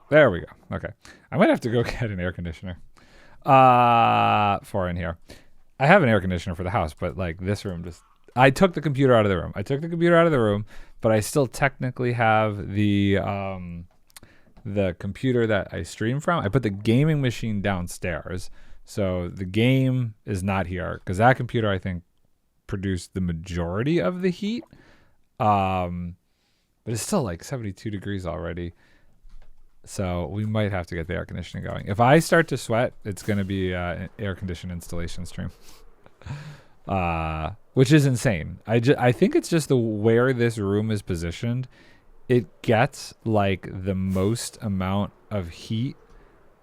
There we go. Okay. I might have to go get an air conditioner for in here. I have an air conditioner for the house, but like this room just I took the computer out of the room. But I still technically have the computer that I stream from. I put the gaming machine downstairs. So the game is not here because that computer I think produced the majority of the heat. But it's still like 72 degrees already. So we might have to get the air conditioning going. If I start to sweat, it's going to be an air condition installation stream. Which is insane. I think it's just the where this room is positioned. It gets like the most amount of heat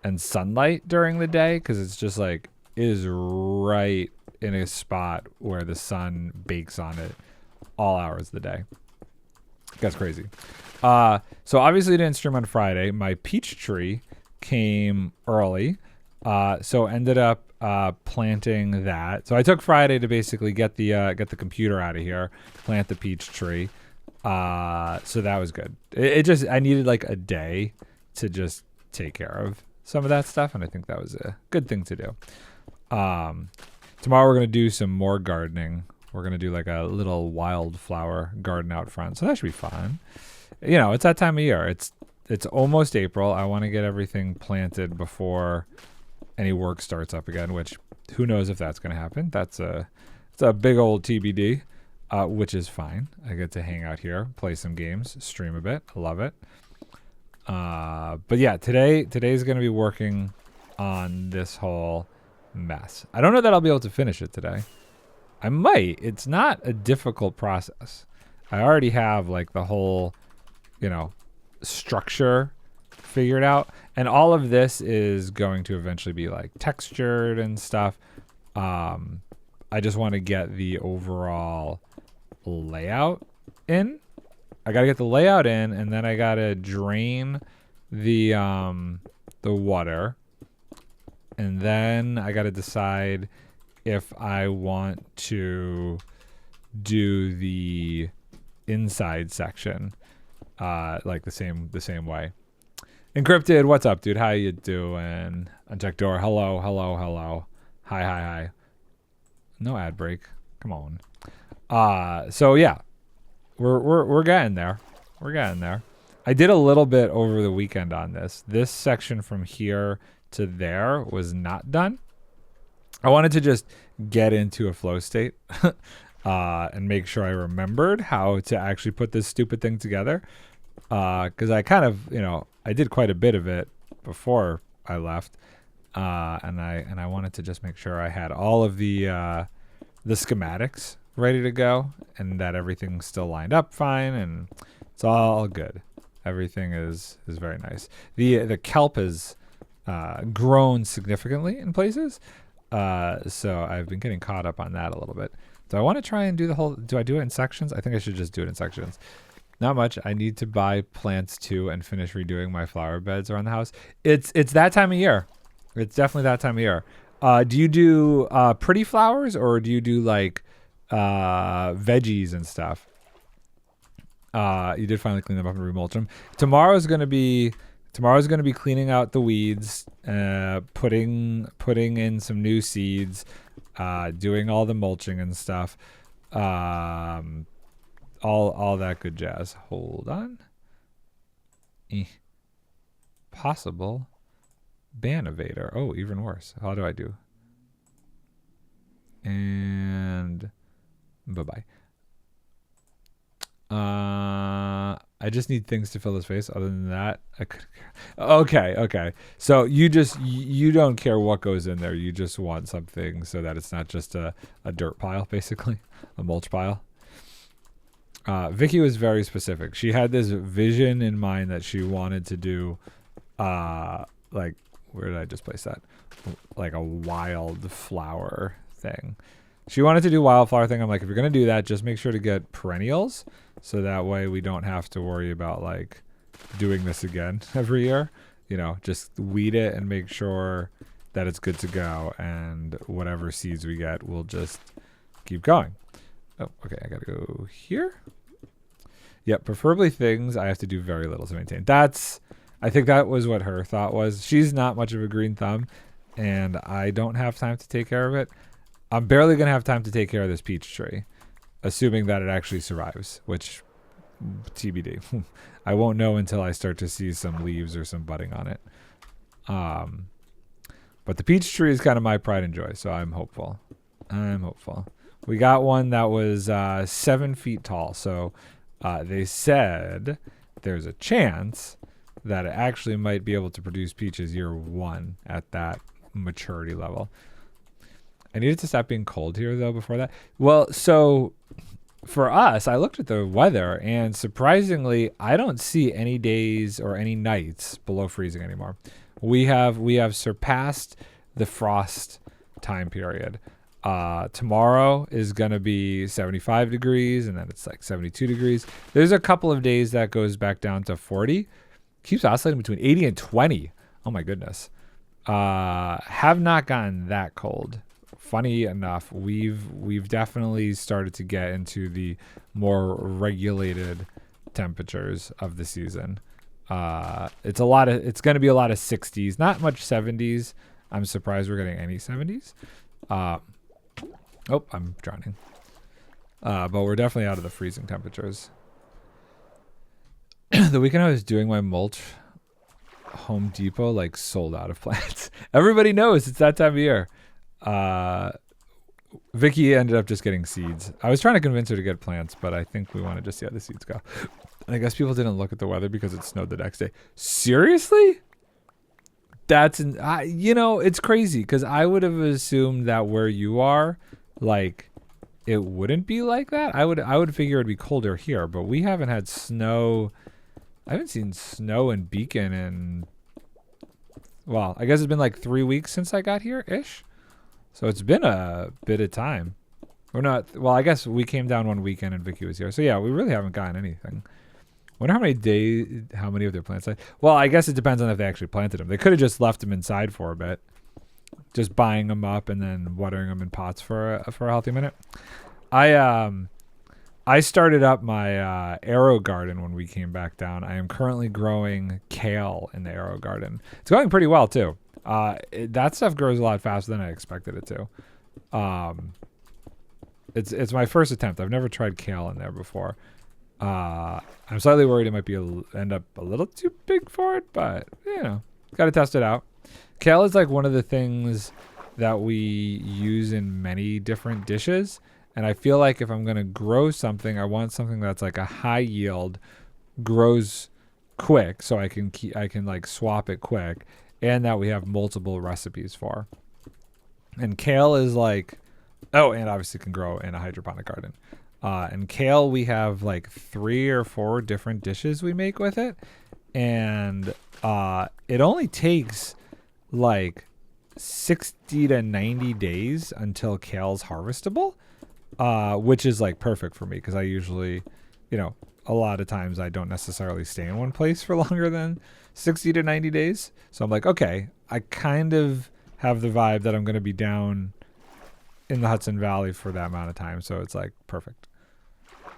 and sunlight during the day because it's just like it is right in a spot where the sun bakes on it all hours of the day. That's crazy. So obviously I didn't stream on Friday. My peach tree came early. So ended up planting that. So I took Friday to basically get the computer out of here, plant the peach tree. So that was good. It just I needed like a day to just take care of some of that stuff, and I think that was a good thing to do. Tomorrow we're gonna do some more gardening. We're gonna do like a little wildflower garden out front, so that should be fun. You know, it's that time of year. It's almost April. I want to get everything planted before any work starts up again, which who knows if that's going to happen. It's a big old TBD, which is fine. I get to hang out here, play some games, stream a bit. I love it. But yeah, today's going to be working on this whole mess. I don't know that I'll be able to finish it today. I might. It's not a difficult process. I already have like the whole, structure figured out. And all of this is going to eventually be like textured and stuff. I just want to get the overall layout in. I got to get the layout in, and then I got to drain the water. And then I got to decide if I want to do the inside section like the same way. Encrypted, what's up, dude? How you doing? Unchecked door. Hello. Hi. No ad break. Come on. So yeah, we're getting there. We're getting there. I did a little bit over the weekend on this. This section from here to there was not done. I wanted to just get into a flow state and make sure I remembered how to actually put this stupid thing together. Because I kind of, I did quite a bit of it before I left, and I wanted to just make sure I had all of the schematics ready to go, and that everything's still lined up fine, and it's all good. Everything is very nice. The kelp has grown significantly in places, so I've been getting caught up on that a little bit. So I want to try and do the whole. Do I do it in sections? I think I should just do it in sections. Not much. I need to buy plants too and finish redoing my flower beds around the house. It's that time of year. It's definitely that time of year. Do you do pretty flowers, or do you do like veggies and stuff? You did finally clean them up and remulch them. Tomorrow's gonna be cleaning out the weeds, putting in some new seeds, doing all the mulching and stuff. All that good jazz. Hold on. Possible ban evader. Oh, even worse. How do I do? And bye-bye. I just need things to fill his face. Other than that, I could. Okay. So you don't care what goes in there. You just want something so that it's not just a dirt pile, basically, a mulch pile. Vicky was very specific. She had this vision in mind that she wanted to do, like, where did I just place that? Like a wildflower thing. She wanted to do wildflower thing. I'm like, if you're going to do that, just make sure to get perennials. So that way we don't have to worry about like doing this again every year. Just weed it and make sure that it's good to go. And whatever seeds we get, we'll just keep going. Oh, okay. I got to go here. Yep. Preferably things I have to do very little to maintain. I think that was what her thought was. She's not much of a green thumb, and I don't have time to take care of it. I'm barely going to have time to take care of this peach tree, assuming that it actually survives, which TBD. I won't know until I start to see some leaves or some budding on it. But the peach tree is kind of my pride and joy, so I'm hopeful. We got one that was 7 feet tall, so they said there's a chance that it actually might be able to produce peaches year 1 at that maturity level. I needed to stop being cold here, though, before that. Well, so for us, I looked at the weather, and surprisingly, I don't see any days or any nights below freezing anymore. We have surpassed the frost time period. Tomorrow is going to be 75 degrees, and then it's like 72 degrees. There's a couple of days that goes back down to 40. Keeps oscillating between 80 and 20. Oh my goodness. Have not gotten that cold. Funny enough, we've definitely started to get into the more regulated temperatures of the season. It's going to be a lot of 60s, not much 70s. I'm surprised we're getting any 70s. Oh, I'm drowning. But we're definitely out of the freezing temperatures. The weekend I was doing my mulch, Home Depot like sold out of plants. Everybody knows it's that time of year. Vicky ended up just getting seeds. I was trying to convince her to get plants, but I think we want to just see how the seeds go. And I guess people didn't look at the weather because it snowed the next day. Seriously? It's crazy because I would have assumed that where you are, like, it wouldn't be like that. I would figure it'd be colder here, but we haven't had snow. I haven't seen snow in Beacon in, well, I guess it's been like 3 weeks since I got here ish. So it's been a bit of time. We're not, well, I guess we came down one weekend and Vicky was here. So yeah, we really haven't gotten anything. Wonder how many of their plants I, well, I guess it depends on if they actually planted them. They could have just left them inside for a bit. Just buying them up and then watering them in pots for a healthy minute. I started up my arrow garden when we came back down. I am currently growing kale in the arrow garden. It's going pretty well too. That stuff grows a lot faster than I expected it to. It's my first attempt. I've never tried kale in there before. I'm slightly worried it might end up a little too big for it, but got to test it out. Kale is like one of the things that we use in many different dishes. And I feel like if I'm going to grow something, I want something that's like a high yield, grows quick so I can like swap it quick, and that we have multiple recipes for. And kale is like, and obviously can grow in a hydroponic garden. And kale, we have like 3 or 4 different dishes we make with it. And it only takes like 60 to 90 days until kale's harvestable. Which is like perfect for me because I usually, a lot of times I don't necessarily stay in one place for longer than 60 to 90 days. So I'm like, okay, I kind of have the vibe that I'm going to be down in the Hudson Valley for that amount of time. So it's like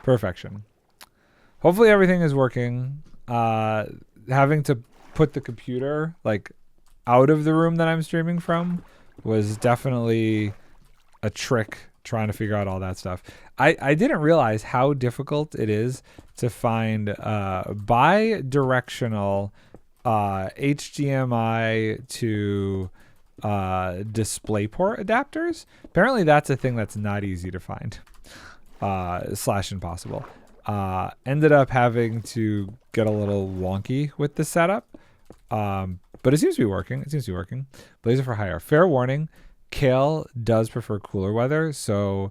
perfection. Hopefully everything is working. Having to put the computer like out of the room that I'm streaming from was definitely a trick. Trying to figure out all that stuff. I didn't realize how difficult it is to find bi-directional HDMI to DisplayPort adapters. Apparently that's a thing that's not easy to find. / impossible. Ended up having to get a little wonky with the setup. But it seems to be working. Blazer for hire. Fair warning. Kale does prefer cooler weather, so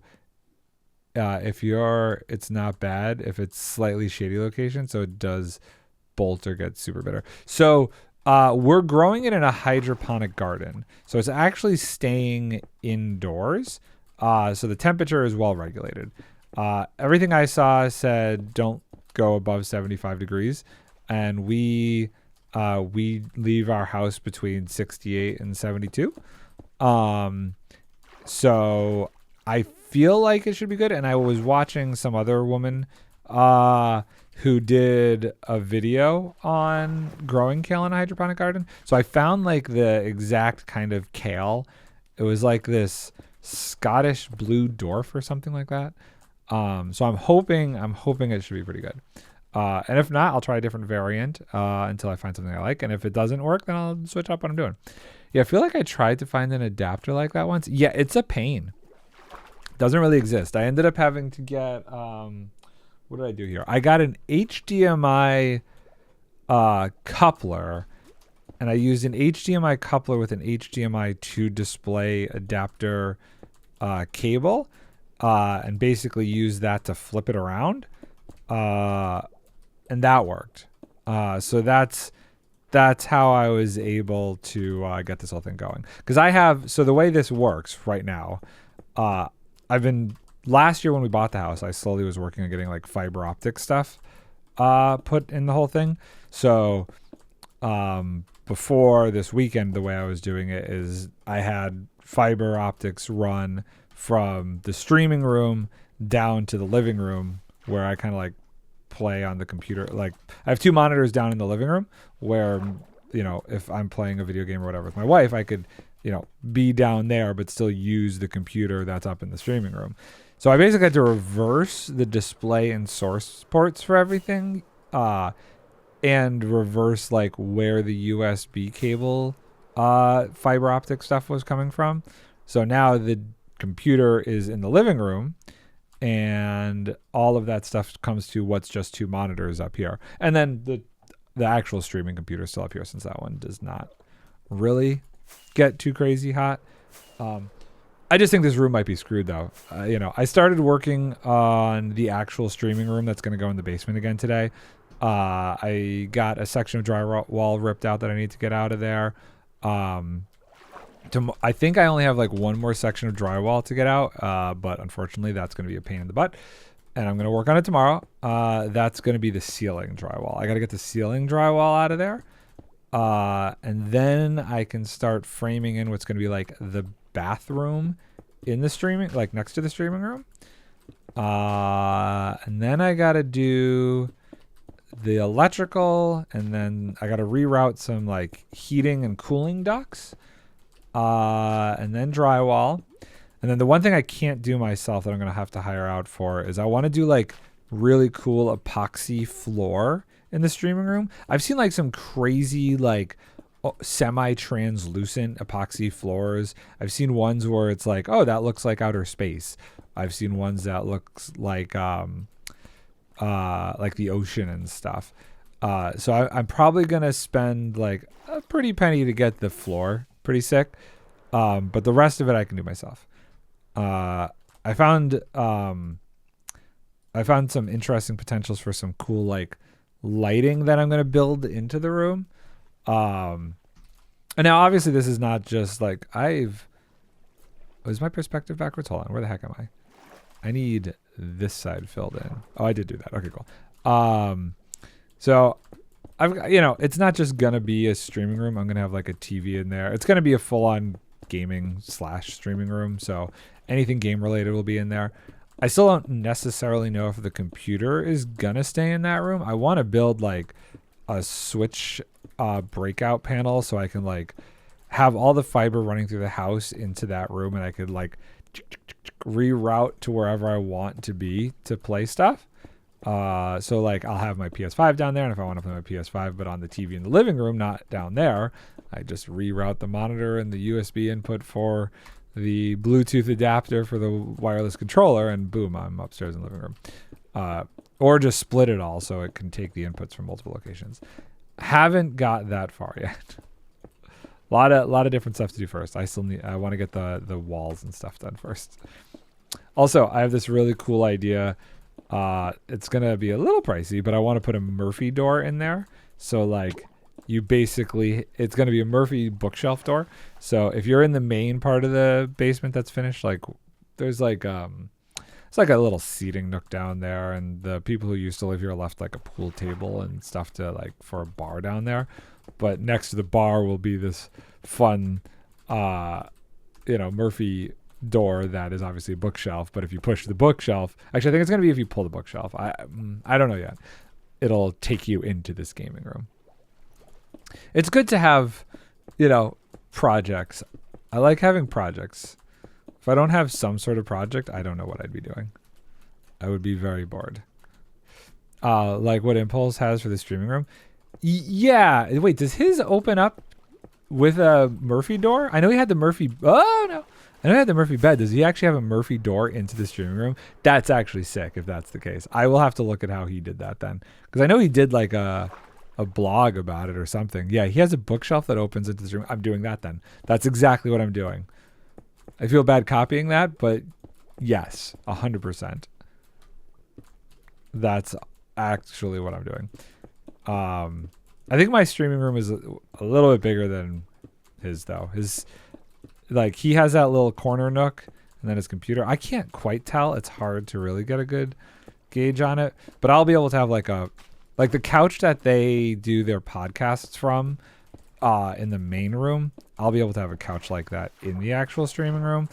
it's not bad if it's slightly shady location, so it does bolt or get super bitter. So we're growing it in a hydroponic garden, so it's actually staying indoors, so the temperature is well regulated. Everything I saw said don't go above 75 degrees, and we leave our house between 68 and 72. So I feel like it should be good. And I was watching some other woman who did a video on growing kale in a hydroponic garden. So I found like the exact kind of kale. It was like this Scottish blue dwarf or something like that. So I'm hoping it should be pretty good. And if not, I'll try a different variant until I find something I like. And if it doesn't work, then I'll switch up what I'm doing. Yeah, I feel like I tried to find an adapter like that once. Yeah, it's a pain. Doesn't really exist. I ended up having to get what did I do here? I got an HDMI coupler, and I used an HDMI coupler with an HDMI to display adapter cable, and basically used that to flip it around, and that worked. So that's how I was able to get this whole thing going. Because so the way this works right now, last year when we bought the house, I slowly was working on getting like fiber optic stuff put in the whole thing. So before this weekend, the way I was doing it is I had fiber optics run from the streaming room down to the living room, where I kind of like play on the computer. Like I have 2 monitors down in the living room where, if I'm playing a video game or whatever with my wife, I could, be down there but still use the computer that's up in the streaming room. So I basically had to reverse the display and source ports for everything, and reverse like where the USB cable fiber optic stuff was coming from. So now the computer is in the living room, and all of that stuff comes to what's just 2 monitors up here. And then the actual streaming computer is still up here, since that one does not really get too crazy hot. I just think this room might be screwed though. I started working on the actual streaming room that's going to go in the basement again today. I got a section of drywall ripped out that I need to get out of there. I think I only have like one more section of drywall to get out, but unfortunately that's going to be a pain in the butt, and I'm going to work on it tomorrow. That's going to be the ceiling drywall. I got to get the ceiling drywall out of there, and then I can start framing in what's going to be like the bathroom in the streaming, like next to the streaming room. And then I got to do the electrical, and then I got to reroute some like heating and cooling ducts, and then drywall. And then the one thing I can't do myself that I'm going to have to hire out for is I want to do like really cool epoxy floor in the streaming room. I've seen like some crazy like semi-translucent epoxy floors. I've seen ones where it's like, oh, that looks like outer space. I've seen ones that looks like the ocean and stuff. So I'm probably gonna spend like a pretty penny to get the floor pretty sick. But the rest of it I can do myself. I found some interesting potentials for some cool like lighting that I'm gonna build into the room. And now obviously this is not just like is my perspective backwards? Hold on, where the heck am I? I need this side filled in. Oh, I did do that. Okay, cool. So I've got, it's not just gonna be a streaming room. I'm gonna have like a TV in there. It's gonna be a full-on gaming / streaming room. So anything game related will be in there. I still don't necessarily know if the computer is gonna stay in that room. I want to build like a switch breakout panel so I can like have all the fiber running through the house into that room, and I could like reroute to wherever I want to be to play stuff. So like I'll have my PS5 down there, and if I want to play my PS5 but on the TV in the living room, not down there, I just reroute the monitor and the USB input for the Bluetooth adapter for the wireless controller, and boom, I'm upstairs in the living room. Or just split it all so it can take the inputs from multiple locations. Haven't got that far yet. A lot of different stuff to do first. I want to get the walls and stuff done first. Also, I have this really cool idea. It's gonna be a little pricey, but I want to put a Murphy door in there. So like it's gonna be a Murphy bookshelf door. So if you're in the main part of the basement that's finished, like there's like it's like a little seating nook down there, and the people who used to live here left like a pool table and stuff to like for a bar down there. But next to the bar will be this fun Murphy door that is obviously a bookshelf. But if you push the bookshelf, actually, I think it's going to be if you pull the bookshelf. I don't know yet. It'll take you into this gaming room. It's good to have, projects. I like having projects. If I don't have some sort of project, I don't know what I'd be doing. I would be very bored. Like what Impulse has for the streaming room. Yeah. Wait, does his open up with a Murphy door? I know he had the Murphy. Oh, no. I know he had the Murphy bed. Does he actually have a Murphy door into the streaming room? That's actually sick if that's the case. I will have to look at how he did that then. Because I know he did like a blog about it or something. Yeah, he has a bookshelf that opens into the room. I'm doing that then. That's exactly what I'm doing. I feel bad copying that, but yes, 100%. That's actually what I'm doing. I think my streaming room is a little bit bigger than his though. Like he has that little corner nook and then his computer. I can't quite tell. It's hard to really get a good gauge on it, but I'll be able to have like the couch that they do their podcasts from in the main room. I'll be able to have a couch like that in the actual streaming room.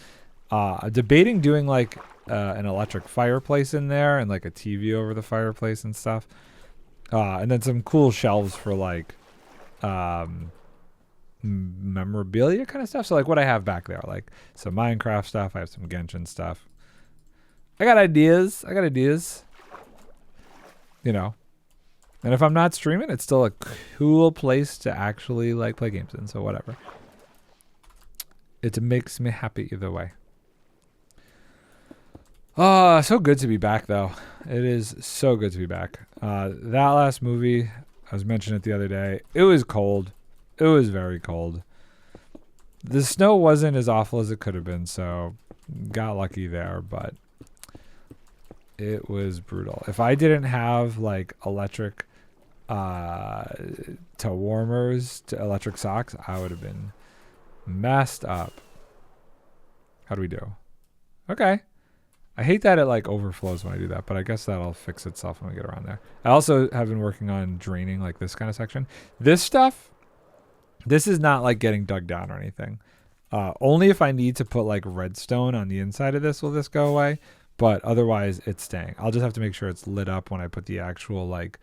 Debating doing like an electric fireplace in there and like a TV over the fireplace and stuff. And then some cool shelves for like memorabilia kind of stuff. So like what I have back there, like some Minecraft stuff. I have some Genshin stuff. I got ideas. And if I'm not streaming, it's still a cool place to actually like play games in. So whatever. It makes me happy either way. So good to be back though. It is so good to be back. That last movie, I was mentioning it the other day. It was cold. It was very cold. The snow wasn't as awful as it could have been, so got lucky there, but it was brutal. If I didn't have like electric toe warmers to electric socks, I would have been messed up. How do we do? Okay. I hate that it like overflows when I do that, but I guess that'll fix itself when we get around there. I also have been working on draining like this kind of section. This stuff, this is not like getting dug down or anything. Only if I need to put like redstone on the inside of this will this go away, but otherwise it's staying. I'll just have to make sure it's lit up when I put the actual like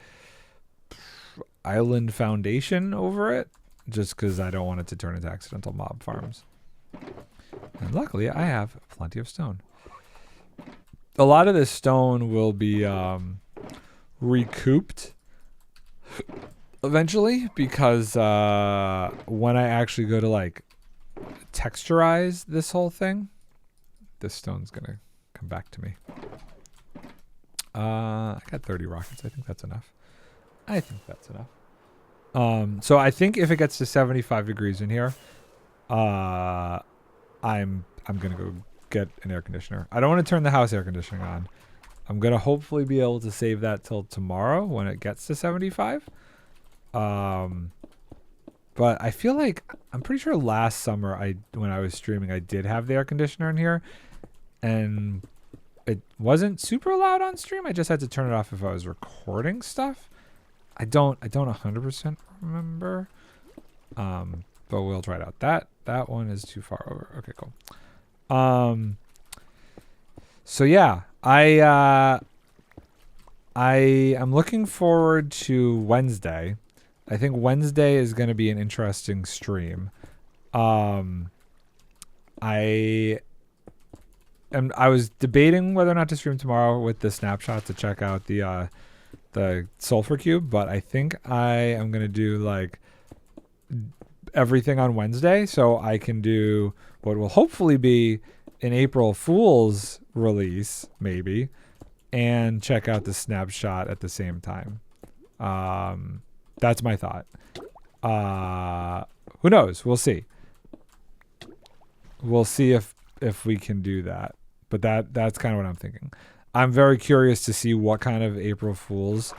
island foundation over it, just because I don't want it to turn into accidental mob farms. And luckily I have plenty of stone. A lot of this stone will be recouped eventually because when I actually go to like texturize this whole thing, this stone's gonna come back to me. I got 30 rockets. I think that's enough. So I think if it gets to 75 degrees in here, I'm gonna go get an air conditioner. I don't want to turn the house air conditioning on. I'm gonna hopefully be able to save that till tomorrow when it gets to 75. But I feel like I'm pretty sure last summer when I was streaming I did have the air conditioner in here, and it wasn't super loud on stream. I just had to turn it off if I was recording stuff. I don't 100% remember. But we'll try it out. That one is too far over. Okay, cool. So yeah, I am looking forward to Wednesday. I think Wednesday is going to be an interesting stream. I was debating whether or not to stream tomorrow with the snapshot to check out the sulfur cube, but I think I am going to do like everything on Wednesday so I can do what will hopefully be an April Fool's release, maybe, and check out the snapshot at the same time. That's my thought. Who knows? We'll see. We'll see if we can do that. But that's kind of what I'm thinking. I'm very curious to see what kind of April Fool's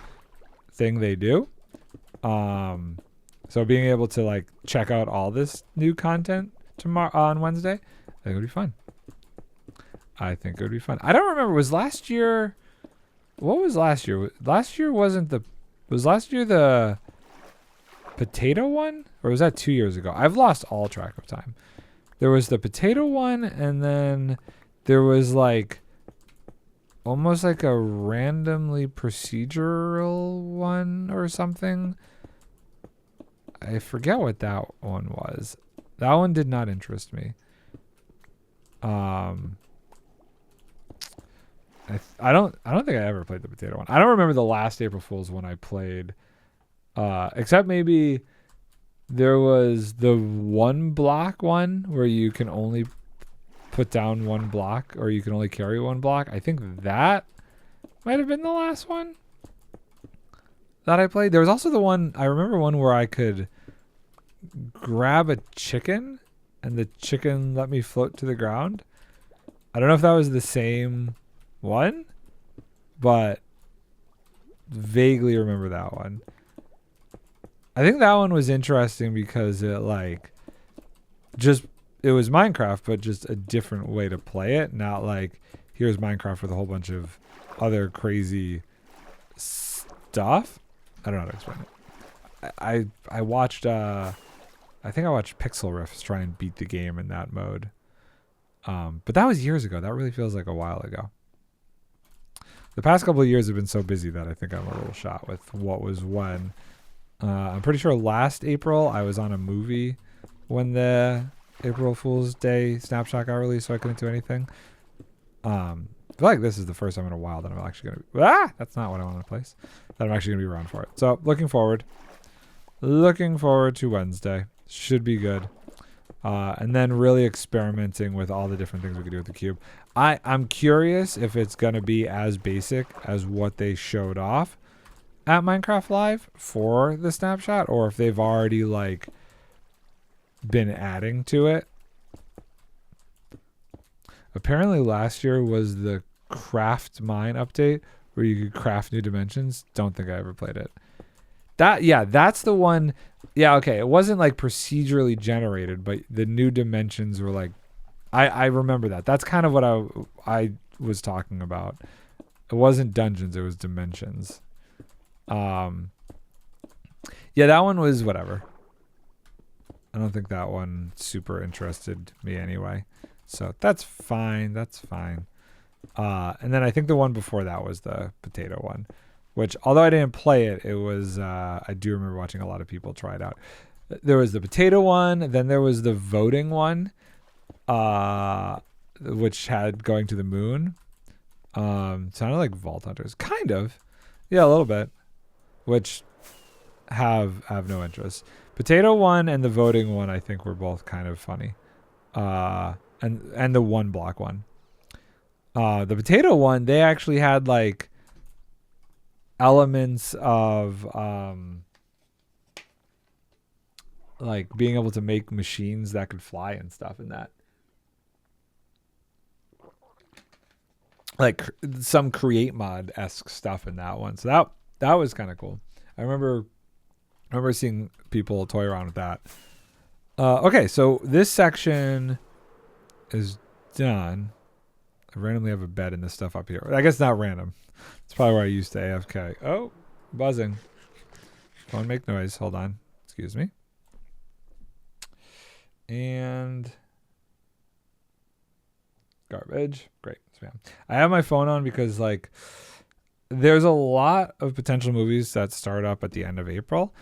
thing they do. So being able to like check out all this new content tomorrow on Wednesday, I think it would be fun. I don't remember. Was last year? What was last year? Last year was last year the potato one, or was that 2 years ago? I've lost all track of time. There was the potato one, and then there was like almost like a randomly procedural one or something. I forget what that one was. That one did not interest me. I don't think I ever played the potato one. I don't remember the last April Fool's one I played. Except maybe there was the one block one where you can only put down one block, or you can only carry one block. I think that might have been the last one that I played. There was also the one, I remember one where I could grab a chicken and the chicken let me float to the ground. I don't know if that was the same one, but vaguely remember that one. I think that one was interesting because it it was Minecraft, but just a different way to play it. Not like, here's Minecraft with a whole bunch of other crazy stuff. I don't know how to explain it. I watched, I think I watched Pixel Riffs try and beat the game in that mode. But that was years ago. That really feels like a while ago. The past couple of years have been so busy that I think I'm a little shot with what was when. I'm pretty sure last April I was on a movie when the April Fool's Day snapshot got released, so I couldn't do anything. I feel like this is the first time in a while that I'm actually going to... That's not what I want to place. That I'm actually going to be around for it. So, looking forward. Looking forward to Wednesday. Should be good. And then really experimenting with all the different things we can do with the cube. I'm curious if it's going to be as basic as what they showed off at Minecraft Live for the snapshot, or if they've already been adding to it. Apparently last year was the craft mine update where you could craft new dimensions. Don't think I ever played it. That's the one. Yeah, okay. It wasn't procedurally generated, but the new dimensions were I remember that. That's kind of what I was talking about. It wasn't dungeons, it was dimensions. Yeah, that one was whatever. I don't think that one super interested me anyway. So that's fine. That's fine. And then I think the one before that was the potato one, which although I didn't play it, it was, I do remember watching a lot of people try it out. There was the potato one. Then there was the voting one, which had going to the moon. Sounded like Vault Hunters. Kind of. Yeah, a little bit. Which have no interest. Potato one and the voting one, I think, were both kind of funny. And the one block one. The potato one, they actually had elements of being able to make machines that could fly and stuff in that. Some create mod-esque stuff in that one. So that was kind of cool. I remember seeing people toy around with that. Okay, so this section is done. I randomly have a bed and this stuff up here. I guess not random. It's probably where I used to AFK. Oh, buzzing. Don't make noise. Hold on. Excuse me. And garbage. Great. Spam. I have my phone on because there's a lot of potential movies that start up at the end of April.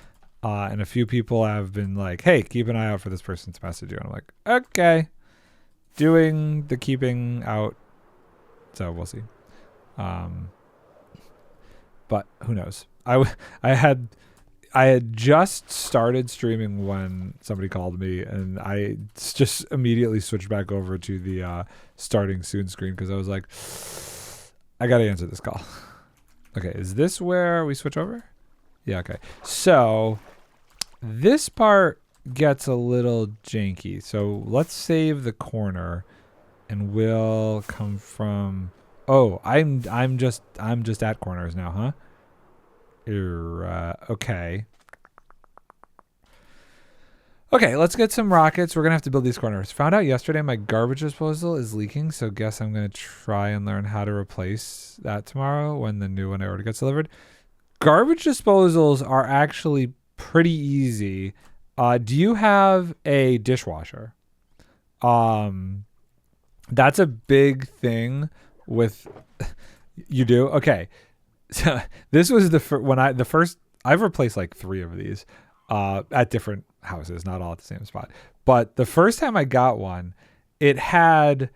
And a few people have been hey, keep an eye out for this person's message. And I'm like, okay. Doing the keeping out. So we'll see. But who knows? I had just started streaming when somebody called me, and I just immediately switched back over to the starting soon screen because I was like, I got to answer this call. Okay, is this where we switch over? Yeah, okay. So this part gets a little janky. So let's save the corner and we'll come from... Oh, I'm just at corners now, huh? Okay. Okay, let's get some rockets. We're going to have to build these corners. Found out yesterday my garbage disposal is leaking, so guess I'm going to try and learn how to replace that tomorrow when the new one already gets delivered. Garbage disposals are actually pretty easy. Do you have a dishwasher? That's a big thing with you do. Okay. So this was the first I've replaced like 3 of these at different houses, not all at the same spot. But the first time I got one, it had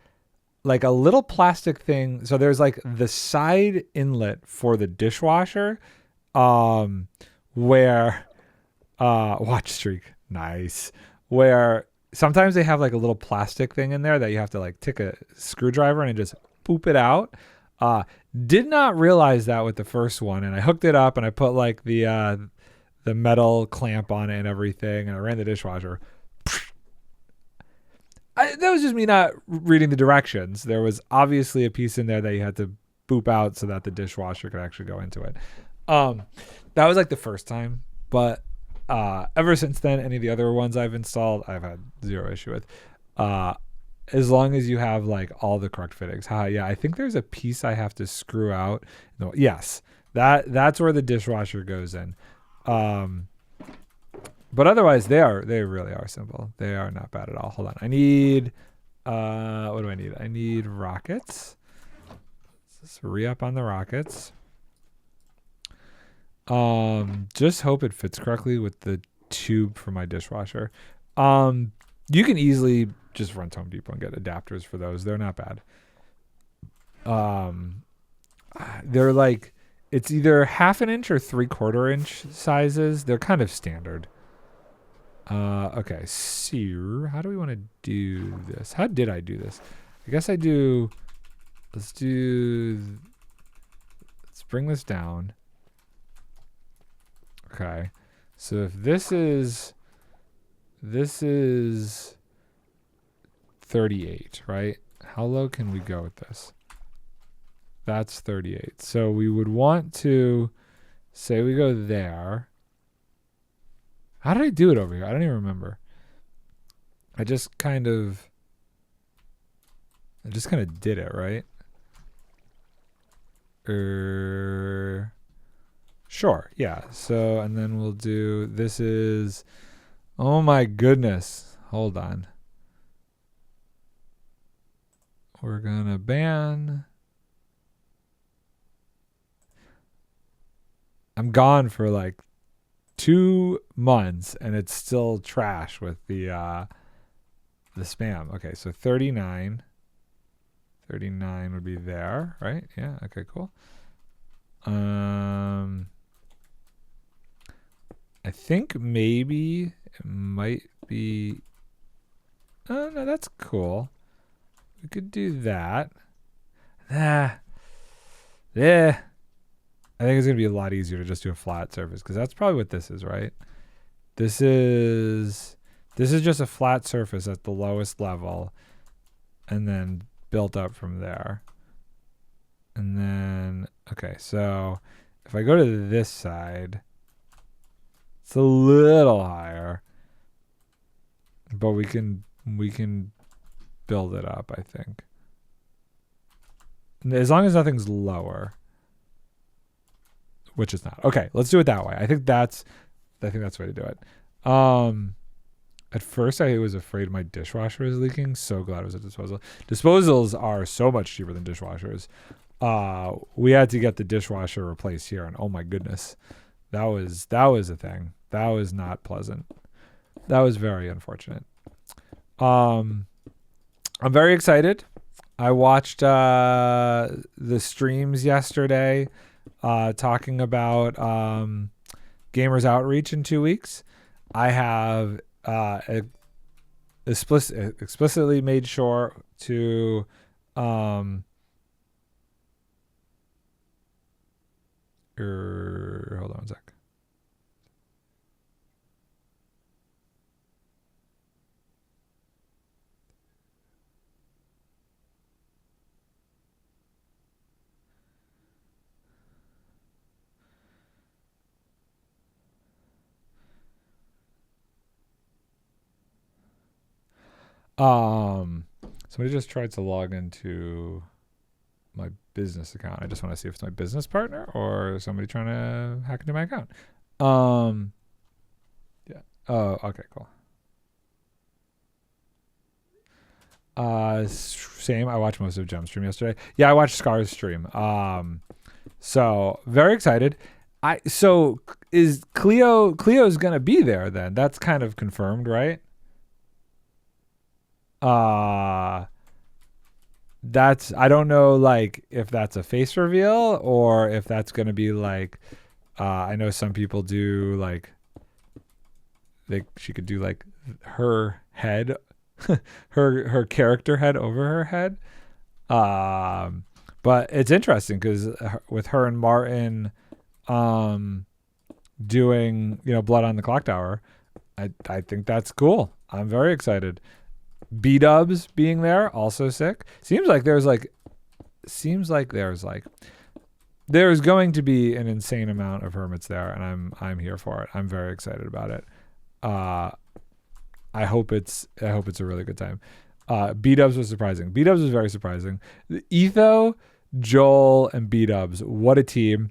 like a little plastic thing. So there's like the side inlet for the dishwasher, where watch streak, nice. Where sometimes they have like a little plastic thing in there that you have to like take a screwdriver and just poop it out. Did not realize that with the first one, and I hooked it up and I put like the metal clamp on it and everything, and I ran the dishwasher. That was just me not reading the directions. There was obviously a piece in there that you had to boop out so that the dishwasher could actually go into it. That was like the first time, but ever since then, any of the other ones I've installed, I've had 0 issue with. As long as you have like all the correct fittings. Yeah, I think there's a piece I have to screw out. No, yes, that's where the dishwasher goes in. But otherwise, they really are simple. They are not bad at all. Hold on. I need, what do I need? I need rockets. Let's re-up on the rockets. Just hope it fits correctly with the tube for my dishwasher. You can easily just run to Home Depot and get adapters for those. They're not bad. They're like, it's either 1/2 inch or 3/4 inch sizes. They're kind of standard. Okay, so how do we want to do this? How did I do this? I guess let's bring this down. Okay, so if this is 38, right? How low can we go with this? That's 38. So we would want to say we go there. How did I do it over here? I don't even remember. I just kind of did it, right? Sure, yeah. So, and then we'll do, this is, oh my goodness. Hold on. We're gonna ban. I'm gone for like 2 months and it's still trash with the spam. Okay, so 39 would be there, right? Yeah, okay, cool. I think maybe it might be, oh no, that's cool. We could do that. Yeah. I think it's going to be a lot easier to just do a flat surface because that's probably what this is, right? This is just a flat surface at the lowest level and then built up from there. And then, okay, so if I go to this side, it's a little higher, but we can build it up, I think. As long as nothing's lower. Which is not. Okay, let's do it that way. I think that's the way to do it. At first I was afraid my dishwasher was leaking. So glad it was a disposal. Disposals are so much cheaper than dishwashers. We had to get the dishwasher replaced here, and oh my goodness. That was a thing. That was not pleasant. That was very unfortunate. I'm very excited. I watched the streams yesterday. Talking about Gamers Outreach in 2 weeks. I have explicitly made sure to hold on one sec. Somebody just tried to log into my business account. I just want to see if it's my business partner or somebody trying to hack into my account. Yeah. Oh, okay, cool. Same. I watched most of Gem's stream yesterday. Yeah, I watched Scar's stream. So very excited. So is Cleo's gonna be there then? That's kind of confirmed, right? That's, I don't know, like if that's a face reveal or if that's gonna be like, I know some people do like, she could do like her head, her character head over her head. But it's interesting because with her and Martin, doing Blood on the Clock Tower, I think that's cool. I'm very excited. B-dubs being there, also sick. Seems like there's going to be an insane amount of hermits there, and I'm here for it. I'm very excited about it. I hope it's a really good time. B-dubs was surprising. B-dubs was very surprising. Etho, Joel, and B-dubs, what a team.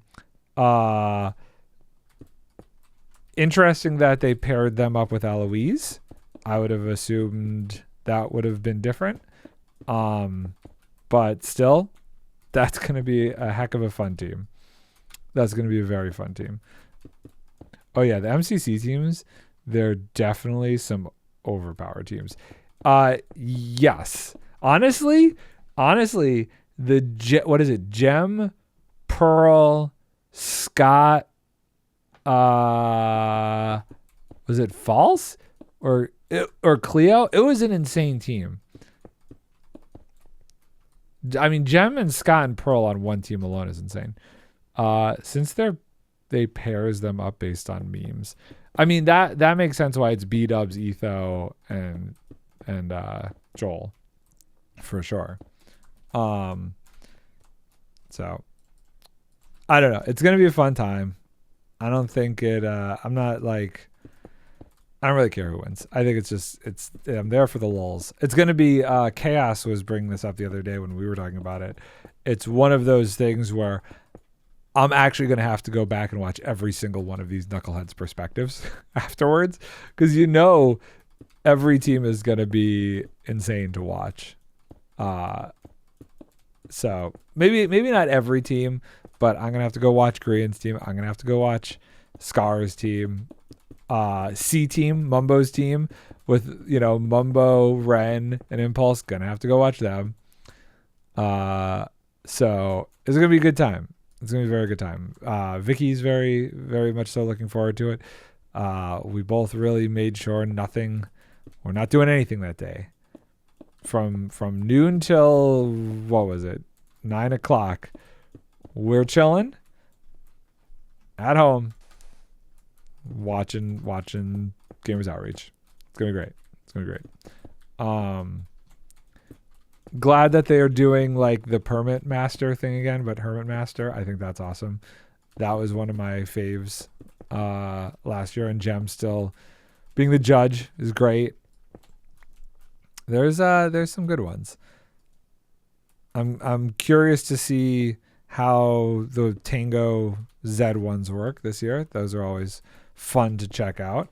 Interesting that they paired them up with Eloise. I would have assumed that would have been different. But still, that's going to be a heck of a fun team. That's going to be a very fun team. Oh yeah, the MCC teams, they're definitely some overpowered teams. Yes. Honestly, what is it? Gem, Pearl, Scott, was it False or Cleo? It was an insane team. I mean, Gem and Scott and Pearl on one team alone is insane. Since they pairs them up based on memes. I mean, that makes sense why it's B-dubs, Etho, and Joel, for sure. So I don't know. It's gonna be a fun time. I don't think it. I'm not like. I don't really care who wins. I think I'm there for the lulz. It's gonna be. Chaos was bringing this up the other day when we were talking about it. It's one of those things where I'm actually going to have to go back and watch every single one of these knuckleheads' perspectives afterwards, because every team is going to be insane to watch. So maybe not every team, but I'm going to have to go watch Korean's team. I'm going to have to go watch Scar's team, C team, Mumbo's team with, Mumbo, Ren, and Impulse. Going to have to go watch them. So it's going to be a good time. It's going to be a very good time. Vicky's very, very much so looking forward to it. We both really made sure we're not doing anything that day. From noon till, what was it? 9 o'clock. We're chilling at home, watching Gamers Outreach. It's going to be great. It's going to be great. Glad that they are doing like the Permit Master thing again, but Hermit Master, I think that's awesome. That was one of my faves last year, and Gem still being the judge is great. There's some good ones. I'm curious to see how the Tango Z ones work this year. Those are always fun to check out.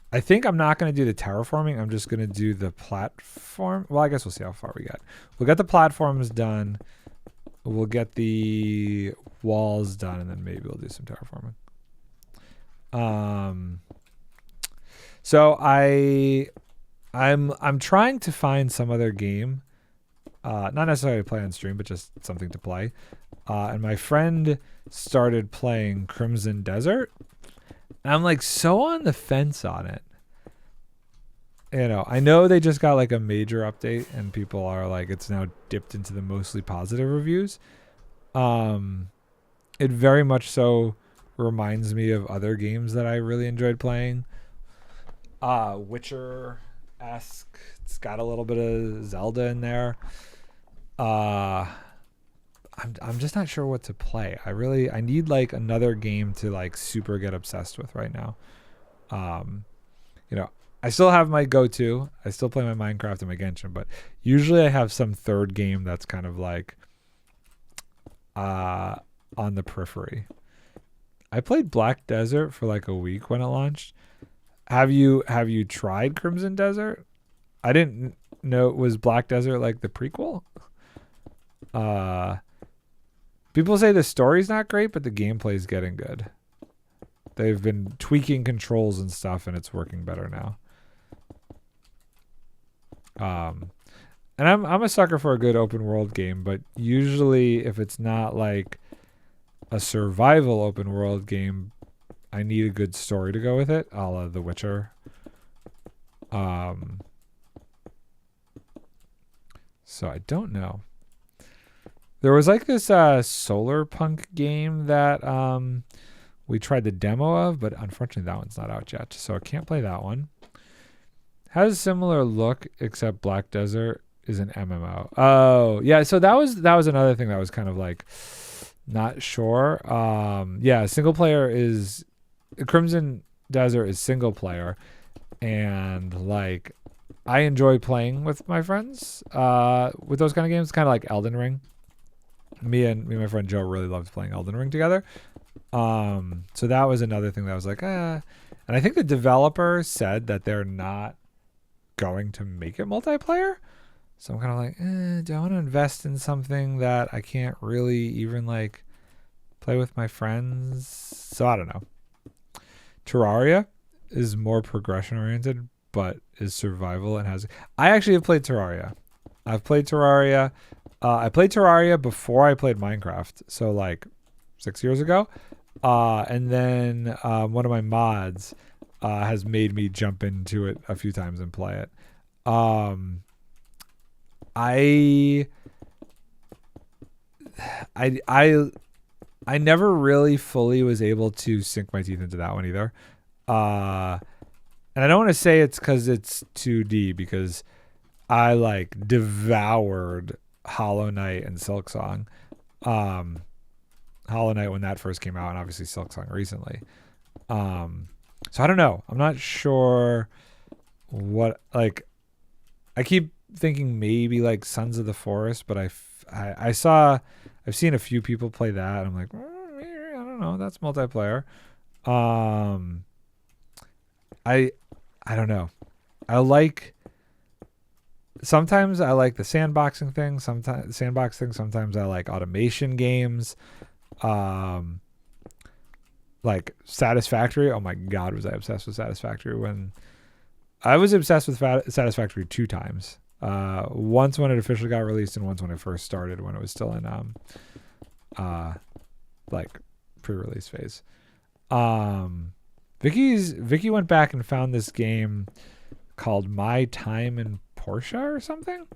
I think I'm not going to do the terraforming. I'm just going to do the platform. Well, I guess we'll see how far we get. We'll get the platforms done. We'll get the walls done, and then maybe we'll do some terraforming. So I'm trying to find some other game, not necessarily to play on stream, but just something to play. And my friend started playing Crimson Desert. And I'm like so on the fence on it. I know they just got like a major update and people are like, it's now dipped into the mostly positive reviews. It very much so reminds me of other games that I really enjoyed playing. Witcher-esque. It's got a little bit of Zelda in there. I'm just not sure what to play. I need like another game to like super get obsessed with right now. I still have my go-to. I still play my Minecraft and my Genshin, but usually I have some third game that's kind of like on the periphery. I played Black Desert for like a week when it launched. Have you tried Crimson Desert? I didn't know, was Black Desert like the prequel? People say the story's not great, but the gameplay's getting good. They've been tweaking controls and stuff, and it's working better now. And I'm a sucker for a good open world game, but usually if it's not like a survival open world game, I need a good story to go with it, a la The Witcher. So I don't know. There was like this solar punk game that we tried the demo of, but unfortunately that one's not out yet, so I can't play that one. Has a similar look, except Black Desert is an MMO. Oh, yeah, so that was another thing that was kind of like not sure. Yeah, single player is Crimson Desert is single player, and like I enjoy playing with my friends with those kind of games, kind of like Elden Ring. Me and my friend Joe really loved playing Elden Ring together. So that was another thing that was like, and I think the developer said that they're not going to make it multiplayer. So I'm kind of like, do I want to invest in something that I can't really even like play with my friends? So I don't know. Terraria is more progression oriented, but is survival and has. I actually have played Terraria. I've played Terraria. I played Terraria before I played Minecraft, so like 6 years ago. And then one of my mods has made me jump into it a few times and play it. I never really fully was able to sink my teeth into that one either. And I don't want to say it's because it's 2D, because I like devoured Hollow Knight and Silksong. Hollow Knight when that first came out, and obviously Silksong recently. So I don't know. I'm not sure what, like, I keep thinking maybe like Sons of the Forest, but I've seen a few people play that, and I'm like, maybe, I don't know, that's multiplayer. I don't know. Sometimes I like the sandboxing thing. Sometimes I like automation games. Like Satisfactory. Oh my God, was I obsessed with Satisfactory when I was obsessed with Satisfactory 2 times. Once when it officially got released, and once when it first started, when it was still in like pre-release phase. Vicky went back and found this game called My Time in Portia or something.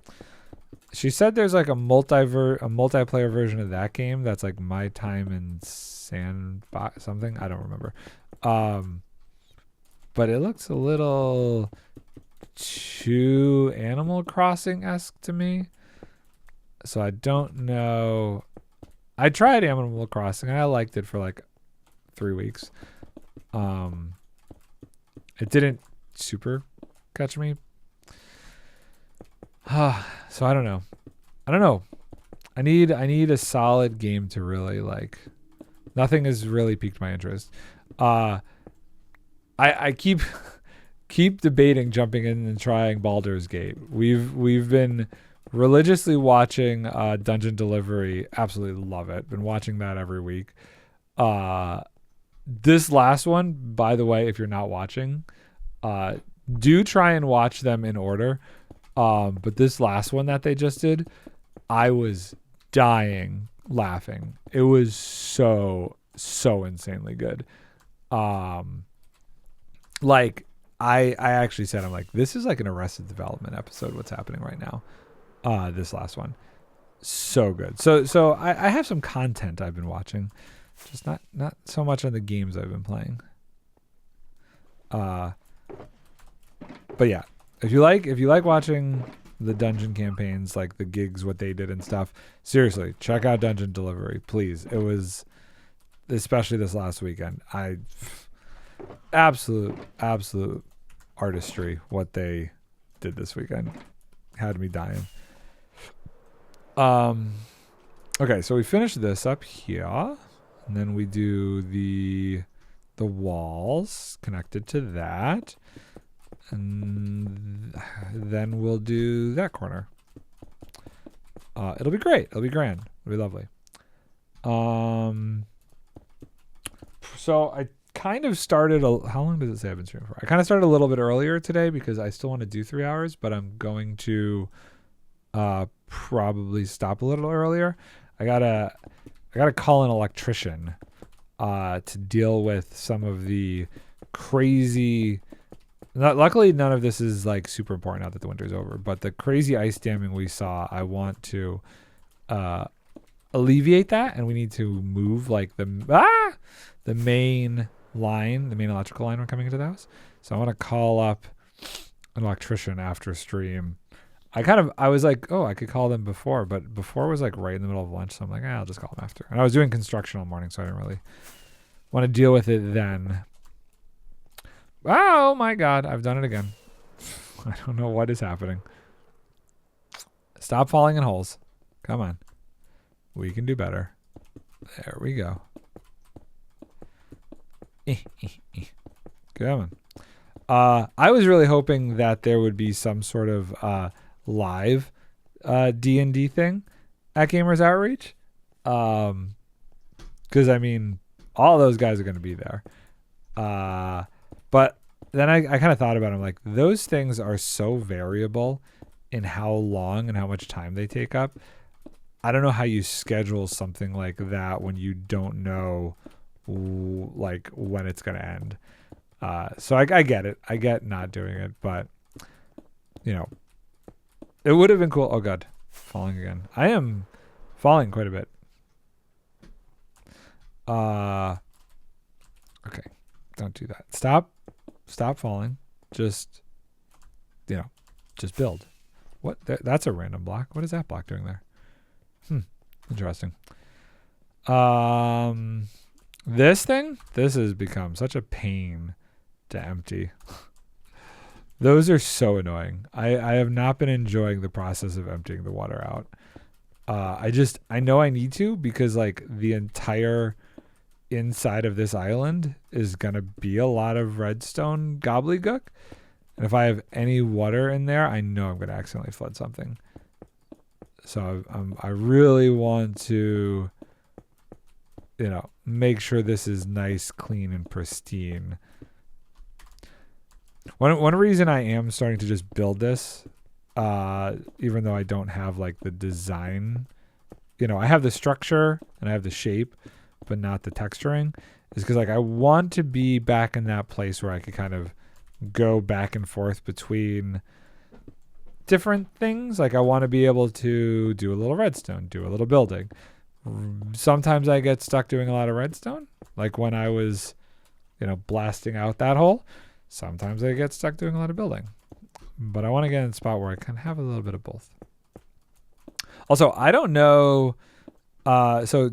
She said there's like a multiplayer version of that game that's like My Time in Sandbox something. I don't remember. But it looks a little too Animal Crossing-esque to me. So I don't know. I tried Animal Crossing and I liked it for like 3 weeks. It didn't super catch me. So I don't know. I need a solid game to really like. Nothing has really piqued my interest. I keep debating jumping in and trying Baldur's Gate. We've been religiously watching Dungeon Delivery. Absolutely love it. Been watching that every week. This last one, by the way, if you're not watching, do try and watch them in order. But this last one that they just did, I was dying laughing. It was so insanely good. Like I actually said, I'm like, this is like an Arrested Development episode. What's happening right now? This last one, so good. So I have some content I've been watching, just not so much on the games I've been playing. But yeah, if you like watching the dungeon campaigns, like the gigs, what they did and stuff, seriously, check out Dungeon Delivery, please. It was, especially this last weekend, absolute artistry what they did this weekend. Had me dying. Okay, so we finished this up here, and then we do the walls connected to that. And then we'll do that corner. It'll be great. It'll be grand. It'll be lovely. So I kind of started, how long does it say I've been streaming for? I kind of started a little bit earlier today because I still want to do 3 hours, but I'm going to probably stop a little earlier. I gotta call an electrician to deal with some of the crazy. Luckily, none of this is like super important now that the winter's over. But the crazy ice damming we saw, I want to alleviate that, and we need to move like the main line, the main electrical line when coming into the house. So I want to call up an electrician after stream. I was like, oh, I could call them before, but before was like right in the middle of lunch. So I'm like, I'll just call them after. And I was doing construction all morning, so I didn't really want to deal with it then. Oh my God, I've done it again. I don't know what is happening. Stop falling in holes. Come on. We can do better. There we go. Come on. I was really hoping that there would be some sort of live D&D thing at Gamers Outreach. Because, I mean, all those guys are going to be there. But then I kind of thought about it. I'm like, those things are so variable in how long and how much time they take up. I don't know how you schedule something like that when you don't know like when it's going to end. So I get it. I get not doing it, but you know, it would have been cool. Oh God, falling again. I am falling quite a bit. Okay. Don't do that. Stop falling. Just, just build. What? That's a random block. What is that block doing there? Interesting. This has become such a pain to empty. Those are so annoying. I have not been enjoying the process of emptying the water out. I know I need to because like the entire inside of this island is going to be a lot of redstone gobbledygook. And if I have any water in there, I know I'm going to accidentally flood something. So I really want to, make sure this is nice, clean, and pristine. One reason I am starting to just build this, even though I don't have like the design, I have the structure and I have the shape, but not the texturing, is because like I want to be back in that place where I could kind of go back and forth between different things. Like I want to be able to do a little redstone, do a little building. Sometimes I get stuck doing a lot of redstone, like when I was, blasting out that hole. Sometimes I get stuck doing a lot of building, but I want to get in a spot where I can have a little bit of both. Also, I don't know. So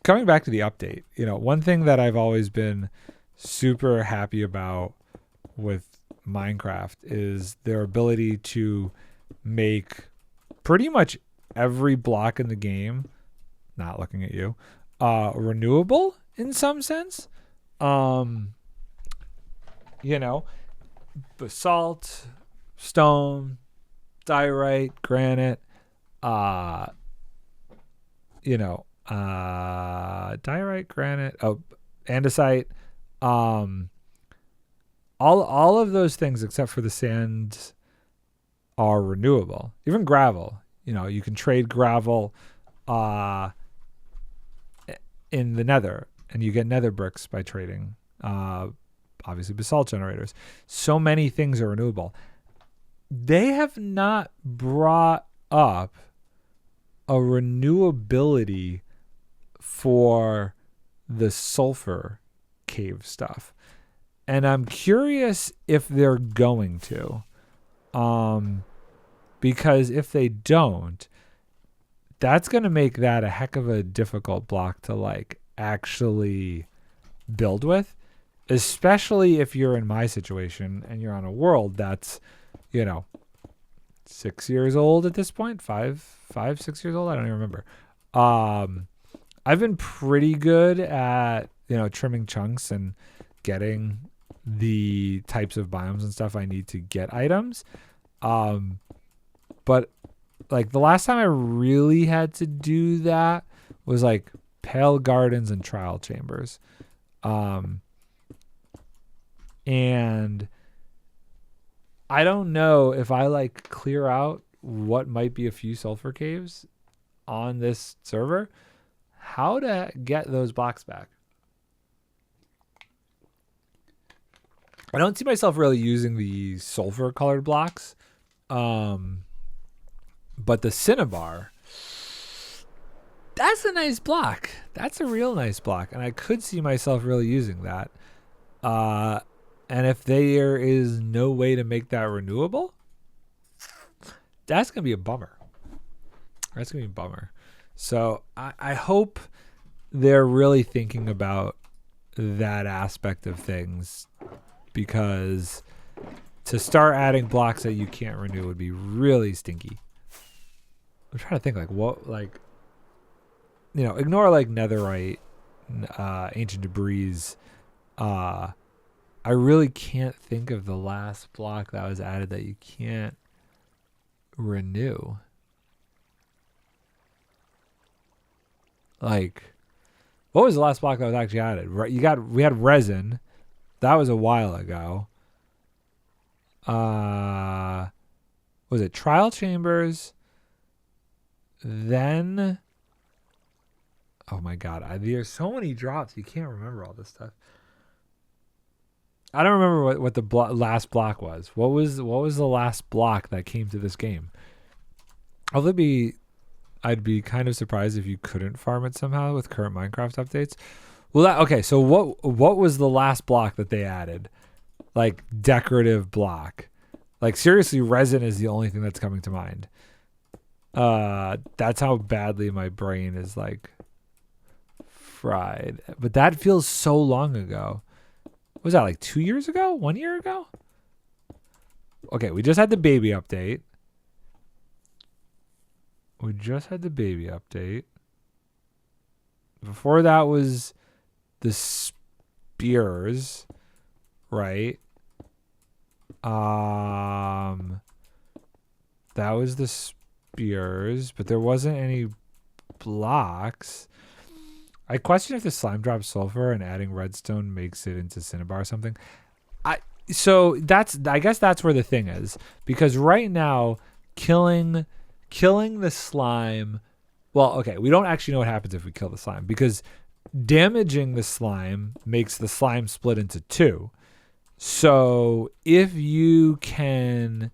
coming back to the update, one thing that I've always been super happy about with Minecraft is their ability to make pretty much every block in the game, not looking at you, renewable in some sense. Basalt, stone, diorite, granite, diorite, granite, andesite, all of those things except for the sand are renewable. Even gravel, you can trade gravel in the nether, and you get nether bricks by trading. Obviously basalt generators. So many things are renewable. They have not brought up a renewability for the sulfur cave stuff. And I'm curious if they're going to. Because if they don't, that's going to make that a heck of a difficult block to like actually build with, especially if you're in my situation and you're on a world that's, 6 years old at this point, 6 years old. I don't even remember. I've been pretty good at, trimming chunks and getting the types of biomes and stuff I need to get items. But like the last time I really had to do that was like Pale Gardens and Trial Chambers. And I don't know if I like clear out what might be a few sulfur caves on this server, how to get those blocks back. I don't see myself really using the sulfur colored blocks. But the cinnabar, that's a nice block. That's a real nice block. And I could see myself really using that. And if there is no way to make that renewable, that's going to be a bummer. That's going to be a bummer. So I hope they're really thinking about that aspect of things, because to start adding blocks that you can't renew would be really stinky. I'm trying to think like what, like, you know, ignore like netherite, ancient debris. I really can't think of the last block that was added that you can't renew. Like, what was the last block that was actually added? We had resin. That was a while ago. Was it Trial Chambers? Then, oh my God, there's so many drops. You can't remember all this stuff. I don't remember what the last block was. What was the last block that came to this game? I'd be kind of surprised if you couldn't farm it somehow with current Minecraft updates. Well, okay. So what was the last block that they added? Like decorative block. Like seriously, resin is the only thing that's coming to mind. That's how badly my brain is like fried. But that feels so long ago. Was that like 2 years ago? 1 year ago? Okay, we just had the baby update. Before that was the spears, right? That was the spears, but there wasn't any blocks. I question if the slime drops sulfur and adding redstone makes it into cinnabar or something. I guess that's where the thing is, because right now killing the slime, well, okay, we don't actually know what happens if we kill the slime, because damaging the slime makes the slime split into two. So if you can,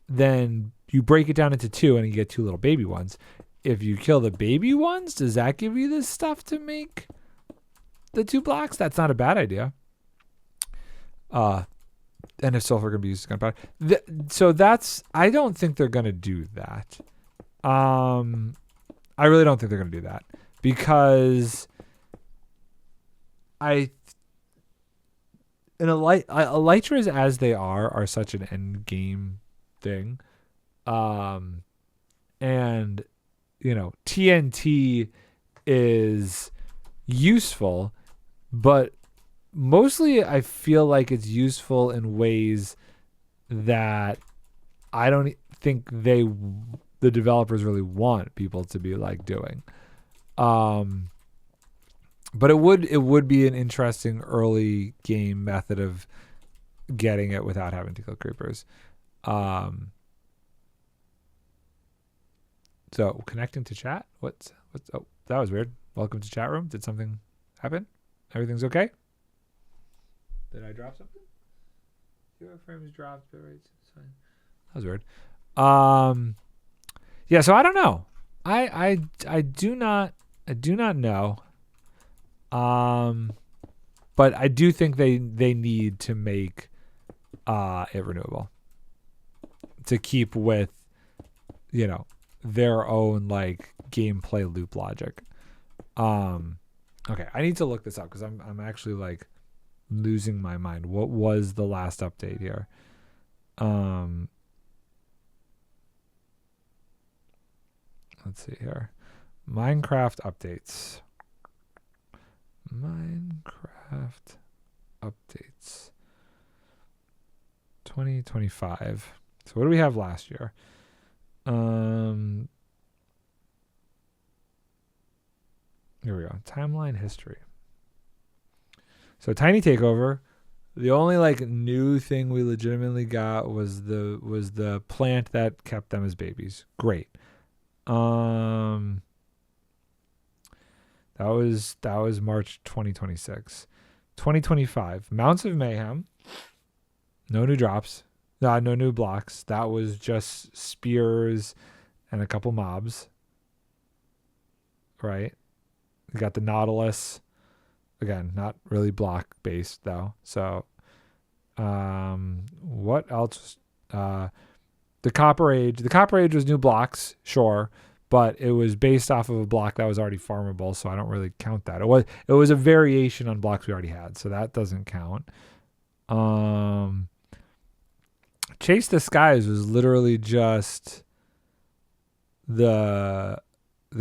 then you break it down into two and you get two little baby ones. If you kill the baby ones, does that give you this stuff to make the two blocks? That's not a bad idea. And if sulfur can be used as gunpowder. So I don't think they're going to do that. I really don't think they're going to do that, because elytras as they are such an end game thing. And you know, TNT is useful, but mostly I feel like it's useful in ways that I don't think the developers really want people to be like doing. But it would be an interesting early game method of getting it without having to kill creepers. So connecting to chat. What's oh, that was weird. Welcome to chat room. Did something happen? Everything's okay? Did I drop something? 0 frames dropped, bit rates. It's fine. That was weird. Yeah, so I don't know. I do not know. But I do think they need to make it renewable to keep with, you know, their own like gameplay loop logic. Okay, I need to look this up because I'm actually like losing my mind. What was the last update here? Let's see here. Minecraft updates. Minecraft updates. 2025. So what do we have last year? Here we go. Timeline history. So Tiny Takeover. The only like new thing we legitimately got was the plant that kept them as babies. Great. That was March 2026. 2025. Mounts of Mayhem. No new drops. No new blocks. That was just spears and a couple mobs. Right? We got the Nautilus. Again, not really block based though. So what else? The Copper Age. The Copper Age was new blocks, sure, but it was based off of a block that was already farmable, so I don't really count that. It was a variation on blocks we already had, so that doesn't count. Chase the Skies was literally just the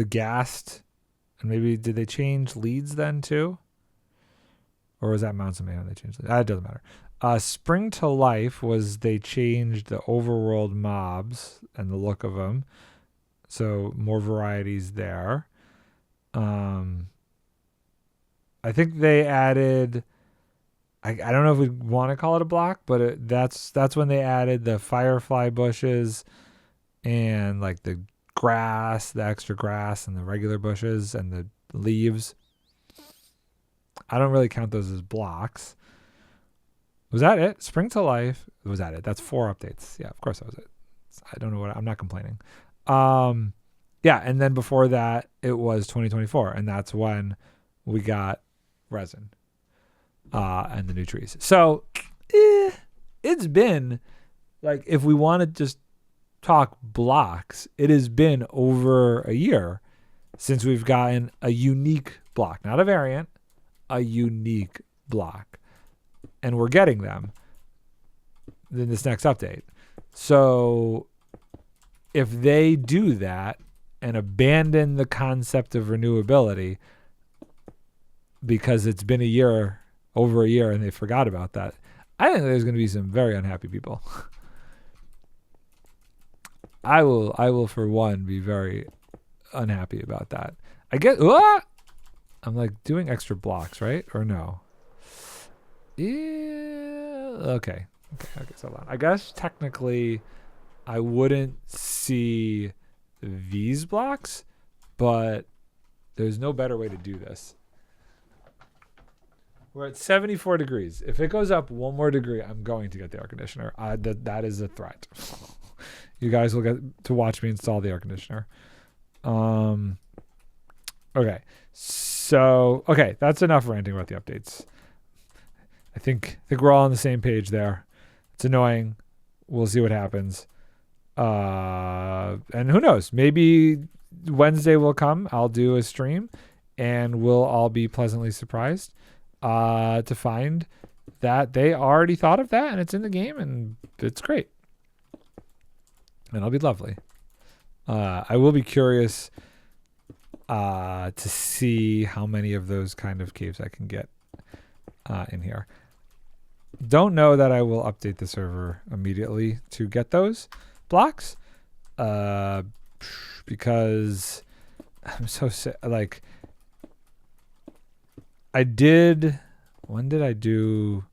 gassed, and maybe did they change leads then too? Or was that Mounts of Mayhem they changed? That doesn't matter. Spring to Life was they changed the overworld mobs and the look of them. So more varieties there. I think they added, I don't know if we want to call it a block, but that's when they added the firefly bushes and like the grass, the extra grass and the regular bushes and the leaves. I don't really count those as blocks. Was that it? Spring to Life. Was that it? That's 4 updates. Yeah, of course that was it. I don't know I'm not complaining. Yeah, and then before that it was 2024, and that's when we got resin and the new trees. So it's been like, if we want to just talk blocks, it has been over a year since we've gotten a unique block, not a variant, a unique block, and we're getting them in this next update. So if they do that and abandon the concept of renewability because it's been over a year and they forgot about that, I think there's going to be some very unhappy people. I will for one be very unhappy about that. I guess I'm like doing extra blocks, right? Or no? Yeah. Okay. So hold on. I guess technically I wouldn't see these blocks, but there's no better way to do this. We're at 74 degrees. If it goes up one more degree, I'm going to get the air conditioner. That is a threat. You guys will get to watch me install the air conditioner. Okay. So, that's enough ranting about the updates. I think we're all on the same page there. It's annoying. We'll see what happens. And who knows? Maybe Wednesday will come. I'll do a stream, and we'll all be pleasantly surprised to find that they already thought of that, and it's in the game, and it's great. And it'll be lovely. I will be curious to see how many of those kind of caves I can get in here. Don't know that I will update the server immediately to get those blocks because I'm so like when did I do?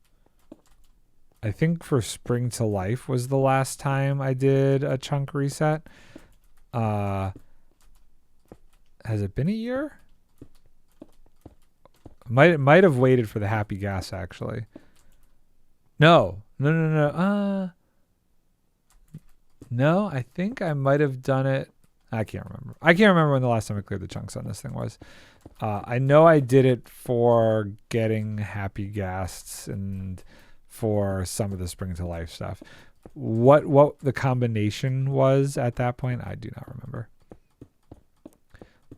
I think for Spring to Life was the last time I did a chunk reset. Has it been a year? Might have waited for the Happy Gas actually. No. No, I think I might have done it. I can't remember when the last time I cleared the chunks on this thing was. I know I did it for getting Happy Gas and for some of the Spring to Life stuff. What the combination was at that point, I do not remember.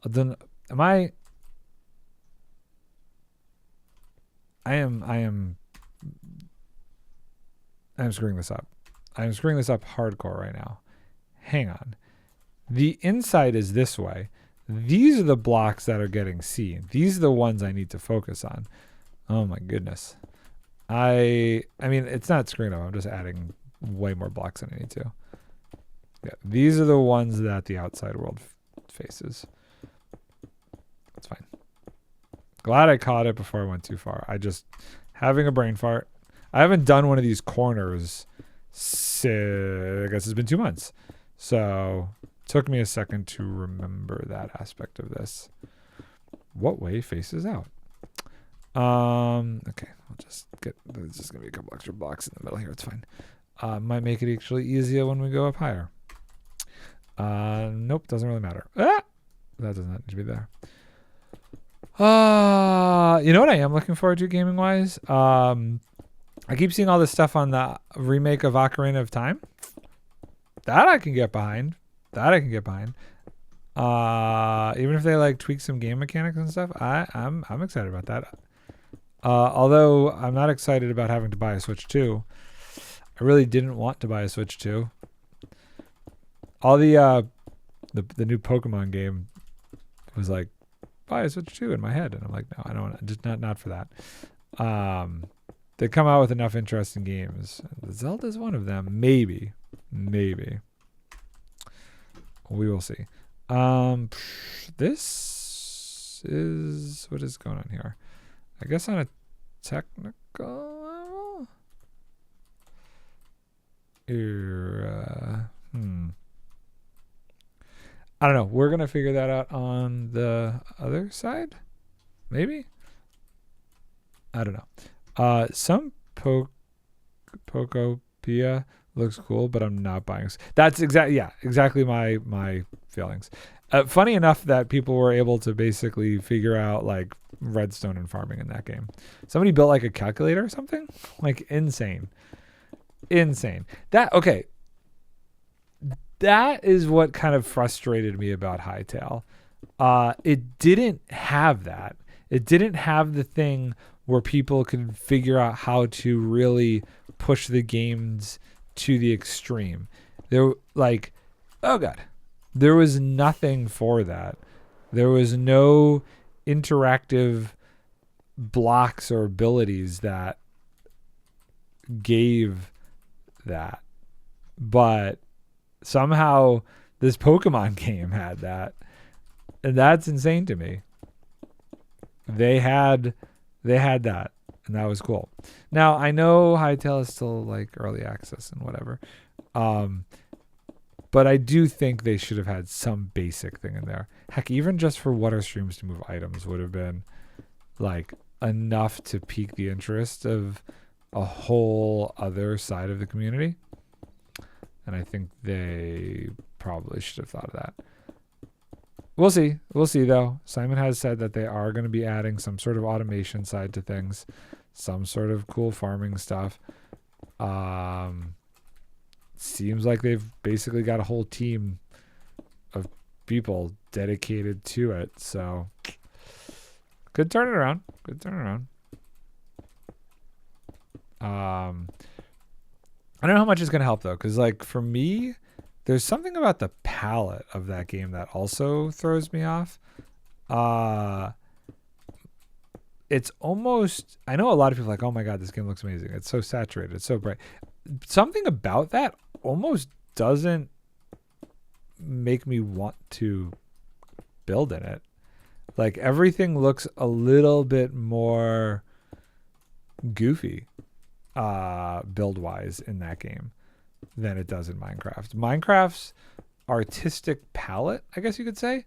Then I am screwing this up. I'm screwing this up hardcore right now. Hang on. The inside is this way. These are the blocks that are getting seen. These are the ones I need to focus on. Oh my goodness. I mean, it's not screwing up. I'm just adding way more blocks than I need to. Yeah, these are the ones that the outside world faces. That's fine. Glad I caught it before I went too far. I just having a brain fart. I haven't done one of these corners I guess it's been 2 months. So took me a second to remember that aspect of this. What way faces out? Okay, I'll just get, there's just gonna be a couple extra blocks in the middle here. It's fine. Might make it actually easier when we go up higher. Nope, doesn't really matter. Ah! That does not need to be there. You know what I am looking forward to gaming wise? I keep seeing all this stuff on the remake of Ocarina of Time. That I can get behind. Even if they like tweak some game mechanics and stuff, I'm excited about that. Although I'm not excited about having to buy a Switch 2. I really didn't want to buy a Switch 2. All the new Pokemon game was like, buy a Switch 2 in my head, and I'm like, no, I don't want to, just not for that. They come out with enough interesting games. Zelda's one of them. Maybe. We will see. This is what is going on here. I guess on a technical level. I don't know. We're gonna figure that out on the other side. Maybe. I don't know. Some Pokopia looks cool, but I'm not buying. That's exactly my feelings. Funny enough that people were able to basically figure out like redstone and farming in that game. Somebody built like a calculator or something, like insane. That is what kind of frustrated me about Hytale. It didn't have that. It didn't have the thing where people could figure out how to really push the games to the extreme. There was nothing for that. There was no interactive blocks or abilities that gave that. But somehow this Pokemon game had that. And that's insane to me. They had that, and that was cool. Now, I know Hytale is still like early access and whatever. But I do think they should have had some basic thing in there. Heck, even just for water streams to move items would have been like enough to pique the interest of a whole other side of the community. And I think they probably should have thought of that. We'll see though. Simon has said that they are going to be adding some sort of automation side to things, some sort of cool farming stuff. Seems like they've basically got a whole team of people dedicated to it. So could turn it around. I don't know how much it's going to help though. 'Cause like for me, there's something about the palette of that game that also throws me off. It's almost, I know a lot of people are like, oh my God, this game looks amazing. It's so saturated. It's so bright. Something about that almost doesn't make me want to build in it. Like everything looks a little bit more goofy, build wise in that game than it does in Minecraft. Minecraft's artistic palette, I guess you could say,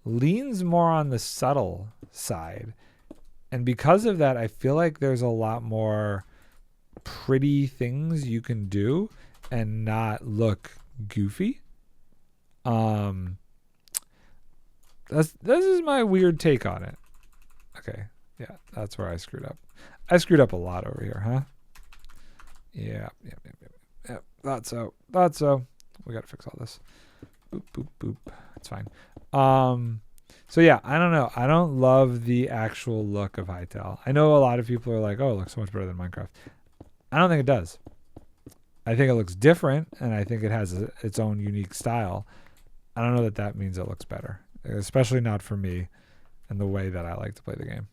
leans more on the subtle side. And because of that, I feel like there's a lot more pretty things you can do and not look goofy. This is my weird take on it. Okay. Yeah, that's where I screwed up. I screwed up a lot over here, huh? Yeah. Thought so. We got to fix all this. Boop. It's fine. So yeah, I don't know. I don't love the actual look of Hytale. I know a lot of people are like, oh, it looks so much better than Minecraft. I don't think it does. I think it looks different, and I think it has its own unique style. I don't know that means it looks better, especially not for me and the way that I like to play the game.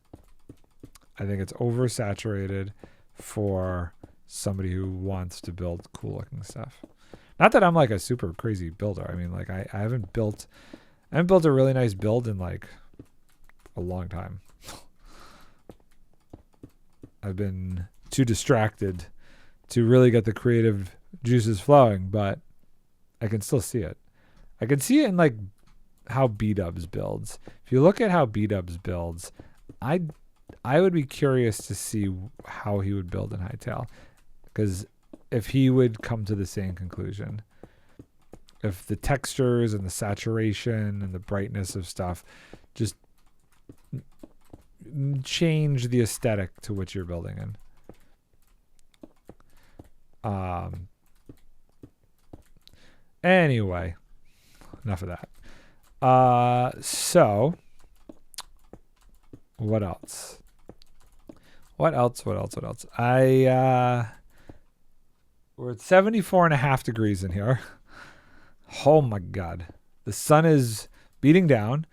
I think it's oversaturated for somebody who wants to build cool looking stuff. Not that I'm like a super crazy builder. I mean, like I haven't built a really nice build in like a long time. I've been too distracted to really get the creative juices flowing, but I can still see it. I can see it in like how B-Dubs builds. If you look at how B-Dubs builds, I would be curious to see how he would build in Hytale, because if he would come to the same conclusion, if the textures and the saturation and the brightness of stuff just change the aesthetic to which you're building in. Anyway, enough of that. So what else? What else? We're at 74.5 degrees in here. Oh my God. The sun is beating down.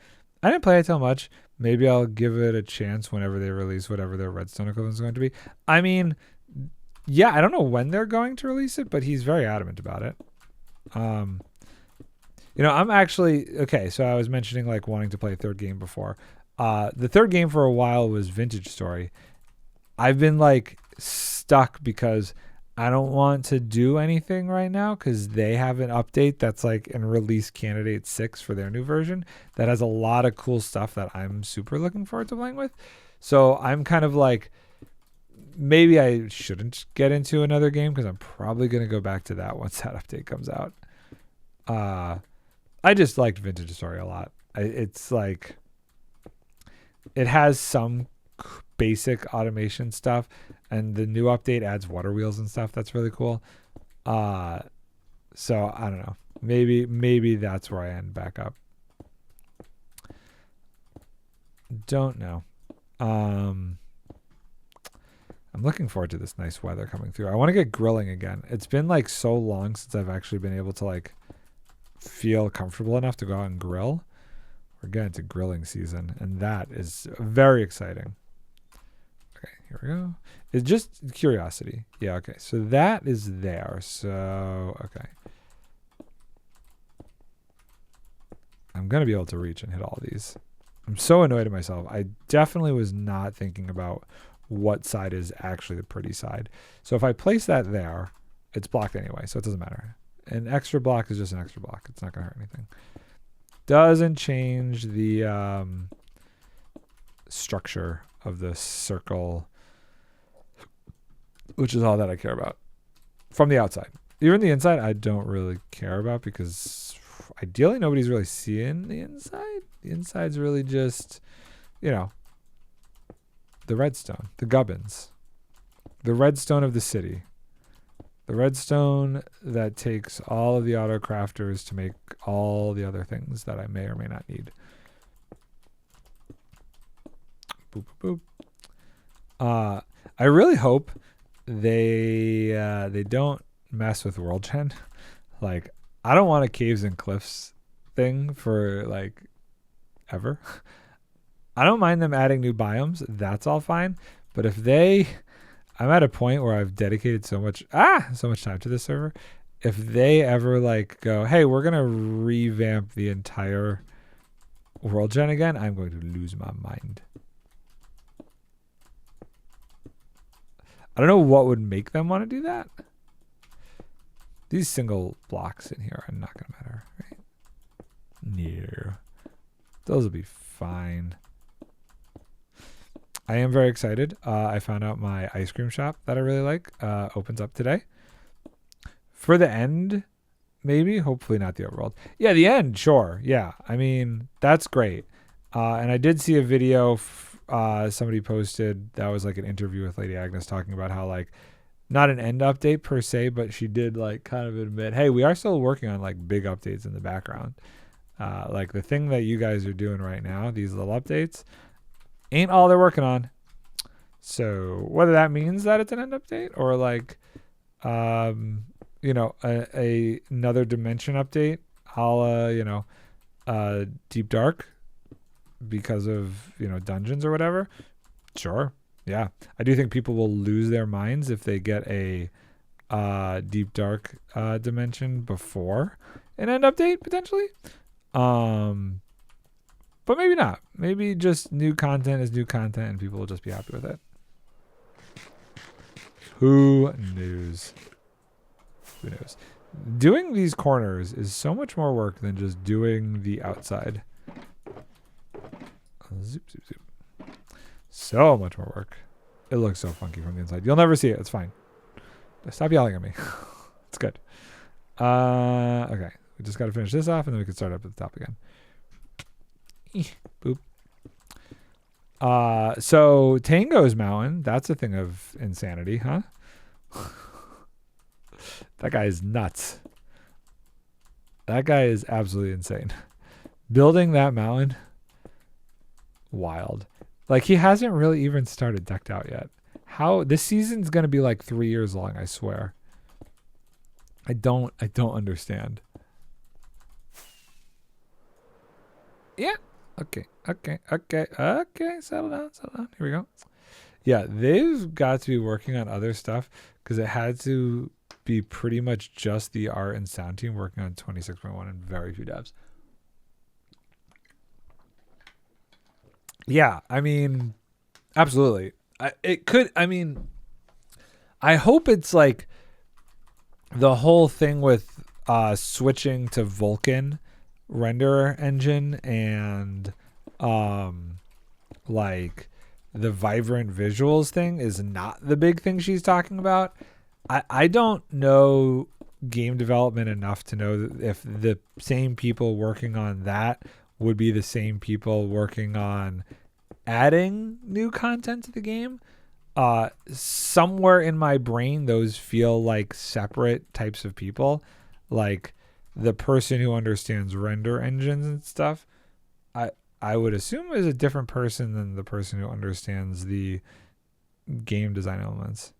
I didn't play it too much. Maybe I'll give it a chance whenever they release whatever their redstone equivalent is going to be. I mean, yeah, I don't know when they're going to release it, but he's very adamant about it. You know, I'm actually, okay, so I was mentioning like wanting to play a third game before. The third game for a while was Vintage Story. I've been like stuck because I don't want to do anything right now because they have an update that's like in release candidate 6 for their new version that has a lot of cool stuff that I'm super looking forward to playing with. So I'm kind of like, maybe I shouldn't get into another game because I'm probably going to go back to that once that update comes out. I just liked Vintage Story a lot. It's like, it has some basic automation stuff, and the new update adds water wheels and stuff. That's really cool. So I don't know. Maybe that's where I end back up. Don't know. I'm looking forward to this nice weather coming through. I want to get grilling again. It's been like so long since I've actually been able to like feel comfortable enough to go out and grill. We're getting into grilling season, and that is very exciting. Okay, here we go. It's just curiosity. Yeah, okay. So that is there. So, okay. I'm going to be able to reach and hit all these. I'm so annoyed at myself. I definitely was not thinking about what side is actually the pretty side. So if I place that there, it's blocked anyway, so it doesn't matter. An extra block is just an extra block. It's not going to hurt anything. Doesn't change the structure of the circle, which is all that I care about from the outside. Even the inside, I don't really care about because ideally nobody's really seeing the inside. The inside's really just, you know, the redstone, the gubbins, the redstone of the city. The redstone that takes all of the auto crafters to make all the other things that I may or may not need. Boop, boop, boop. I really hope they don't mess with world gen. Like, I don't want a caves and cliffs thing for like ever. I don't mind them adding new biomes. That's all fine. But if I'm at a point where I've dedicated so much time to this server. If they ever like go, hey, we're going to revamp the entire world gen again, I'm going to lose my mind. I don't know what would make them want to do that. These single blocks in here are not going to matter, right? No. Those will be fine. I am very excited. I found out my ice cream shop that I really like opens up today. For the end, maybe. Hopefully not the overworld. Yeah, the end, sure. Yeah, I mean, that's great. And I did see a video somebody posted that was like an interview with Lady Agnes talking about how like, not an end update per se, but she did like kind of admit, hey, we are still working on like big updates in the background. Like the thing that you guys are doing right now, these little updates, ain't all they're working on. So whether that means that it's an end update or like, you know, another dimension update, you know, Deep Dark because of, you know, dungeons or whatever. Sure. Yeah, I do think people will lose their minds if they get a deep dark dimension before an end update potentially. But maybe not. Maybe just new content is new content and people will just be happy with it. Who knows? Who knows? Doing these corners is so much more work than just doing the outside. Zoop, zoop, zoop. So much more work. It looks so funky from the inside. You'll never see it. It's fine. Stop yelling at me. It's good. Okay. We just got to finish this off and then we can start up at the top again. Boop. So Tango's Mountain, that's a thing of insanity, huh? That guy is nuts. That guy is absolutely insane. Building that mountain, wild. Like, he hasn't really even started decked out yet. How this season's gonna be like 3 years long, I swear. I don't understand. Yeah. Okay. Settle down. Here we go. Yeah, they've got to be working on other stuff because it had to be pretty much just the art and sound team working on 26.1 and very few devs. Yeah, I mean, absolutely. I hope it's like the whole thing with switching to Vulkan renderer engine and like the vibrant visuals thing is not the big thing she's talking about. I don't know game development enough to know if the same people working on that would be the same people working on adding new content to the game. Somewhere in my brain, those feel like separate types of people. Like the person who understands render engines and stuff, I would assume is a different person than the person who understands the game design elements.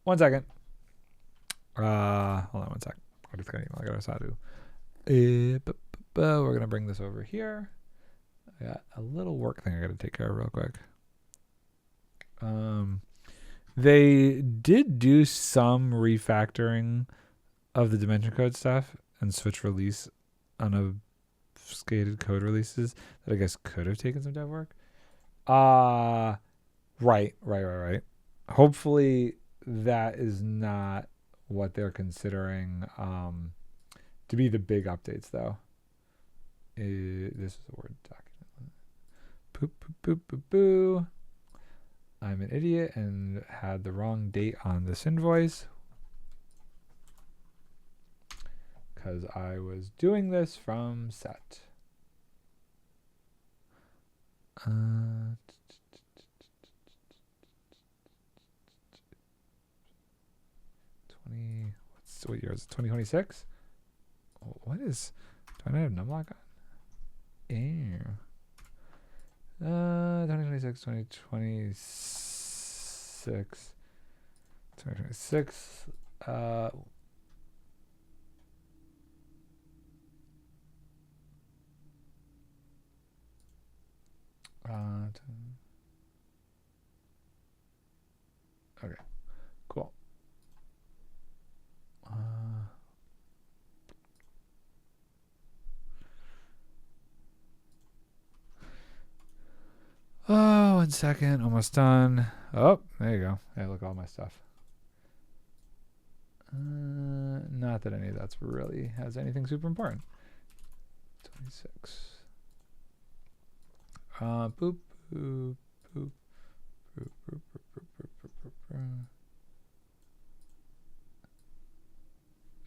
One second. Hold on one sec. I just got an email. I got a Sadu. We're gonna bring this over here. I got a little work thing I gotta take care of real quick. They did do some refactoring of the dimension code stuff and switch release on a skated code releases that I guess could have taken some dev work. Right. Hopefully that is not what they're considering to be the big updates, though. This is a Word document. I'm an idiot and had the wrong date on this invoice because I was doing this from set. 20. What year is it? 2026? What is? Do I not have numlock on? Ew. 2026, 2026, 2026. Okay, cool. Oh, 1 second. Almost done. Oh, there you go. Hey, look at all my stuff. Not that any of that's really has anything super important. 26. Boop, boop, boop, boop, boop, boop, boop, boop, boop, boop.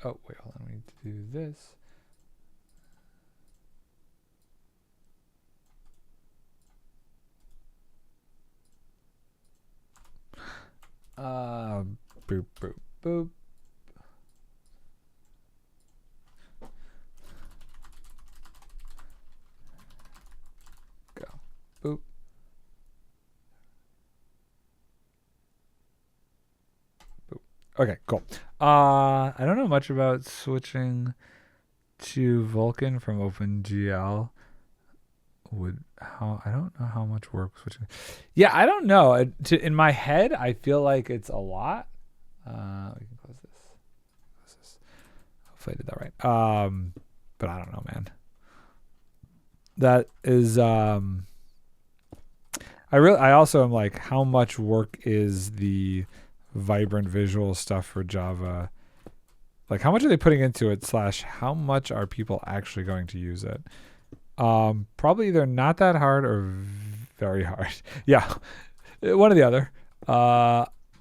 Oh, wait, hold on. We need to do this. Boop, boop, boop. Go. Boop. Boop. Okay, cool. I don't know much about switching to Vulkan from OpenGL. I don't know how much work switching. Yeah, I don't know. In my head, I feel like it's a lot. We can close this. Hopefully I did that right. But I don't know, man. That is I also am like, how much work is the vibrant visual stuff for Java? Like, how much are they putting into it, / how much are people actually going to use it? Probably either not that hard or very hard. Yeah, one or the other.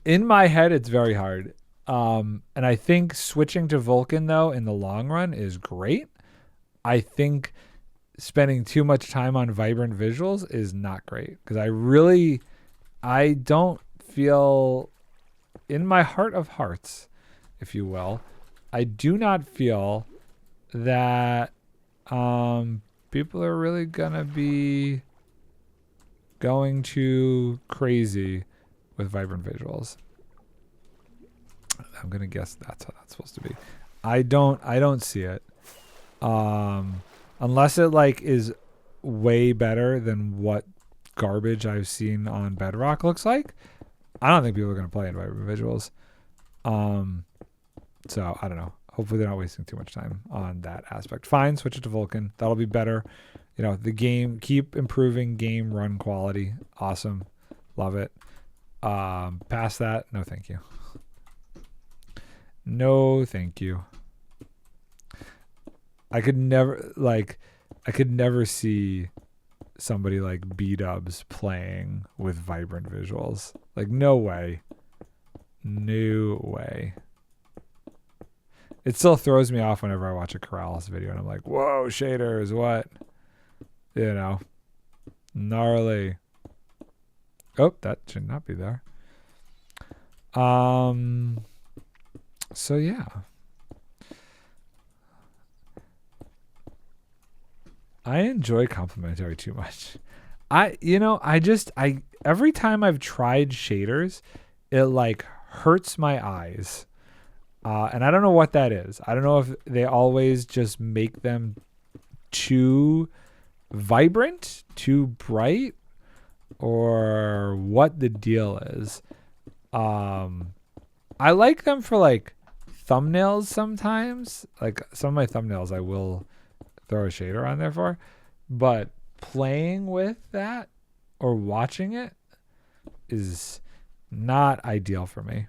In my head, it's very hard. And I think switching to Vulkan, though, in the long run is great. I think spending too much time on vibrant visuals is not great, because I don't feel, in my heart of hearts, if you will, I do not feel that people are really gonna be going too crazy with vibrant visuals. I'm gonna guess that's how that's supposed to be. I don't see it. Unless it like is way better than what garbage I've seen on Bedrock looks like, I don't think people are gonna play in vibrant visuals. So I don't know. Hopefully they're not wasting too much time on that aspect. Fine, switch it to Vulkan. That'll be better. You know, the game, keep improving game run quality. Awesome. Love it. Past that, no thank you. No thank you. I could never see somebody like B-dubs playing with vibrant visuals. Like, no way. No way. It still throws me off whenever I watch a Corrales video and I'm like, whoa, shaders, what? You know, gnarly. Oh, that should not be there. So yeah. I enjoy complimentary too much. Every time I've tried shaders, it like hurts my eyes. And I don't know what that is. I don't know if they always just make them too vibrant, too bright, or what the deal is. I like them for like thumbnails sometimes. Like some of my thumbnails I will throw a shader on there for. But playing with that or watching it is not ideal for me.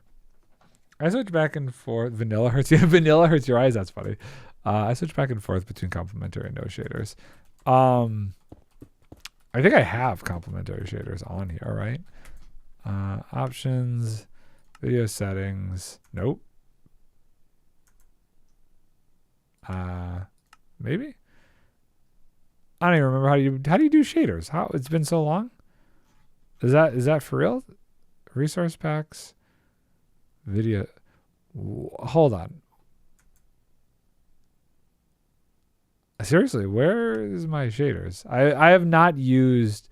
I switch back and forth. Vanilla hurts you. Vanilla hurts your eyes. That's funny. I switch back and forth between complementary and no shaders. I think I have complementary shaders on here, right? Options, video settings. Nope. Maybe. I don't even remember how do you do shaders? How it's been so long. Is that for real? Resource packs. Video. Hold on. Seriously, where is my shaders? I have not used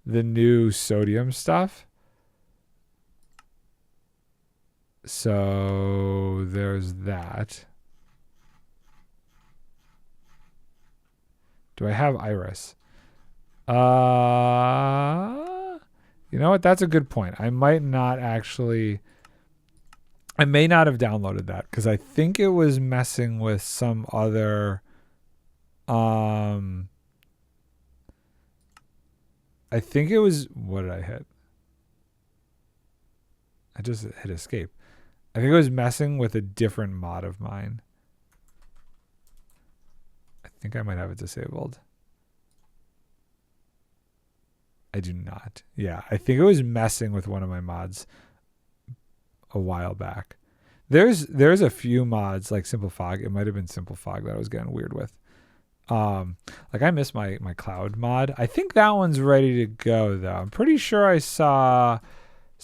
the new sodium stuff. So there's that. Do I have Iris? You know what? That's a good point. I may not have downloaded that because I think it was messing with some other I think it was, what did I hit? I just hit escape. I think it was messing with a different mod of mine. I think I might have it disabled. I do not. Yeah, I think it was messing with one of my mods a while back. There's a few mods like Simple Fog. It might have been Simple Fog that I was getting weird with. Like I miss my cloud mod. I think that one's ready to go though. I'm pretty sure I saw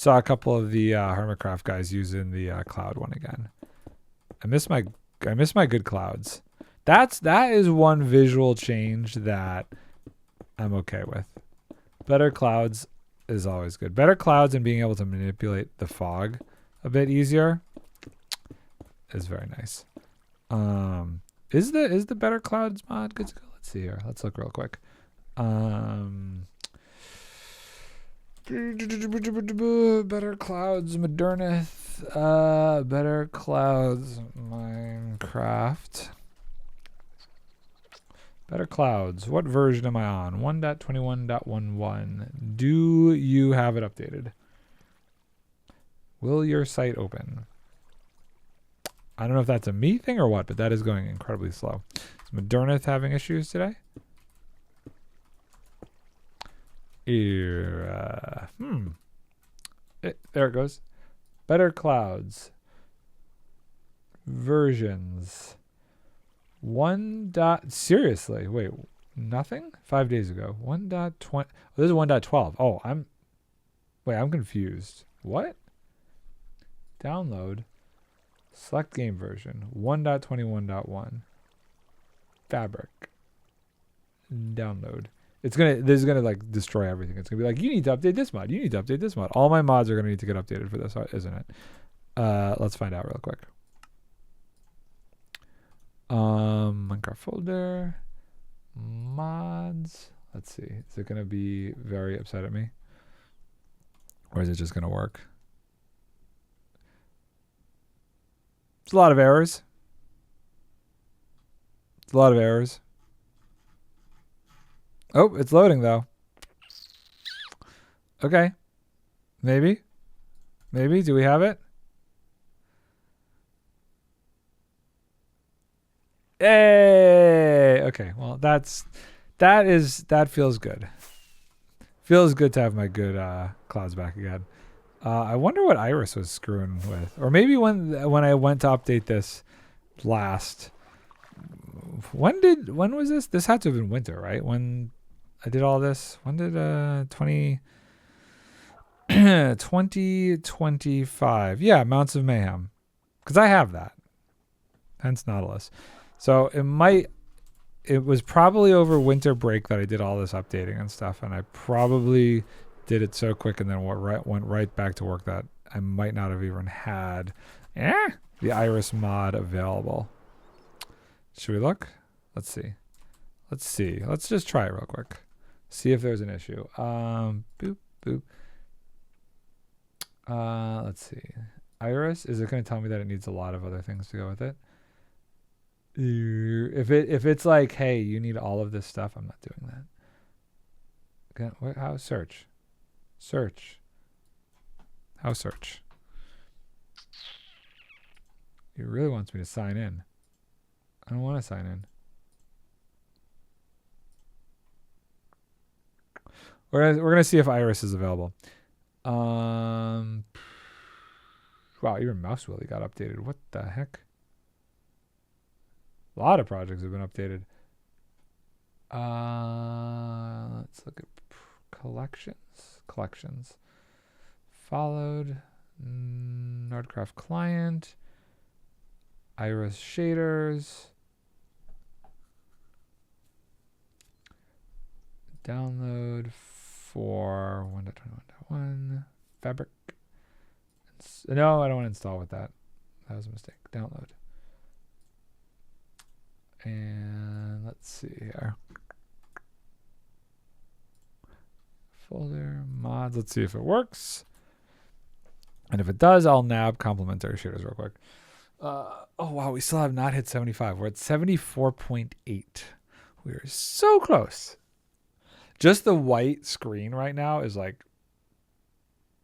a couple of the Hermitcraft guys using the cloud one again. I miss my good clouds. That is one visual change that I'm okay with. Better clouds is always good. Better clouds and being able to manipulate the fog a bit easier. is very nice. Is the Better Clouds mod good to go? Let's see here. Let's look real quick. Better Clouds Modernith. Better Clouds Minecraft. Better Clouds. What version am I on? 1.21.11. Do you have it updated? Will your site open? I don't know if that's a me thing or what, but that is going incredibly slow. Is Modernith having issues today? Here, there it goes. Better Clouds. Versions. Seriously, wait, nothing? 5 days ago. 1.20. Oh, this is 1.12. Oh, I'm confused. What? Download. Select game version. 1.21.1. Fabric. Download. This is gonna like destroy everything. It's gonna be like, you need to update this mod. You need to update this mod. All my mods are gonna need to get updated for this, isn't it? Let's find out real quick. Minecraft folder. Mods. Let's see. Is it gonna be very upset at me? Or is it just gonna work? It's a lot of errors. It's a lot of errors. Oh, it's loading though. Okay. Maybe. Maybe. Do we have it? Hey. Okay. Well, that feels good. Feels good to have my good clouds back again. I wonder what Iris was screwing with, or maybe when I went to update this last. When was this? This had to have been winter, right? When I did all this. When did 2025? Yeah, Mounts of Mayhem, because I have that. Hence Nautilus. So it was probably over winter break that I did all this updating and stuff, and I probably did it so quick and then went right back to work that I might not have even had the Iris mod available. Should we look? Let's see. Let's just try it real quick. See if there's an issue. Boop, boop. Let's see. Iris, is it going to tell me that it needs a lot of other things to go with it? If it's like, hey, you need all of this stuff, I'm not doing that. Okay, how search? Search. How search? It really wants me to sign in. I don't want to sign in. We're gonna see if Iris is available. Wow, even Mouse Willy got updated. What the heck? A lot of projects have been updated. Let's look at collections. Followed. Nardcraft client. Iris shaders. Download for 1.21.1. Fabric. No, I don't want to install with that. That was a mistake. Download. And let's see here. Folder, mods. Let's see if it works. And if it does, I'll nab complementary shaders real quick. Oh, wow. We still have not hit 75. We're at 74.8. We are so close. Just the white screen right now is like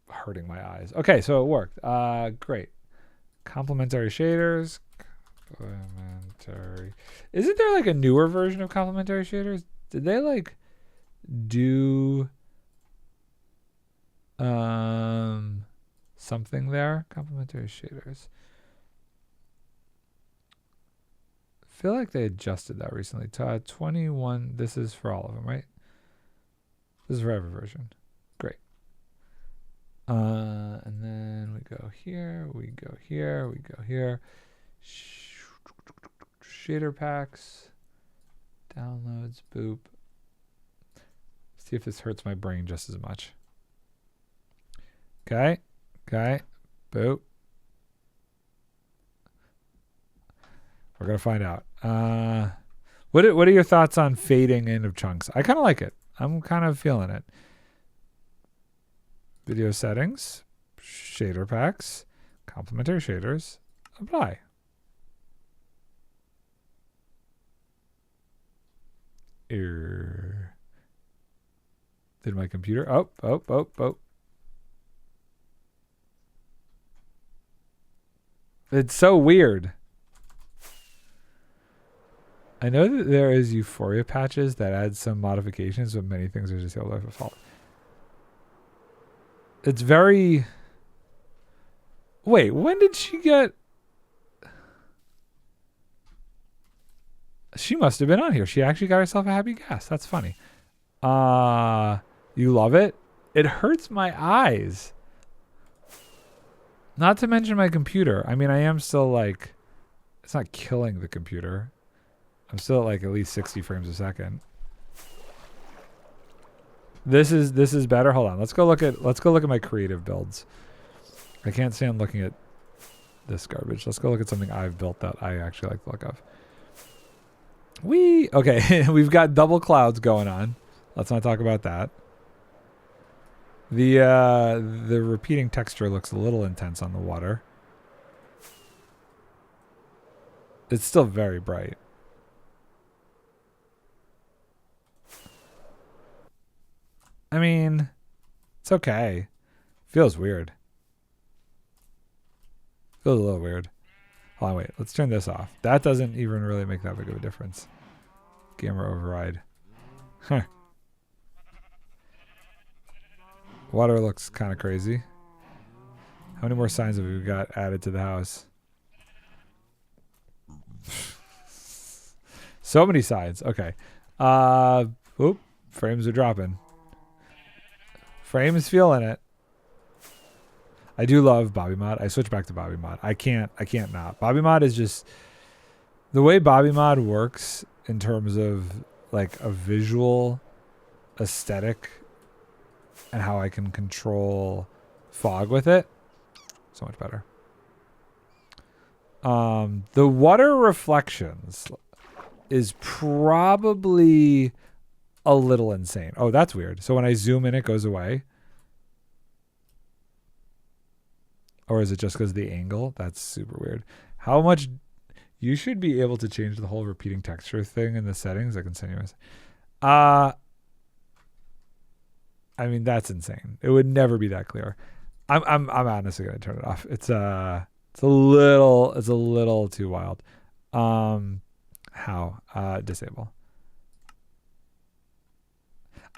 hurting my eyes. Okay, so it worked. Great. Complementary shaders. Complementary. Isn't there like a newer version of complementary shaders? Did they like do something there? Complementary shaders. I feel like they adjusted that recently. 21. This is for all of them, right? This is for every version. Great. And then we go here, we go here, we go here. Shader packs. Downloads, boop. See if this hurts my brain just as much. Okay. Okay. Boop. We're gonna find out. What are your thoughts on fading in of chunks? I kind of like it. I'm kind of feeling it. Video settings, shader packs, complementary shaders, apply. Did my computer? Oh. It's so weird. I know that there is Euphoria patches that add some modifications, but many things are just able by default. It's very... Wait, when did she get... She must have been on here. She actually got herself a happy gas. That's funny. You love it? It hurts my eyes. Not to mention my computer. I mean, I am still like... It's not killing the computer. I'm still at like at least 60 frames a second. This is better. Hold on. Let's go look at my creative builds. I can't stand looking at this garbage. Let's go look at something I've built that I actually like the look of. Okay, we've got double clouds going on. Let's not talk about that. The repeating texture looks a little intense on the water. It's still very bright. I mean, it's okay. Feels weird. Feels a little weird. Hold on, wait. Let's turn this off. That doesn't even really make that big of a difference. Camera override. Huh. Water looks kind of crazy. How many more signs have we got added to the house? So many signs. Okay. Oop. Frames are dropping. Frames feeling it. I do love Bobby Mod. I switch back to Bobby Mod. I can't not. Bobby Mod is just the way Bobby Mod works in terms of like a visual aesthetic and how I can control fog with it. So much better. The water reflections is probably a little insane. Oh, that's weird. So when I zoom in, it goes away. Or is it just because of the angle? That's super weird. How much... You should be able to change the whole repeating texture thing in the settings. I can send you I mean, that's insane. It would never be that clear. I'm honestly gonna turn it off. It's a little too wild. How? Disable.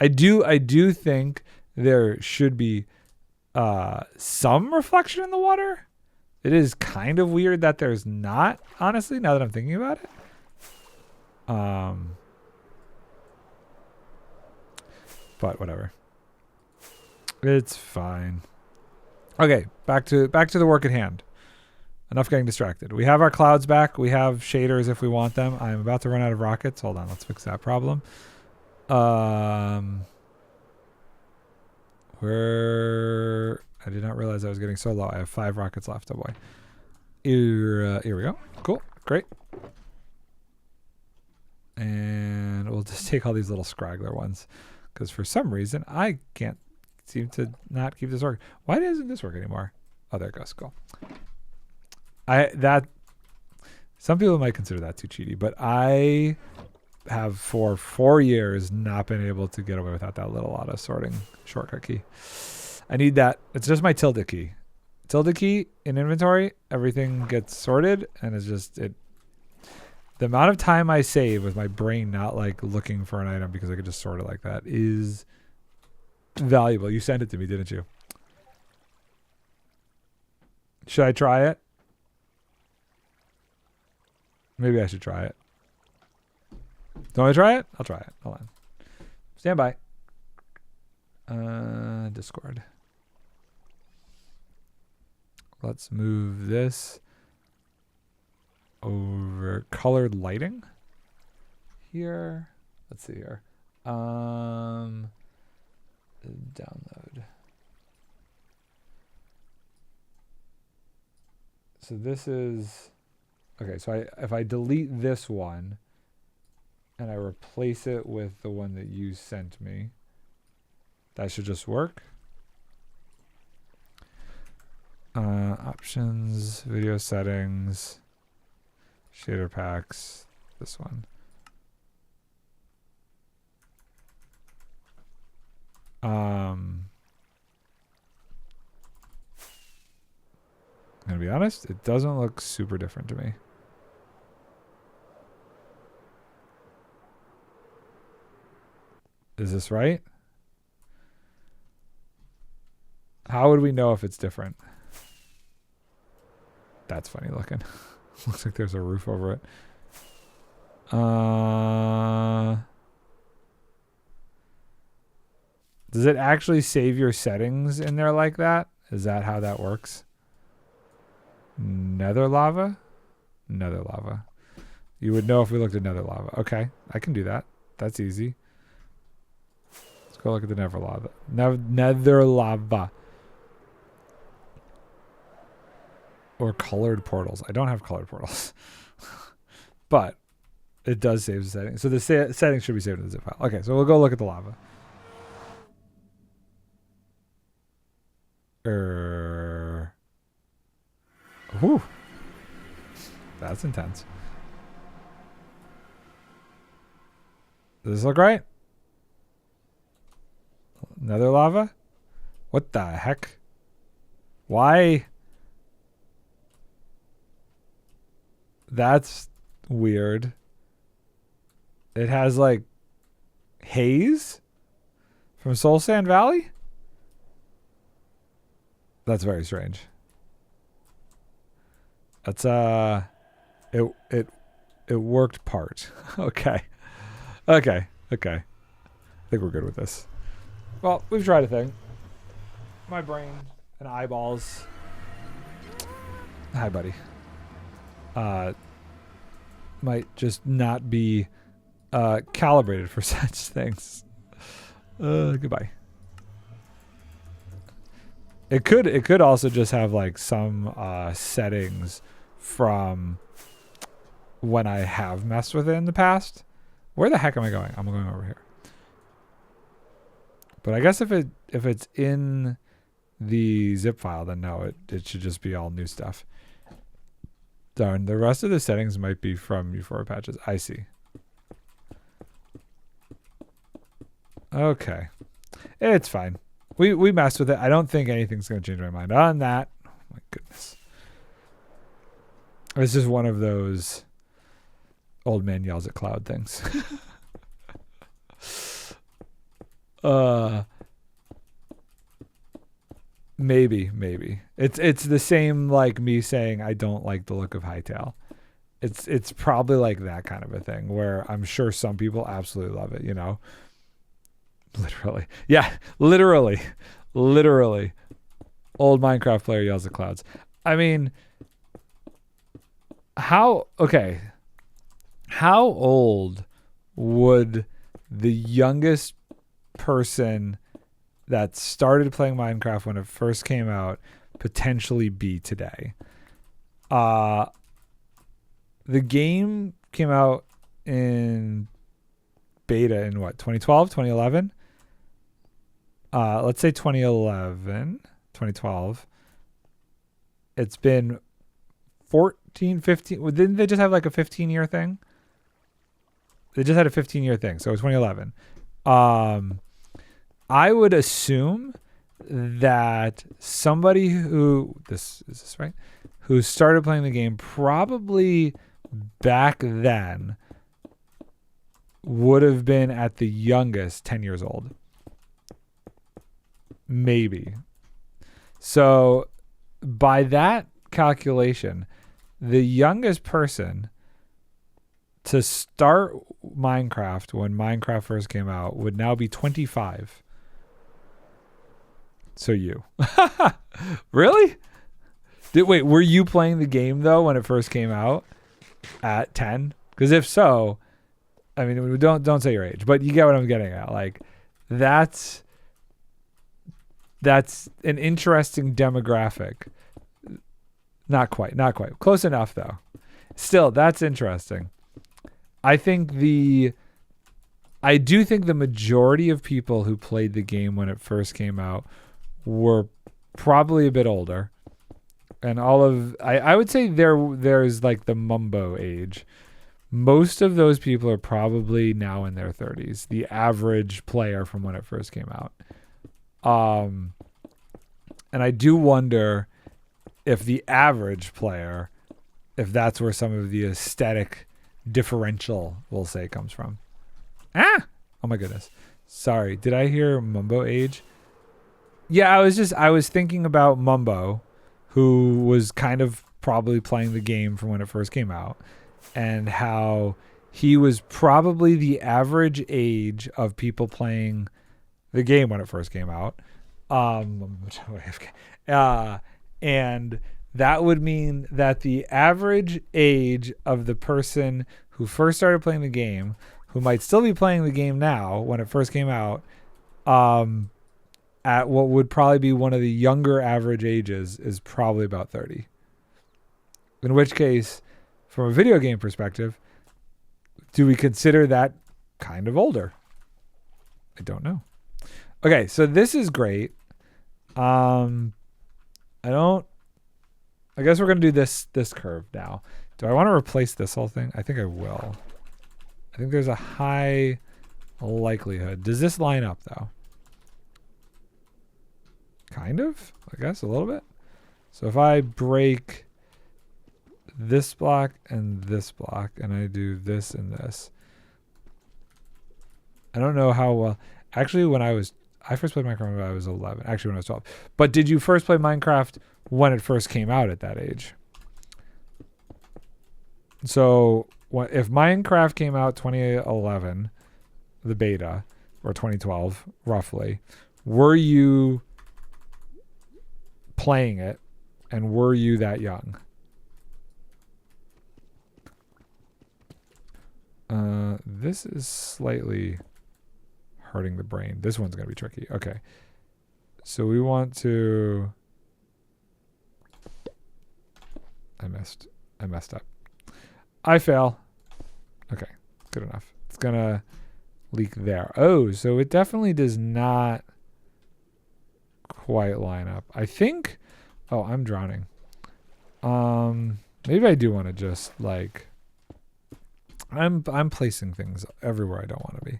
I do think there should be some reflection in the water. It is kind of weird that there's not, honestly, now that I'm thinking about it. But whatever. It's fine. Okay, back to the work at hand. Enough getting distracted. We have our clouds back. We have shaders if we want them. I'm about to run out of rockets. Hold on, let's fix that problem. Where I did not realize I was getting so low. I have 5 rockets left. Oh boy. Here we go. Cool. Great. And we'll just take all these little scraggler ones because for some reason I can't seem to not keep this working. Why doesn't this work anymore? Oh, there it goes. Cool. Some people might consider that too cheaty, but I have for 4 years not been able to get away without that little auto sorting shortcut key. I need that. It's just my tilde key. Tilde key in inventory, everything gets sorted, and it's just it. The amount of time I save with my brain not like looking for an item because I could just sort it like that is valuable. You sent it to me, didn't you? Should I try it? Maybe I should try it. Do you want me to try it? I'll try it. Hold on. Stand by. Discord. Let's move this over. Colored lighting here. Let's see here. Download. So this is Okay, so if I delete this one and I replace it with the one that you sent me, that should just work. Options, video settings, shader packs, this one. I'm gonna be honest, it doesn't look super different to me. Is this right? How would we know if it's different? That's funny looking. Looks like there's a roof over it. Does it actually save your settings in there like that? Is that how that works? Nether lava? Nether lava. You would know if we looked at nether lava. Okay, I can do that. That's easy. Let's go look at the nether lava. Nether lava. Or colored portals. I don't have colored portals. But it does save the settings. So the settings should be saved in the zip file. Okay, so we'll go look at the lava. Whew. That's intense. Does this look right? Nether lava? What the heck? Why? That's weird. It has like haze from Soul Sand Valley? That's very strange. That's it worked part. Okay. I think we're good with this. Well, we've tried a thing. My brain and eyeballs. Hi, buddy. Might just not be calibrated for such things. Goodbye. It could also just have like some settings from when I have messed with it in the past. Where the heck am I going? I'm going over here. But I guess if it's in the zip file, then no, it should just be all new stuff. Darn, the rest of the settings might be from Euphoria patches. I see. Okay. It's fine. We messed with it. I don't think anything's going to change my mind on that. Oh my goodness. It's just one of those old man yells at cloud things. Maybe. It's the same like me saying I don't like the look of Hytale. It's probably like that kind of a thing where I'm sure some people absolutely love it, you know. Literally. Yeah, literally. Old Minecraft player yells at clouds. I mean, how old would the youngest person that started playing Minecraft when it first came out potentially be today? The game came out in beta in what, 2012, 2011? Let's say 2011, 2012. It's been 14, 15. Didn't they just have like a 15-year thing? They just had a 15-year thing. So it was 2011. I would assume that somebody who is this right? Who started playing the game probably back then would have been at the youngest 10 years old. Maybe. So by that calculation, the youngest person to start Minecraft when Minecraft first came out would now be 25. So you. Really? Wait, were you playing the game though when it first came out at 10? Because if so, I mean, don't say your age, but you get what I'm getting at. Like, that's an interesting demographic. Not quite. Close enough though. Still, that's interesting. I do think the majority of people who played the game when it first came out were probably a bit older. And I would say there's like the mumbo age. Most of those people are probably now in their 30s, the average player from when it first came out. And I do wonder if the average player, if that's where some of the aesthetic differential, we'll say, comes from. Oh my goodness. Sorry. Did I hear Mumbo age? Yeah, I was thinking about Mumbo, who was kind of probably playing the game from when it first came out, and how he was probably the average age of people playing the game when it first came out. And that would mean that the average age of the person who first started playing the game, who might still be playing the game now when it first came out, at what would probably be one of the younger average ages, is probably about 30. In which case, from a video game perspective, do we consider that kind of older? I don't know. Okay, so this is great. I guess we're going to do this curve now. Do I want to replace this whole thing? I think I will. I think there's a high likelihood. Does this line up, though? Kind of, I guess, a little bit. So if I break this block and this block, and I do this and this, I don't know how well. Actually, I first played Minecraft when I was 11. Actually, when I was 12. But did you first play Minecraft when it first came out at that age? So if Minecraft came out 2011, the beta, or 2012, roughly, were you playing it, and were you that young? This is slightly hurting the brain. This one's going to be tricky. Okay. So we want to... I messed up. I fail. Okay. Good enough. It's going to leak there. Oh, so it definitely does not quite line up. I think... Oh, I'm drowning. Maybe I do want to just, like... I'm placing things everywhere I don't want to be.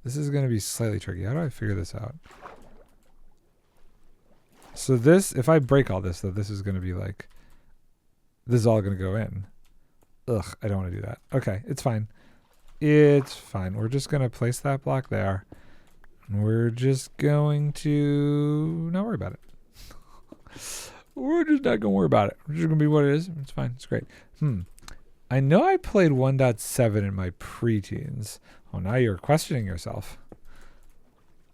This is going to be slightly tricky. How do I figure this out? So this, if I break all this, though, this is going to be like... This is all going to go in. Ugh, I don't want to do that. Okay, it's fine. It's fine. We're just going to place that block there. And we're just going to not worry about it. We're just not going to worry about it. It's just going to be what it is. It's fine. It's great. I know I played 1.7 in my preteens. Oh, now you're questioning yourself.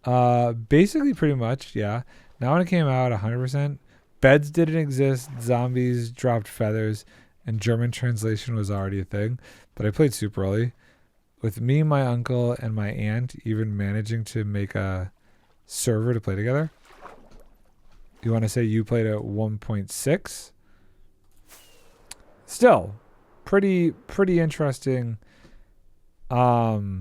Basically, pretty much, yeah. Now when it came out, 100%. Beds didn't exist. Zombies dropped feathers. And German translation was already a thing. But I played super early. With me, my uncle, and my aunt even managing to make a server to play together. You want to say you played at 1.6? Still, pretty interesting. I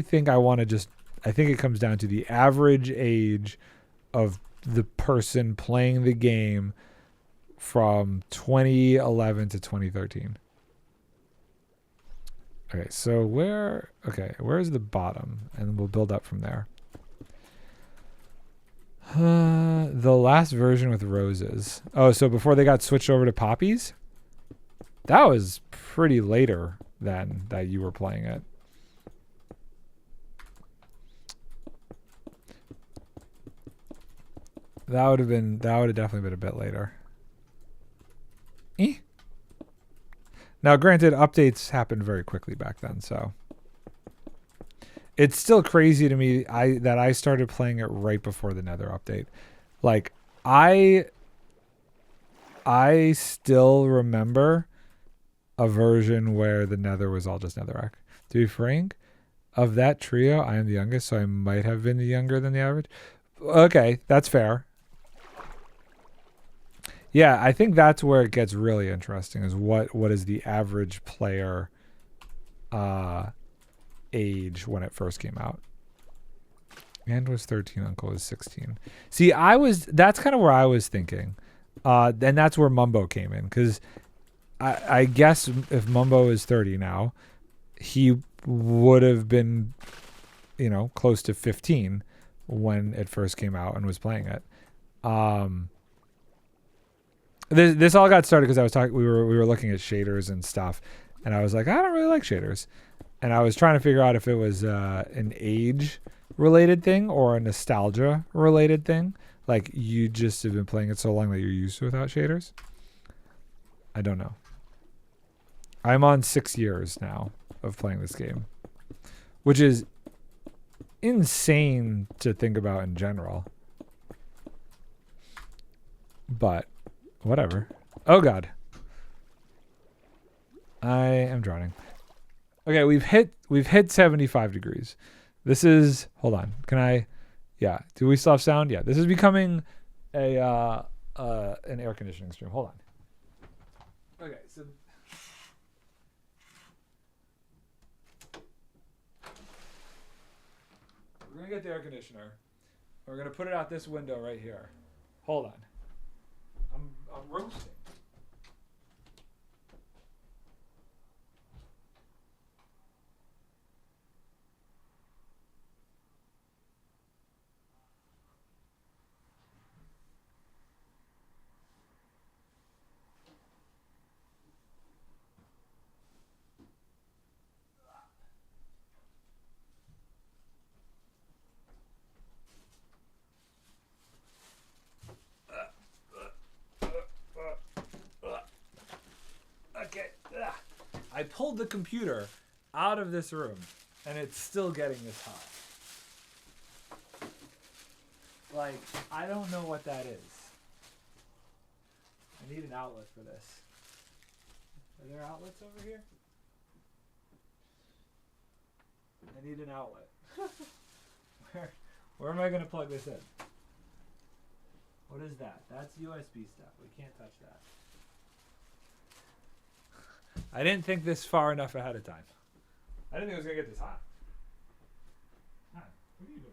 think I think it comes down to the average age of the person playing the game from 2011 to 2013. Okay, so where's the bottom? And we'll build up from there. The last version with roses. Oh, so before they got switched over to poppies? That was pretty later than that you were playing it. That would have definitely been a bit later. Now, granted, updates happened very quickly back then, so it's still crazy to me that I started playing it right before the Nether update. Like, I still remember a version where the Nether was all just netherrack. To be frank, of that trio, I am the youngest, so I might have been younger than the average. Okay, that's fair. Yeah, I think that's where it gets really interesting is what is the average player age when it first came out. And was 13, Uncle was 16. See, that's kind of where I was thinking. And that's where Mumbo came in, because I guess if Mumbo is 30 now, he would have been, close to 15 when it first came out and was playing it. This all got started because I was talking. We were looking at shaders and stuff, and I was like, I don't really like shaders, and I was trying to figure out if it was an age related thing or a nostalgia related thing. Like you just have been playing it so long that you're used to without shaders. I don't know. I'm on 6 years now of playing this game, which is insane to think about in general. But whatever. Oh God. I am drowning. Okay, we've hit 75 degrees. This is, hold on. Can I, yeah. Do we still have sound? Yeah. This is becoming an air conditioning stream. Hold on. Okay, so we're gonna get the air conditioner. We're gonna put it out this window right here. Hold on. I'm roasting. Okay. I pulled the computer out of this room, and it's still getting this hot. Like, I don't know what that is. I need an outlet for this. Are there outlets over here? I need an outlet. Where am I going to plug this in? What is that? That's USB stuff. We can't touch that. I didn't think this far enough ahead of time. I didn't think it was going to get this hot. Hi, what are you doing?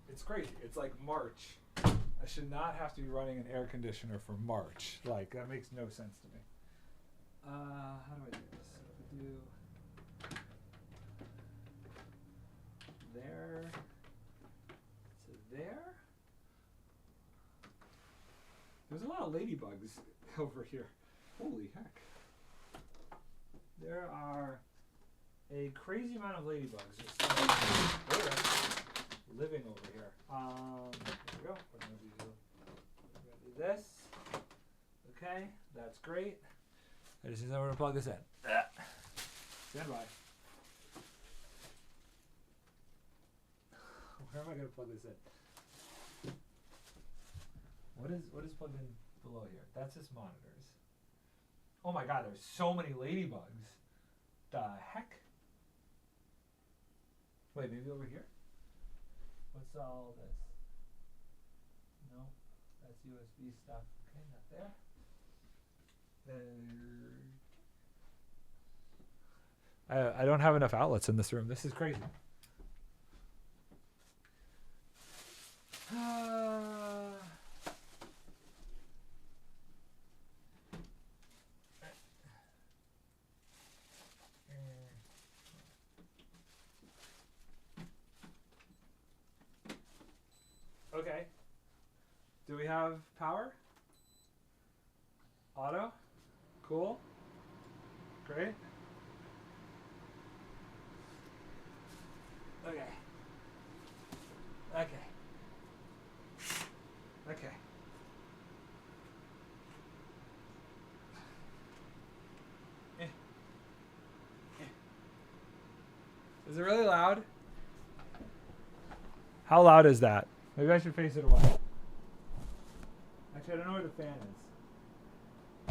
It's crazy. It's like March. I should not have to be running an air conditioner for March. Like, that makes no sense to me. How do I do this? Do there to there. There's a lot of ladybugs over here. Holy heck. There are a crazy amount of ladybugs just living over here. There we go. We're gonna do this. Okay, that's great. I just need somewhere to plug this in. Stand by. Where am I going to plug this in? What is plugged in below here? That's just monitors. Oh my God, there's so many ladybugs. The heck? Wait, maybe over here? What's all this? No, that's USB stuff. Okay, not there. I don't have enough outlets in this room. This is crazy. Okay. Do we have power? Auto? Cool. Great. Okay. Okay. Okay. Is it really loud? How loud is that? Maybe I should face it away. Actually, I don't know where the fan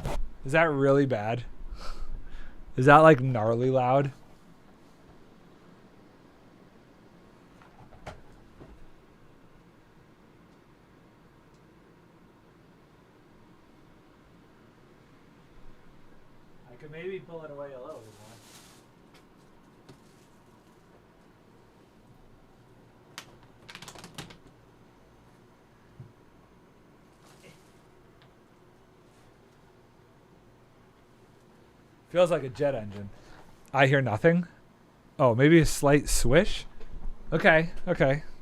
is. Is that really bad? Is that like gnarly loud? I could maybe pull it away a little bit more. Feels like a jet engine. I hear nothing. Oh, maybe a slight swish. Okay,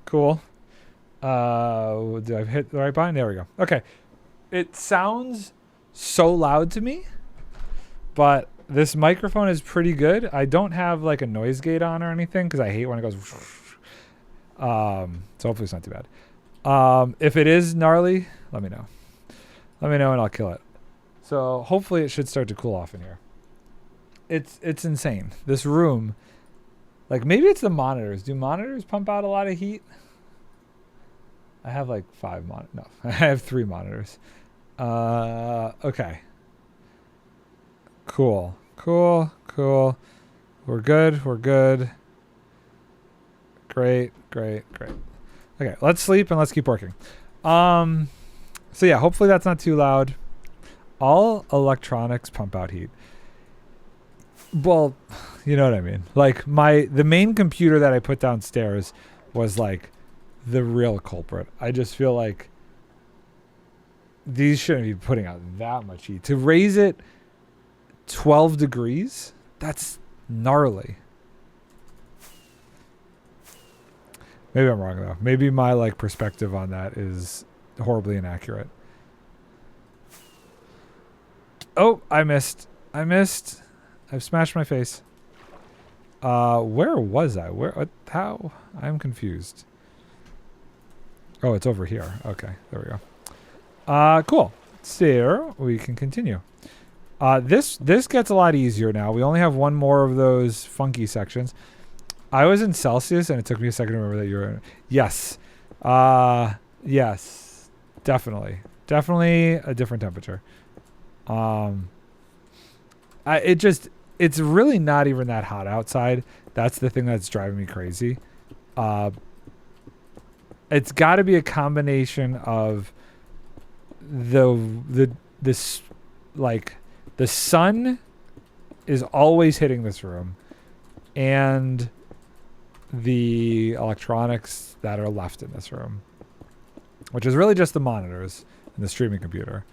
cool. Did I hit the right button? There we go. Okay. It sounds so loud to me, but this microphone is pretty good. I don't have like a noise gate on or anything because I hate when it goes. So hopefully it's not too bad. If it is gnarly, let me know. Let me know and I'll kill it. So hopefully it should start to cool off in here. It's insane. This room, like maybe it's the monitors. Do monitors pump out a lot of heat? I have like 5 monitors. No, I have 3 monitors. Okay. Cool. We're good. Great. Okay, let's sleep and let's keep working. So yeah, hopefully that's not too loud. All electronics pump out heat. Well, you know what I mean. Like the main computer that I put downstairs was like the real culprit. I just feel like these shouldn't be putting out that much heat. To raise it 12 degrees, that's gnarly. Maybe I'm wrong though. Maybe my like perspective on that is horribly inaccurate. Oh, I missed. I've smashed my face. Where was I? How? I'm confused. Oh, it's over here. Okay, there we go. Cool. So we can continue. This gets a lot easier now. We only have one more of those funky sections. I was in Celsius, and it took me a second to remember that you were in. Yes. Yes. Definitely a different temperature. It's really not even that hot outside. That's the thing that's driving me crazy. It's got to be a combination of this like the sun is always hitting this room and the electronics that are left in this room, which is really just the monitors and the streaming computer.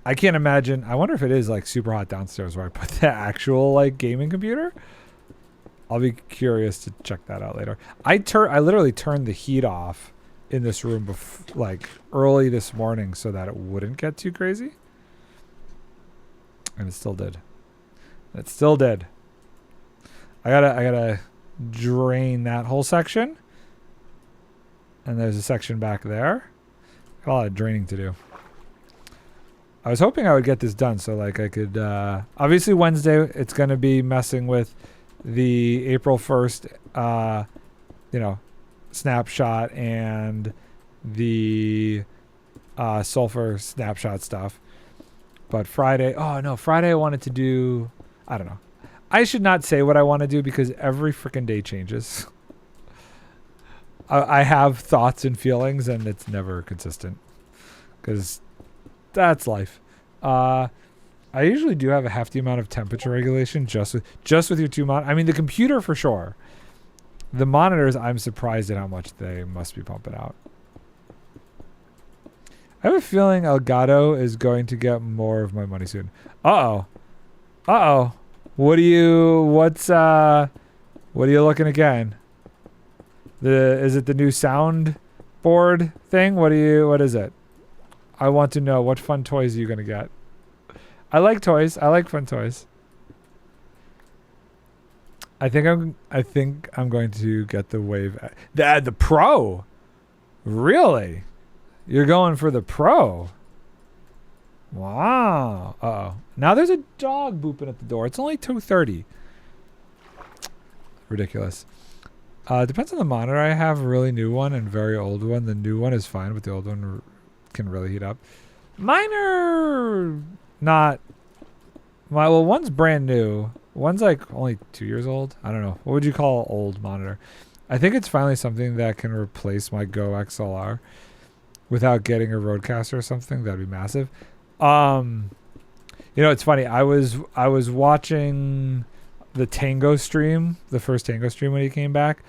I can't imagine. I wonder if it is like super hot downstairs where I put the actual like gaming computer. I'll be curious to check that out later. I literally turned the heat off in this room like early this morning so that it wouldn't get too crazy. And it still did. I gotta drain that whole section. And there's a section back there. Got a lot of draining to do. I was hoping I would get this done so like I could obviously Wednesday it's going to be messing with the April 1st snapshot and the sulfur snapshot stuff. But Friday I wanted to do, I don't know. I should not say what I want to do because every freaking day changes. I have thoughts and feelings and it's never consistent because that's life. I usually do have a hefty amount of temperature regulation just with your 2 I mean, the computer for sure. The monitors, I'm surprised at how much they must be pumping out. I have a feeling Elgato is going to get more of my money soon. Uh-oh. What are you looking again? Is it the new soundboard thing? What is it? I want to know what fun toys are you going to get? I like toys. I like fun toys. I think I'm going to get the Wave. The Pro. Really? You're going for the Pro? Wow. Uh-oh. Now there's a dog booping at the door. It's only 2:30. Ridiculous. Depends on the monitor. I have a really new one and very old one. The new one is fine, but the old one can really heat up. Mine are not. Well, one's brand new. One's like only 2 years old. I don't know. What would you call old monitor? I think it's finally something that can replace my Go XLR without getting a Rodecaster or something. That'd be massive. It's funny. I was watching the Tango stream, the first Tango stream when he came back,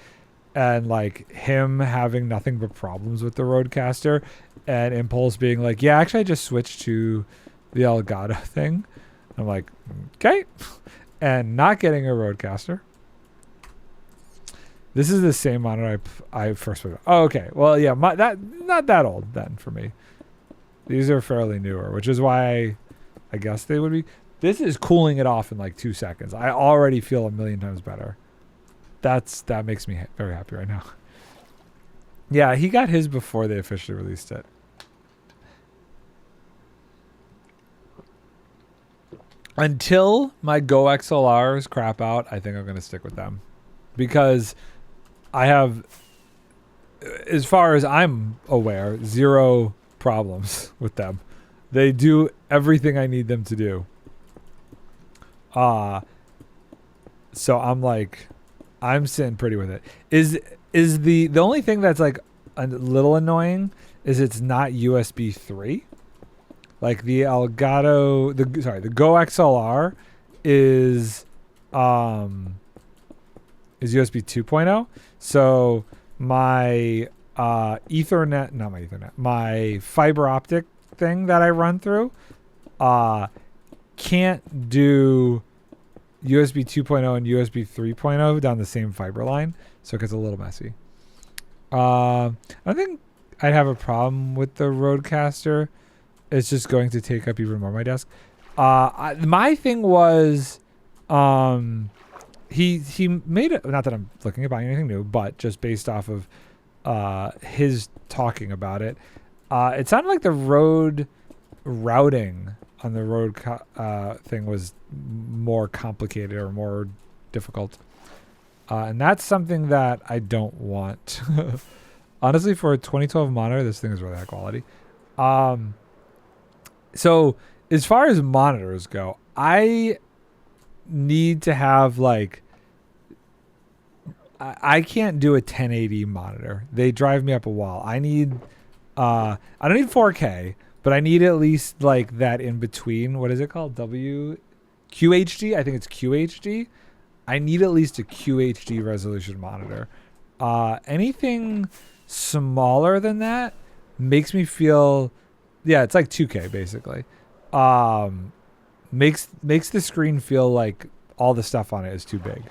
and like him having nothing but problems with the Rodecaster, and Impulse being like, "Yeah, actually, I just switched to the Elgato thing." I'm like, "Okay," and not getting a Rodecaster. This is the same monitor I first put. Oh, okay. Well, yeah, that not that old then for me. These are fairly newer, which is why I guess they would be. This is cooling it off in like 2 seconds. I already feel a million times better. That makes me very happy right now. Yeah, he got his before they officially released it. Until my Go XLRs crap out, I think I'm going to stick with them. Because I have, as far as I'm aware, 0 problems with them. They do everything I need them to do. So I'm sitting pretty with it. Is the only thing that's like a little annoying is it's not USB 3. Like the Elgato, the Go XLR is USB 2.0. So my my fiber optic thing that I run through can't do USB 2.0 and USB 3.0 down the same fiber line, so it gets a little messy. I think I'd have a problem with the Rodecaster. It's just going to take up even more of my desk. My thing was, he made it. Not that I'm looking at buying anything new, but just based off of his talking about it, it sounded like the road routing on the road thing was more complicated or more difficult, and that's something that I don't want. Honestly, for a 2012 monitor, this thing is really high quality. So as far as monitors go, I need to have like, I can't do a 1080 monitor. They drive me up a wall. I don't need 4K, but I need at least like that in between. What is it called? QHD? I think it's QHD. I need at least a QHD resolution monitor. Anything smaller than that makes me feel, yeah, it's like 2K basically. Makes the screen feel like all the stuff on it is too big.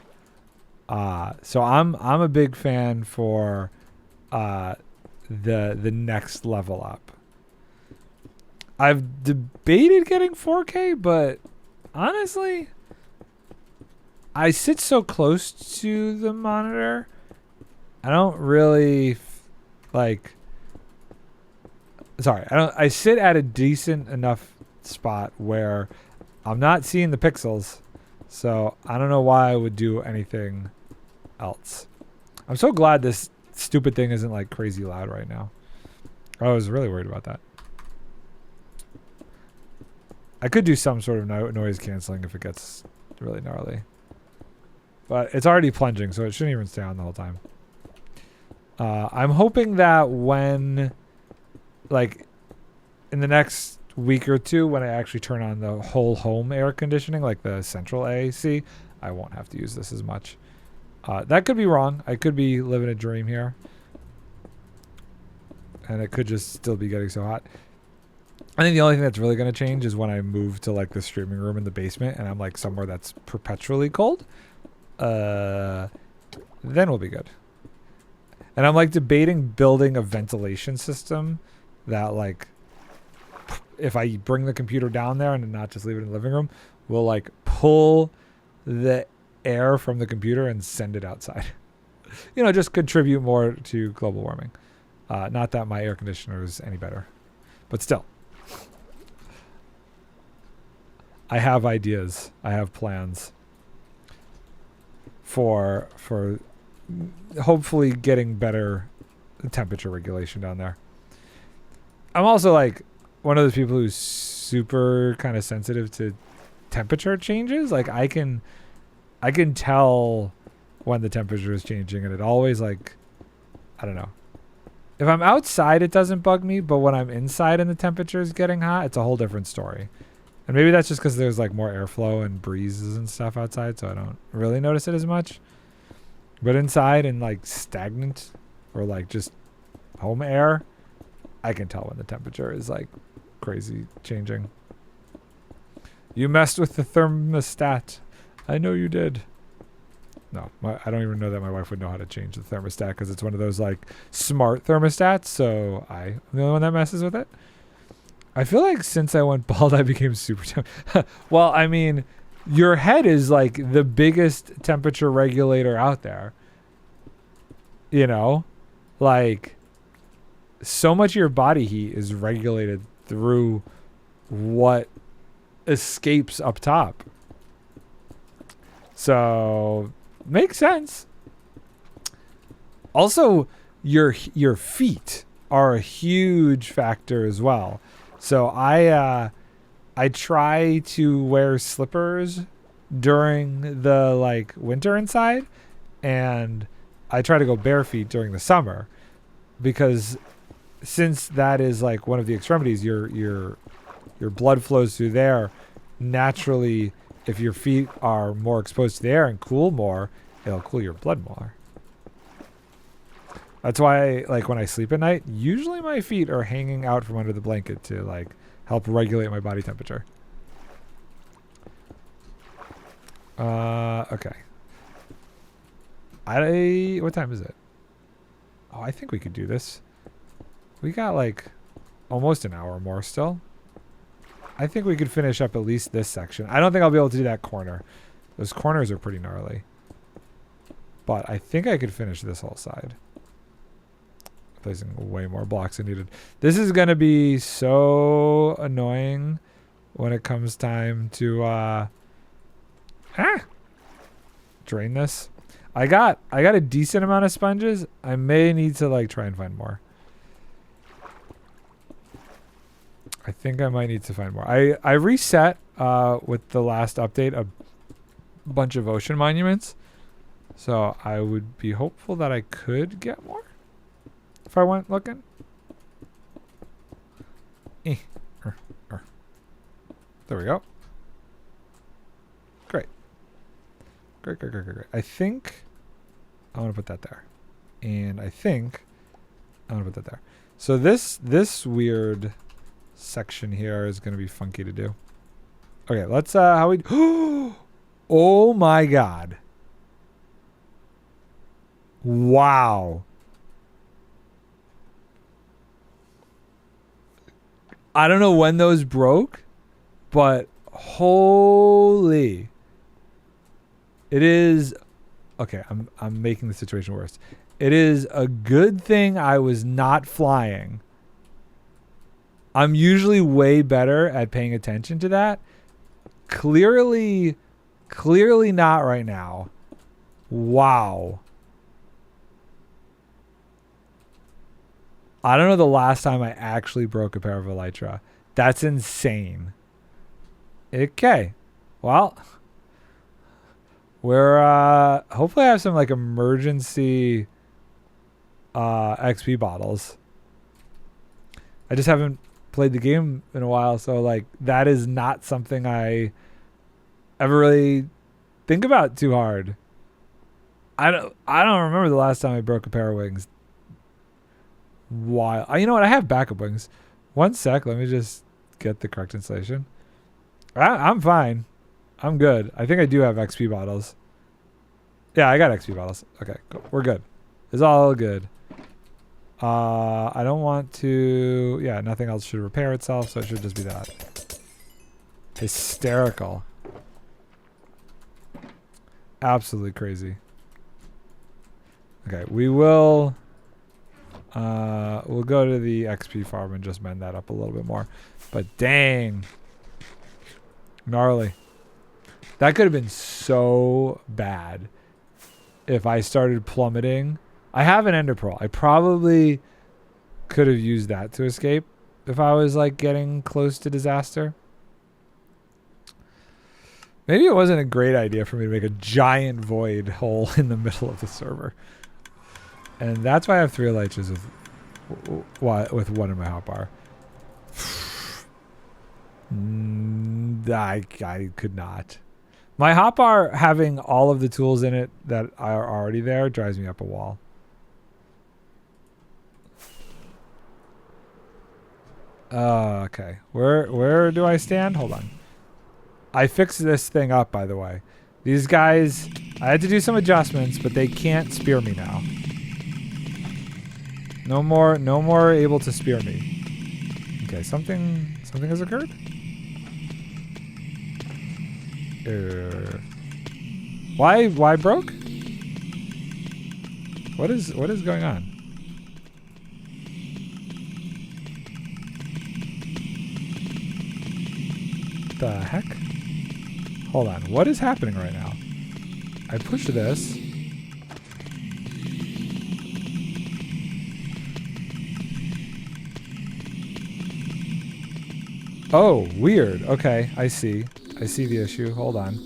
So I'm a big fan for the next level up. I've debated getting 4K, but honestly, I sit so close to the monitor, I don't really I sit at a decent enough spot where I'm not seeing the pixels, so I don't know why I would do anything else. I'm so glad this stupid thing isn't like crazy loud right now. I was really worried about that. I could do some sort of noise canceling if it gets really gnarly, but it's already plunging, so it shouldn't even stay on the whole time. I'm hoping that when, like, in the next week or two, when I actually turn on the whole home air conditioning, like the central AC, I won't have to use this as much. That could be wrong. I could be living a dream here, and it could just still be getting so hot. I think the only thing that's really going to change is when I move to like the streaming room in the basement and I'm like somewhere that's perpetually cold. Then we'll be good. And I'm like debating building a ventilation system that, like, if I bring the computer down there and not just leave it in the living room, will like pull the air from the computer and send it outside. Just contribute more to global warming. Not that my air conditioner is any better, but still. I have ideas. I have plans for hopefully getting better temperature regulation down there. I'm also like one of those people who's super kind of sensitive to temperature changes. Like I can tell when the temperature is changing, and it always like, I don't know. If I'm outside, it doesn't bug me, but when I'm inside and the temperature is getting hot, it's a whole different story. And maybe that's just because there's like more airflow and breezes and stuff outside, so I don't really notice it as much. But inside and like stagnant or like just home air, I can tell when the temperature is like crazy changing. You messed with the thermostat. I know you did. No, I don't even know that my wife would know how to change the thermostat because it's one of those like smart thermostats. So I'm the only one that messes with it. I feel like since I went bald, I became super. Well, I mean, your head is like the biggest temperature regulator out there. You know, like so much of your body heat is regulated through what escapes up top. So makes sense. Also, your feet are a huge factor as well. So I try to wear slippers during the like winter inside, and I try to go bare feet during the summer, because since that is like one of the extremities, your blood flows through there naturally. If your feet are more exposed to the air and cool more, it'll cool your blood more. That's why, like, when I sleep at night, usually my feet are hanging out from under the blanket to, like, help regulate my body temperature. Okay. What time is it? Oh, I think we could do this. We got, like, almost an hour more still. I think we could finish up at least this section. I don't think I'll be able to do that corner. Those corners are pretty gnarly. But I think I could finish this whole side. Placing way more blocks than needed. This is going to be so annoying when it comes time to drain this. I got a decent amount of sponges. I may need to like try and find more. I think I might need to find more. I reset with the last update a bunch of ocean monuments. So I would be hopeful that I could get more if I went looking. There we go. Great. Great. I think I want to put that there. And I think I want to put that there. So this weird section here is going to be funky to do. Okay, let's how we oh my god. Wow. I don't know when those broke, but holy. It is okay, I'm making the situation worse. It is a good thing I was not flying. I'm usually way better at paying attention to that. Clearly not right now. Wow. I don't know the last time I actually broke a pair of elytra. That's insane. Okay. Well, we're hopefully I have some like emergency XP bottles. I just haven't played the game in a while, so like that is not something I ever really think about too hard. I don't remember the last time I broke a pair of wings. Why? You know what? I have backup wings. One sec. Let me just get the correct installation. I'm fine. I'm good. I think I do have XP bottles. Yeah, I got XP bottles. Okay, cool. We're good. It's all good. I don't want to... Yeah, nothing else should repair itself, so it should just be that. Hysterical. Absolutely crazy. Okay, we will... we'll go to the XP farm and just mend that up a little bit more. But dang. Gnarly. That could have been so bad if I started plummeting. I have an ender pearl. I probably could have used that to escape. if I was like getting close to disaster. Maybe it wasn't a great idea for me to make a giant void hole in the middle of the server. And that's why I have 3 elytras with one in my hotbar. I could not. My hotbar having all of the tools in it that are already there drives me up a wall. Okay. Where do I stand? Hold on. I fixed this thing up, by the way. These guys, I had to do some adjustments, but they can't spear me now. No more able to spear me. Okay, something has occurred. Why broke? What is going on? The heck? Hold on. What is happening right now? I push this. Oh, weird. Okay, I see. I see the issue. Hold on.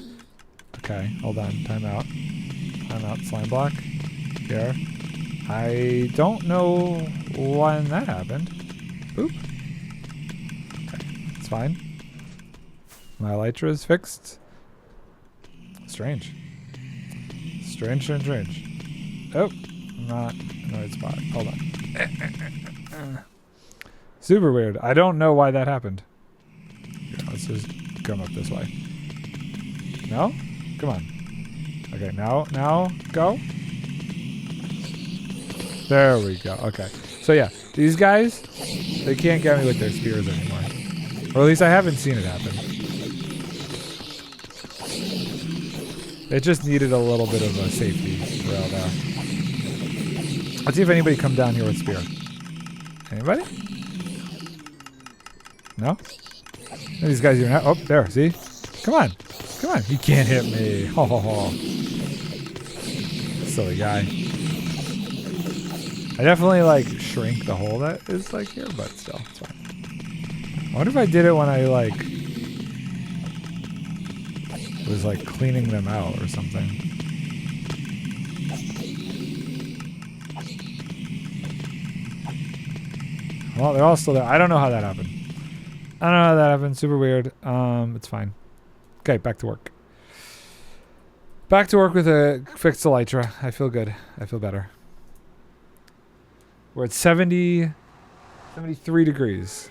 Okay, hold on. Time out. Time out. Slime block. Here. I don't know when that happened. Boop. Okay, it's fine. My elytra is fixed. Strange. Strange. Oh, I'm not in the right spot. Hold on. Super weird. I don't know why that happened. Here, let's just come up this way. No? Come on. Okay, now, go. There we go. Okay. So yeah, these guys, they can't get me with their spears anymore. Or at least I haven't seen it happen. It just needed a little bit of a safety rail there. Let's see if anybody come down here with spear. Anybody? No? These guys even have, oh, there, see? Come on. Come on. You can't hit me. Ho ho ho. Silly guy. I definitely like shrink the hole that is like here, but still, it's fine. I wonder if I did it when I like was like cleaning them out or something. Well, they're all still there. I don't know how that happened. I don't know how that happened. Super weird. It's fine. Okay, back to work. Back to work with a fixed elytra. I feel good. I feel better. We're at 73 degrees.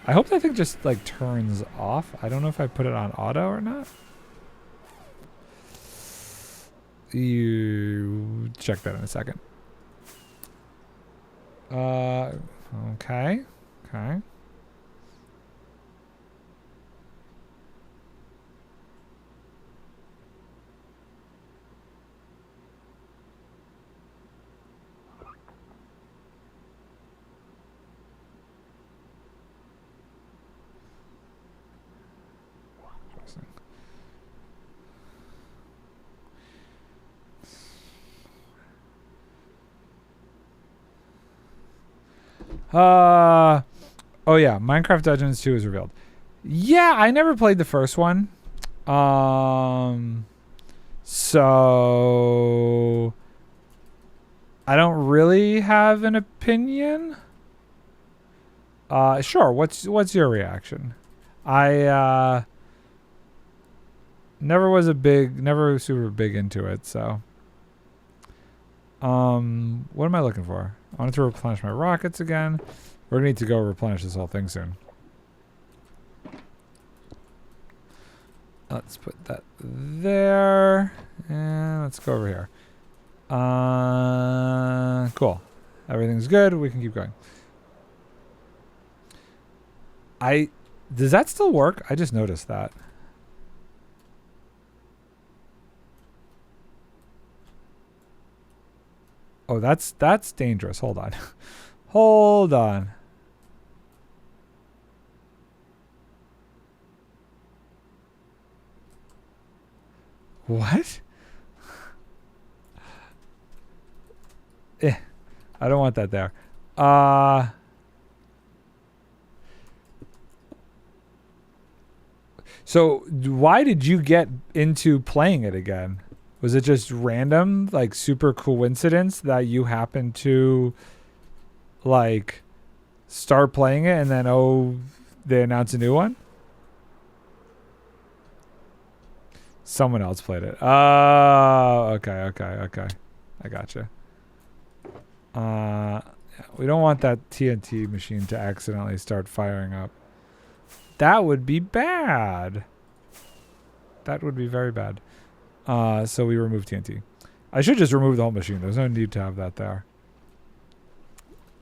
I hope that thing just like turns off. I don't know if I put it on auto or not. You check that in a second. Okay. Okay. Oh yeah, Minecraft Dungeons 2 is revealed. Yeah, I never played the first one. So I don't really have an opinion. Sure, what's your reaction? I never super big into it, so what am I looking for? I wanted to replenish my rockets again. We're gonna need to go replenish this whole thing soon. Let's put that there. And let's go over here. Cool. Everything's good. We can keep going. Does that still work? I just noticed that. Oh, that's dangerous. Hold on. Hold on. What? I don't want that there. So why did you get into playing it again? Was it just random, like super coincidence that you happened to like start playing it and then they announced a new one? Someone else played it. Oh, okay. I gotcha. We don't want that TNT machine to accidentally start firing up. That would be bad. That would be very bad. So we remove TNT. I should just remove the whole machine. There's no need to have that there.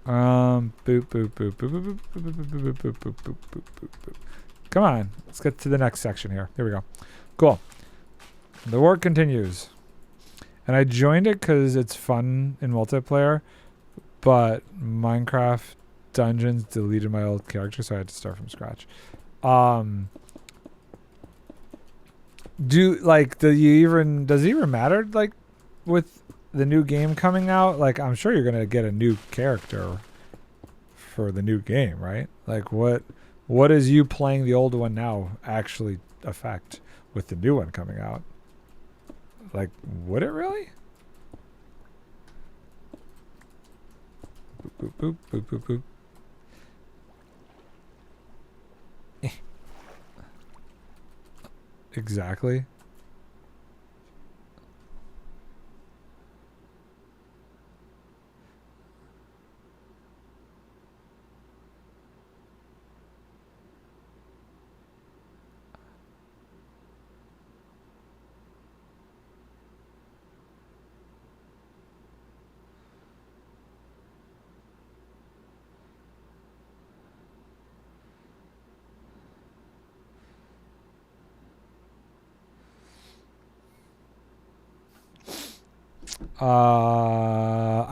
Boop, boop, boop, boop, boop, boop, boop, boop, boop, boop, boop, boop, boop, boop, boop. Come on. Let's get to the next section here. Here we go. Cool. The work continues. And I joined it because it's fun in multiplayer, but Minecraft Dungeons deleted my old character, so I had to start from scratch. Does it even matter, like, with the new game coming out? Like, I'm sure you're gonna get a new character for the new game, right? Like, what does you playing the old one now actually affect with the new one coming out? Like, would it really? Boop, boop, boop, boop, boop, boop. Exactly.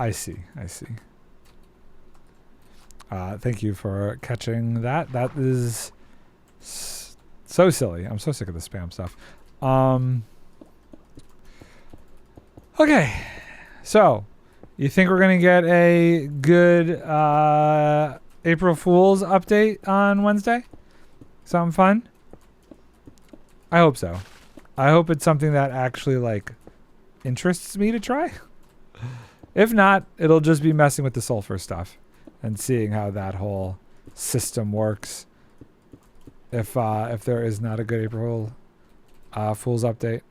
I see. Thank you for catching that. That is so silly. I'm so sick of the spam stuff. Okay. So, you think we're going to get a good April Fool's update on Wednesday? Something fun? I hope so. I hope it's something that actually, like, interests me to try. If not, it'll just be messing with the sulfur stuff and seeing how that whole system works. If there is not a good April Fool's update.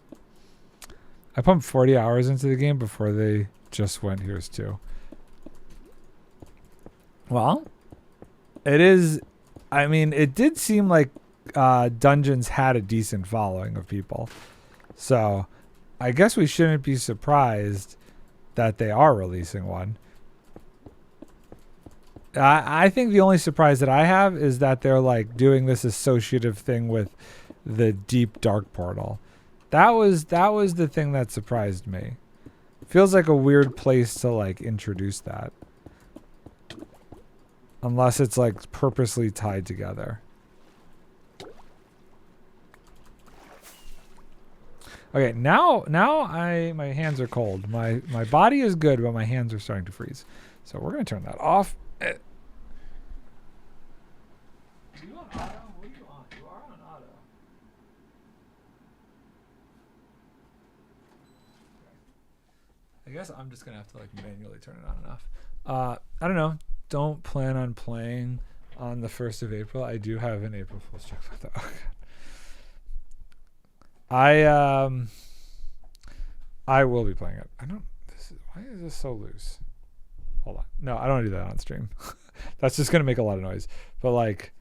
I pumped 40 hours into the game before they just went, here's 2. Well, it is, I mean, it did seem like Dungeons had a decent following of people. So I guess we shouldn't be surprised that they are releasing one. I think the only surprise that I have is that they're like doing this associative thing with the deep dark portal. That was the thing that surprised me. Feels like a weird place to like introduce that. Unless it's like purposely tied together. Okay, now my hands are cold. My body is good, but my hands are starting to freeze. So we're gonna turn that off. Are you on auto? What are you on? You are on auto. Okay. I guess I'm just gonna have to like manually turn it on and off. I don't know. Don't plan on playing on the 1st of April. I do have an April Fool's joke about that. Oh, I will be playing it. Why is this so loose? Hold on. No, I don't want to do that on stream. That's just gonna make a lot of noise. But like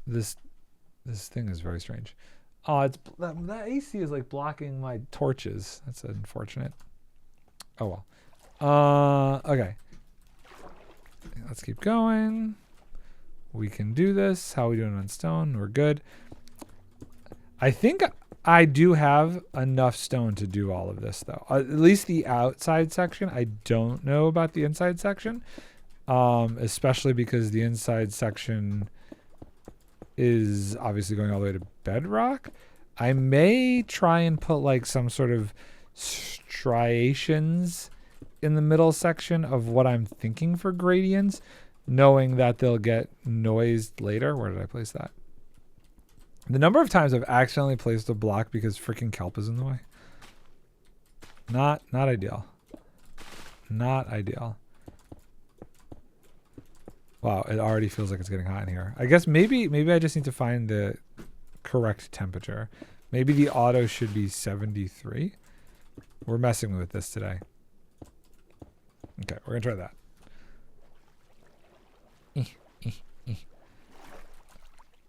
this thing is very strange. Oh, it's that AC is like blocking my torches. That's unfortunate. Oh well. Okay. Let's keep going. We can do this. How are we doing on stone? We're good. I think I do have enough stone to do all of this, though. At least the outside section. I don't know about the inside section, especially because the inside section is obviously going all the way to bedrock. I may try and put like some sort of striations in the middle section of what I'm thinking for gradients, knowing that they'll get noised later. Where did I place that? The number of times I've accidentally placed a block because freaking kelp is in the way. Not ideal. Not ideal. Wow, it already feels like it's getting hot in here. I guess maybe I just need to find the correct temperature. Maybe the auto should be 73. We're messing with this today. Okay, we're gonna try that.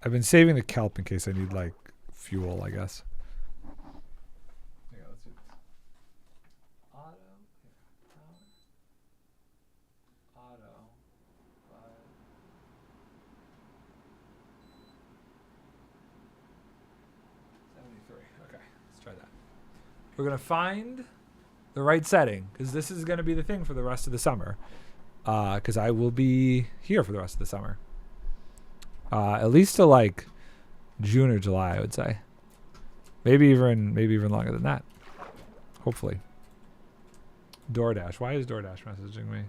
I've been saving the kelp in case I need like fuel, I guess. Yeah, let's do this. Auto. Auto. 73. Okay, let's try that. We're gonna find the right setting because this is gonna be the thing for the rest of the summer. Because I will be here for the rest of the summer. At least to like June or July, I would say. Maybe even longer than that. Hopefully. DoorDash. Why is DoorDash messaging me?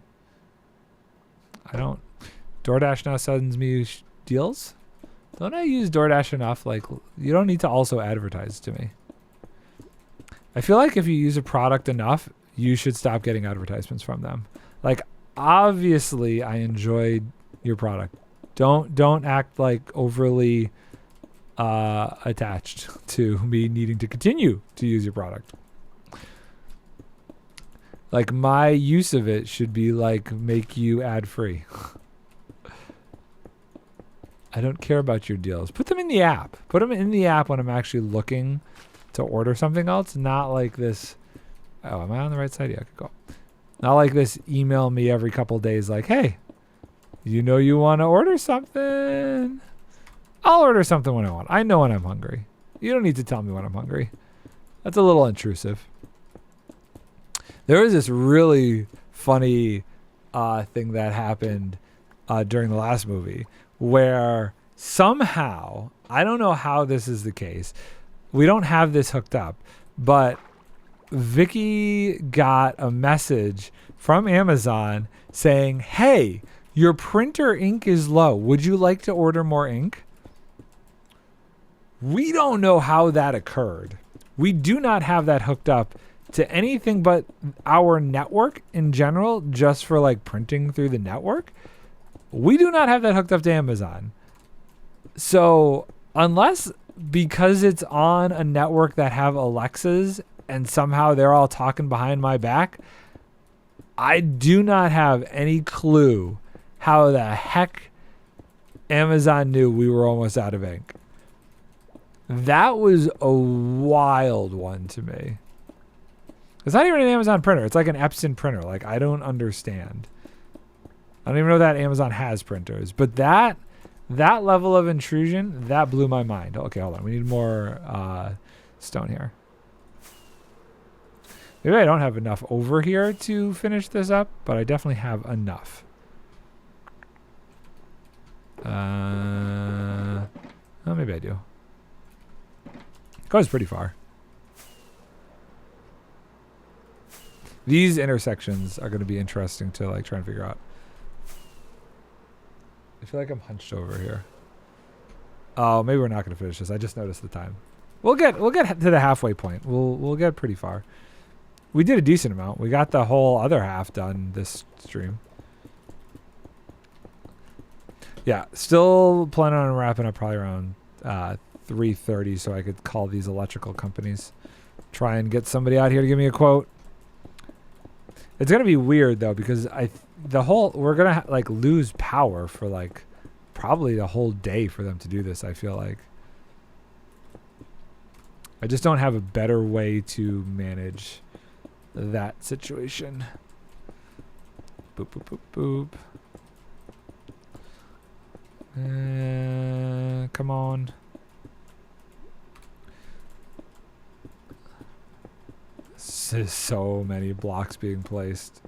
I don't. DoorDash now sends me deals. Don't I use DoorDash enough? Like, you don't need to also advertise to me. I feel like if you use a product enough, you should stop getting advertisements from them. Like, obviously, I enjoyed your product. Don't act like overly attached to me needing to continue to use your product. Like, my use of it should be like make you ad free. I don't care about your deals. Put them in the app. Put them in the app when I'm actually looking to order something else. Not like this. Oh, am I on the right side? Yeah, I could go. Not like this email me every couple days like, hey, you know you want to order something. I'll order something when I want. I know when I'm hungry. You don't need to tell me when I'm hungry. That's a little intrusive. There was this really funny thing that happened during the last movie where somehow, I don't know how this is the case, we don't have this hooked up, but Vicky got a message from Amazon saying, hey, your printer ink is low. Would you like to order more ink? We don't know how that occurred. We do not have that hooked up to anything but our network in general, just for like printing through the network. We do not have that hooked up to Amazon. So unless because it's on a network that have Alexas and somehow they're all talking behind my back, I do not have any clue how the heck Amazon knew we were almost out of ink. That was a wild one to me. It's not even an Amazon printer. It's like an Epson printer. Like, I don't understand. I don't even know that Amazon has printers. But that level of intrusion, that blew my mind. Okay, hold on. We need more stone here. Maybe I don't have enough over here to finish this up, but I definitely have enough. Oh, maybe I do. It goes pretty far. These intersections are going to be interesting to like try and figure out. I feel like I'm hunched over here. Oh, maybe we're not going to finish this. I just noticed the time. We'll get to the halfway point. We'll get pretty far. We did a decent amount. We got the whole other half done this stream. Yeah, still planning on wrapping up probably around 3:30 so I could call these electrical companies. Try and get somebody out here to give me a quote. It's going to be weird though because we're going to like lose power for like probably the whole day for them to do this, I feel like. I just don't have a better way to manage that situation. Boop, boop, boop, boop. Come on. So many blocks being placed.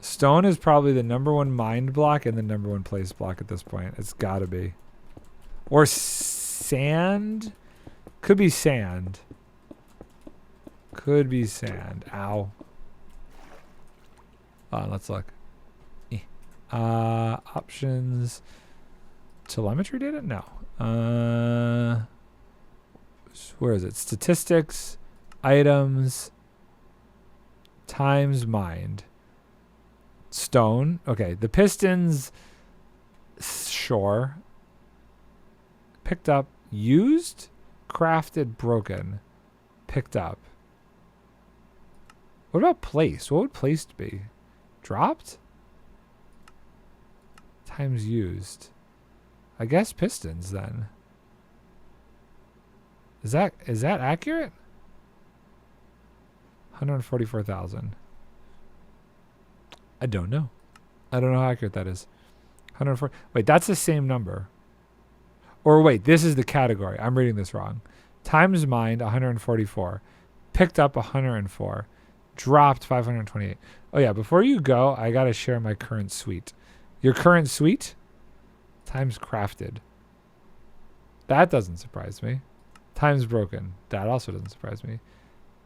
Stone is probably the #1 mined block and the #1 placed block at this point. It's gotta be. Or sand? Could be sand. Could be sand. Ow. Let's look. Options. telemetry data? No. Where is it? Statistics, items, times mined. Stone. Okay, the pistons, sure. Picked up, used, crafted, broken. Picked up. What about placed? What would placed be? Dropped? Times used. I guess pistons then. Is that accurate? 144,000. I don't know. I don't know how accurate that is. 104. Wait, that's the same number. Or wait, this is the category. I'm reading this wrong. Times mined 144. Picked up 104. Dropped 528. Oh yeah, before you go, I gotta share my current suite. Your current suite? Times crafted. That doesn't surprise me. Times broken. That also doesn't surprise me.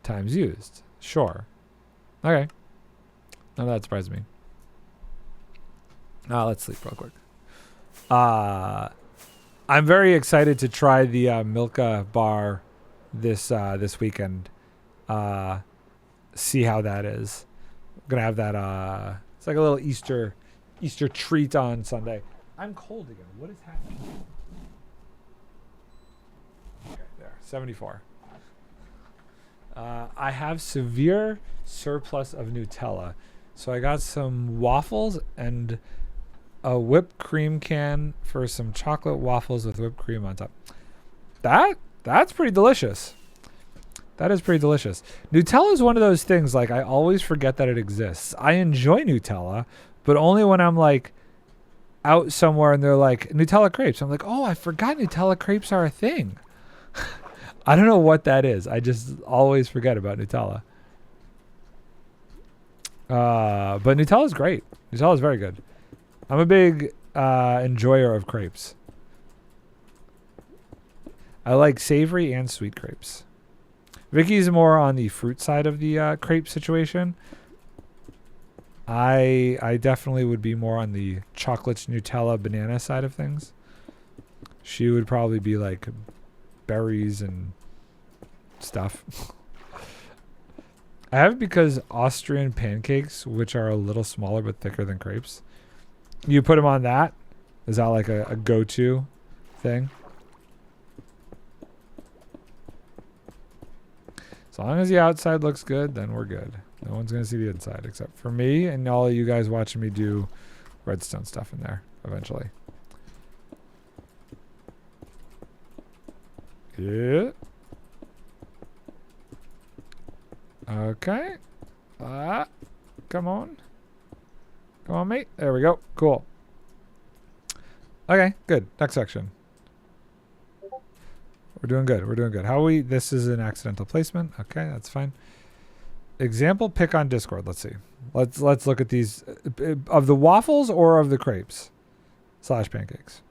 Times used. Sure. Okay. None of that surprised me. Let's sleep real quick. I'm very excited to try the Milka bar this weekend. See how that is. I'm gonna have that. It's like a little Easter treat on Sunday. I'm cold again. What is happening? Okay, there. 74. I have severe surplus of Nutella, so I got some waffles and a whipped cream can for some chocolate waffles with whipped cream on top. That's pretty delicious. That is pretty delicious. Nutella is one of those things, like, I always forget that it exists. I enjoy Nutella, but only when I'm like out somewhere and they're like Nutella crepes. I'm like, oh, I forgot Nutella crepes are a thing. I don't know what that is. I just always forget about Nutella. But Nutella is great. Nutella is very good. I'm a big enjoyer of crepes. I like savory and sweet crepes. Vicky's more on the fruit side of the crepe situation. I definitely would be more on the chocolate Nutella banana side of things. She would probably be like berries and stuff. I have it because Austrian pancakes, which are a little smaller but thicker than crepes, you put them on that. Is that like a go-to thing? As long as the outside looks good, then we're good. No one's going to see the inside except for me and all of you guys watching me do redstone stuff in there eventually. Yeah. Okay. Come on. Come on, mate. There we go. Cool. Okay, good. Next section. We're doing good. We're doing good. How we... This is an accidental placement. Okay, that's fine. Example pick on Discord. Let's see. Let's look at these. Of the waffles or of the crepes? / pancakes.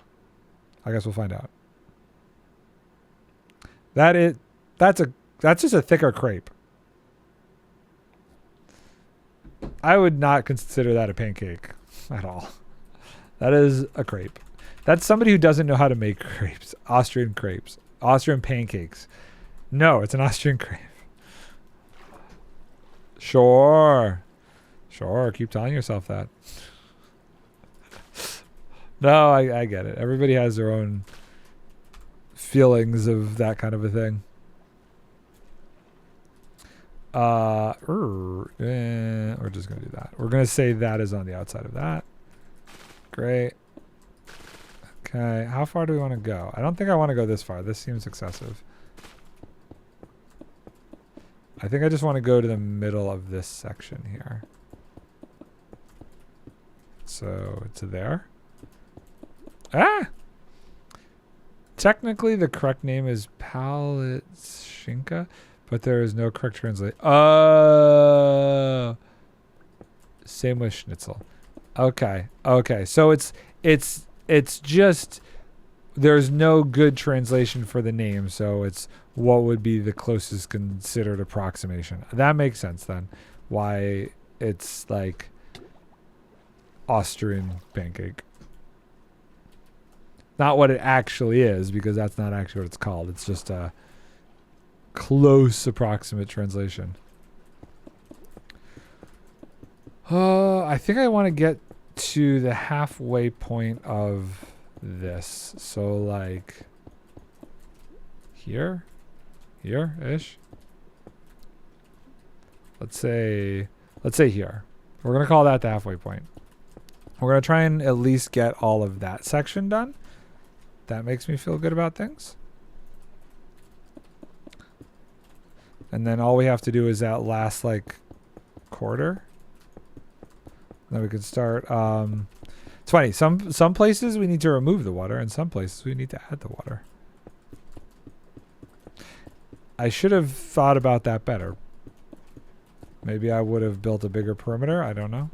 I guess we'll find out. That's just a thicker crepe. I would not consider that a pancake at all. That is a crepe. That's somebody who doesn't know how to make crepes. Austrian crepes. Austrian pancakes. No, it's an Austrian crepe. Sure. Sure. Keep telling yourself that. No, I get it. Everybody has their own feelings of that kind of a thing. We're just going to do that. We're going to say that is on the outside of that. Great. Okay. How far do we want to go? I don't think I want to go this far. This seems excessive. I think I just want to go to the middle of this section here. So it's there. Ah! Technically, the correct name is Palatshinka, but there is no correct translation. Oh! Same with schnitzel. Okay. Okay. So it's just there's no good translation for the name, so it's what would be the closest considered approximation. That makes sense then. Why it's like Austrian pancake. Not what it actually is, because that's not actually what it's called. It's just a close approximate translation. I think I want to get to the halfway point of this. So like here-ish. Let's say here. We're going to call that the halfway point. We're going to try and at least get all of that section done. That makes me feel good about things. And then all we have to do is that last like quarter. Then we can start. It's funny. Some places we need to remove the water, and some places we need to add the water. I should have thought about that better. Maybe I would have built a bigger perimeter. I don't know.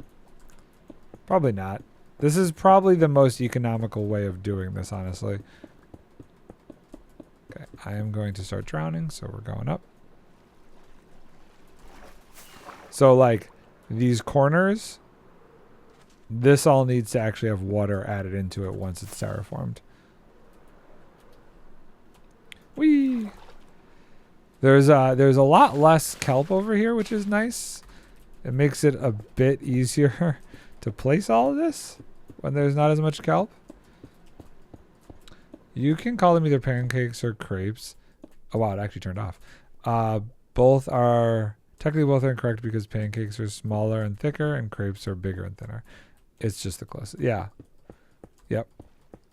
Probably not. This is probably the most economical way of doing this, honestly. Okay, I am going to start drowning, so we're going up. So, like, these corners, this all needs to actually have water added into it once it's terraformed. Whee! There's a lot less kelp over here, which is nice. It makes it a bit easier to place all of this when there's not as much kelp. You can call them either pancakes or crepes. Oh wow, it actually turned off. Both are incorrect because pancakes are smaller and thicker and crepes are bigger and thinner. It's just the closest. Yeah. Yep.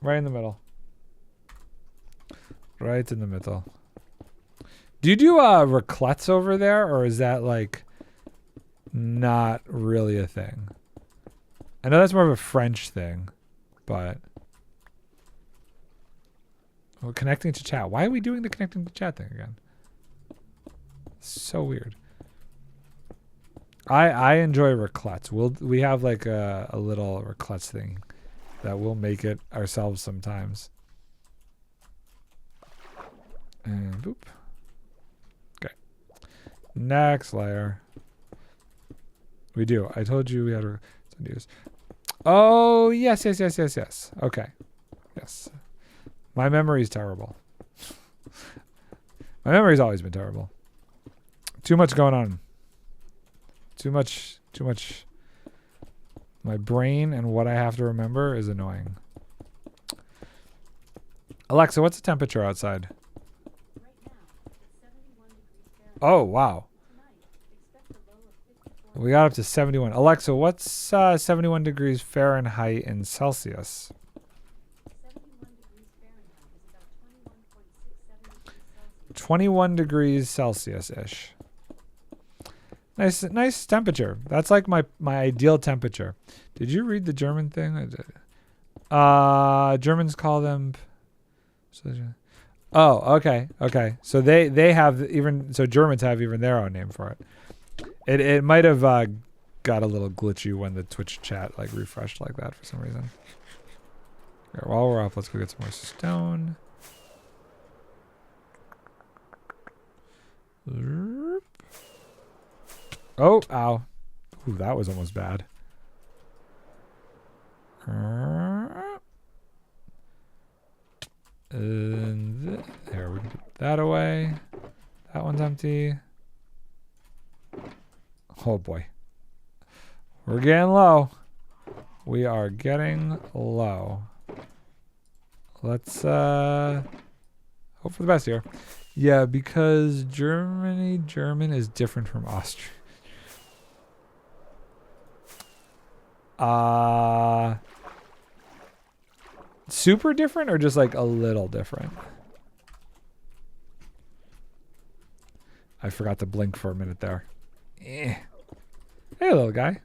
Right in the middle. Right in the middle. Do you do raclettes over there, or is that like not really a thing? I know that's more of a French thing, but well, connecting to chat. Why are we doing the connecting to chat thing again? So weird. I enjoy raclettes. We have like a little raclettes thing that we'll make it ourselves sometimes. And boop. Okay. Next layer. We do. I told you we had to use. Oh, yes. Okay. Yes. My memory is terrible. My memory's always been terrible. Too much going on. Too much. My brain and what I have to remember is annoying. Alexa, what's the temperature outside? Right now, it's 71 degrees Fahrenheit. Oh, wow. Tonight, expect a low of 54. We got up to 71. Alexa, what's 71 degrees Fahrenheit in Celsius? 71 degrees Fahrenheit is about 21.67 degrees Celsius. 21 degrees Celsius-ish. Nice temperature. That's like my ideal temperature. Did you read the German thing? I did. Germans call them. Oh, okay. So they have even so Germans have even their own name for it. It might have got a little glitchy when the Twitch chat like refreshed like that for some reason. Okay, while we're off, let's go get some more stone. Oh, ow. Ooh, that was almost bad. And there, we can put that away. That one's empty. Oh boy. We're getting low. We are getting low. Let's hope for the best here. Yeah, because German is different from Austrian. Super different or just like a little different? I forgot to blink for a minute there. Hey, little guy.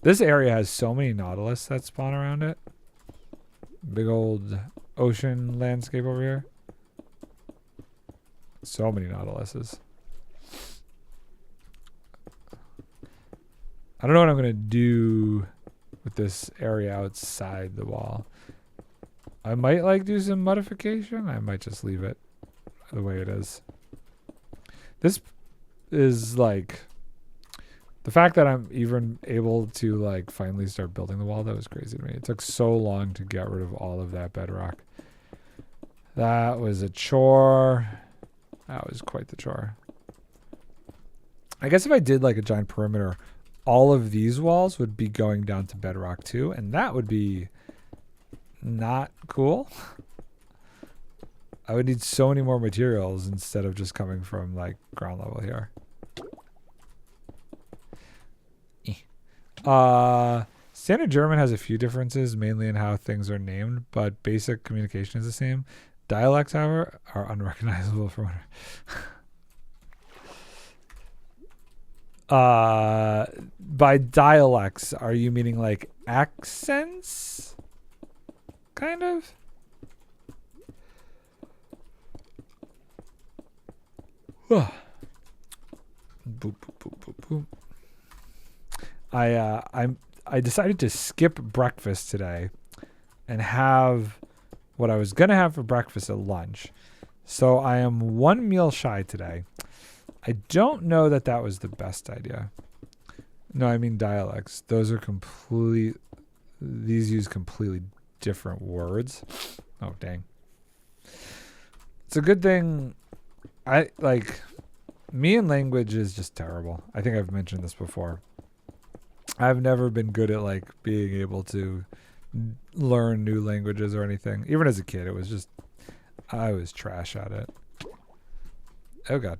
This area has so many nautilus that spawn around it. Big old ocean landscape over here. So many nautiluses. I don't know what I'm going to do with this area outside the wall. I might like do some modification. I might just leave it the way it is. This is like the fact that I'm even able to like finally start building the wall. That was crazy to me. It took so long to get rid of all of that bedrock. That was a chore. That was quite the chore. I guess if I did like a giant perimeter, all of these walls would be going down to bedrock too, and that would be not cool. I would need so many more materials instead of just coming from like ground level here. Standard German has a few differences, mainly in how things are named, but basic communication is the same. Dialects, however, are unrecognizable from by dialects, are you meaning like accents? Kind of? Boop, boop, boop, boop, boop. I decided to skip breakfast today and have what I was gonna have for breakfast at lunch. So I am one meal shy today. I don't know that that was the best idea. No, I mean dialects. Those are these use completely different words. Oh, dang. It's a good thing. Me and language is just terrible. I think I've mentioned this before. I've never been good at like being able to learn new languages or anything. Even as a kid, I was trash at it. Oh God.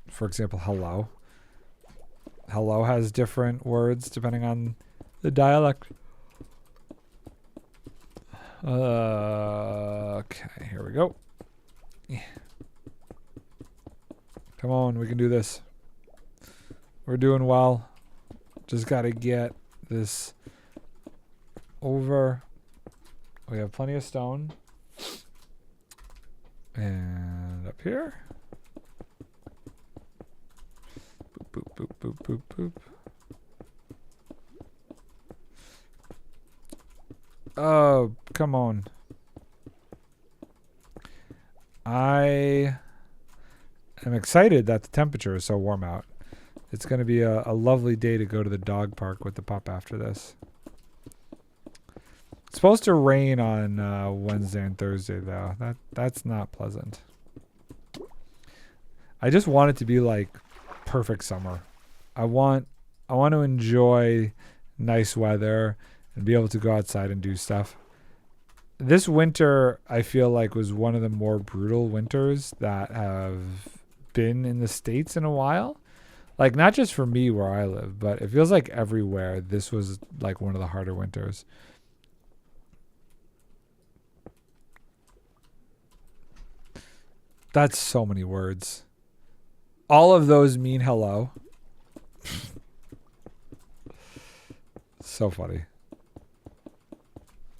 For example, hello. Hello has different words depending on the dialect. Okay, here we go. Yeah. Come on, we can do this. We're doing well. Just got to get this over. We have plenty of stone. And up here. Boop, boop, boop, boop, boop, boop. Oh, come on. I am excited that the temperature is so warm out. It's going to be a lovely day to go to the dog park with the pup after this. It's supposed to rain on Wednesday and Thursday, though. That's not pleasant. I just want it to be like perfect summer. I want to enjoy nice weather and be able to go outside and do stuff. This winter, I feel like, was one of the more brutal winters that have been in the States in a while. Like, not just for me where I live, but it feels like everywhere this was like one of the harder winters. That's so many words. All of those mean hello. So funny.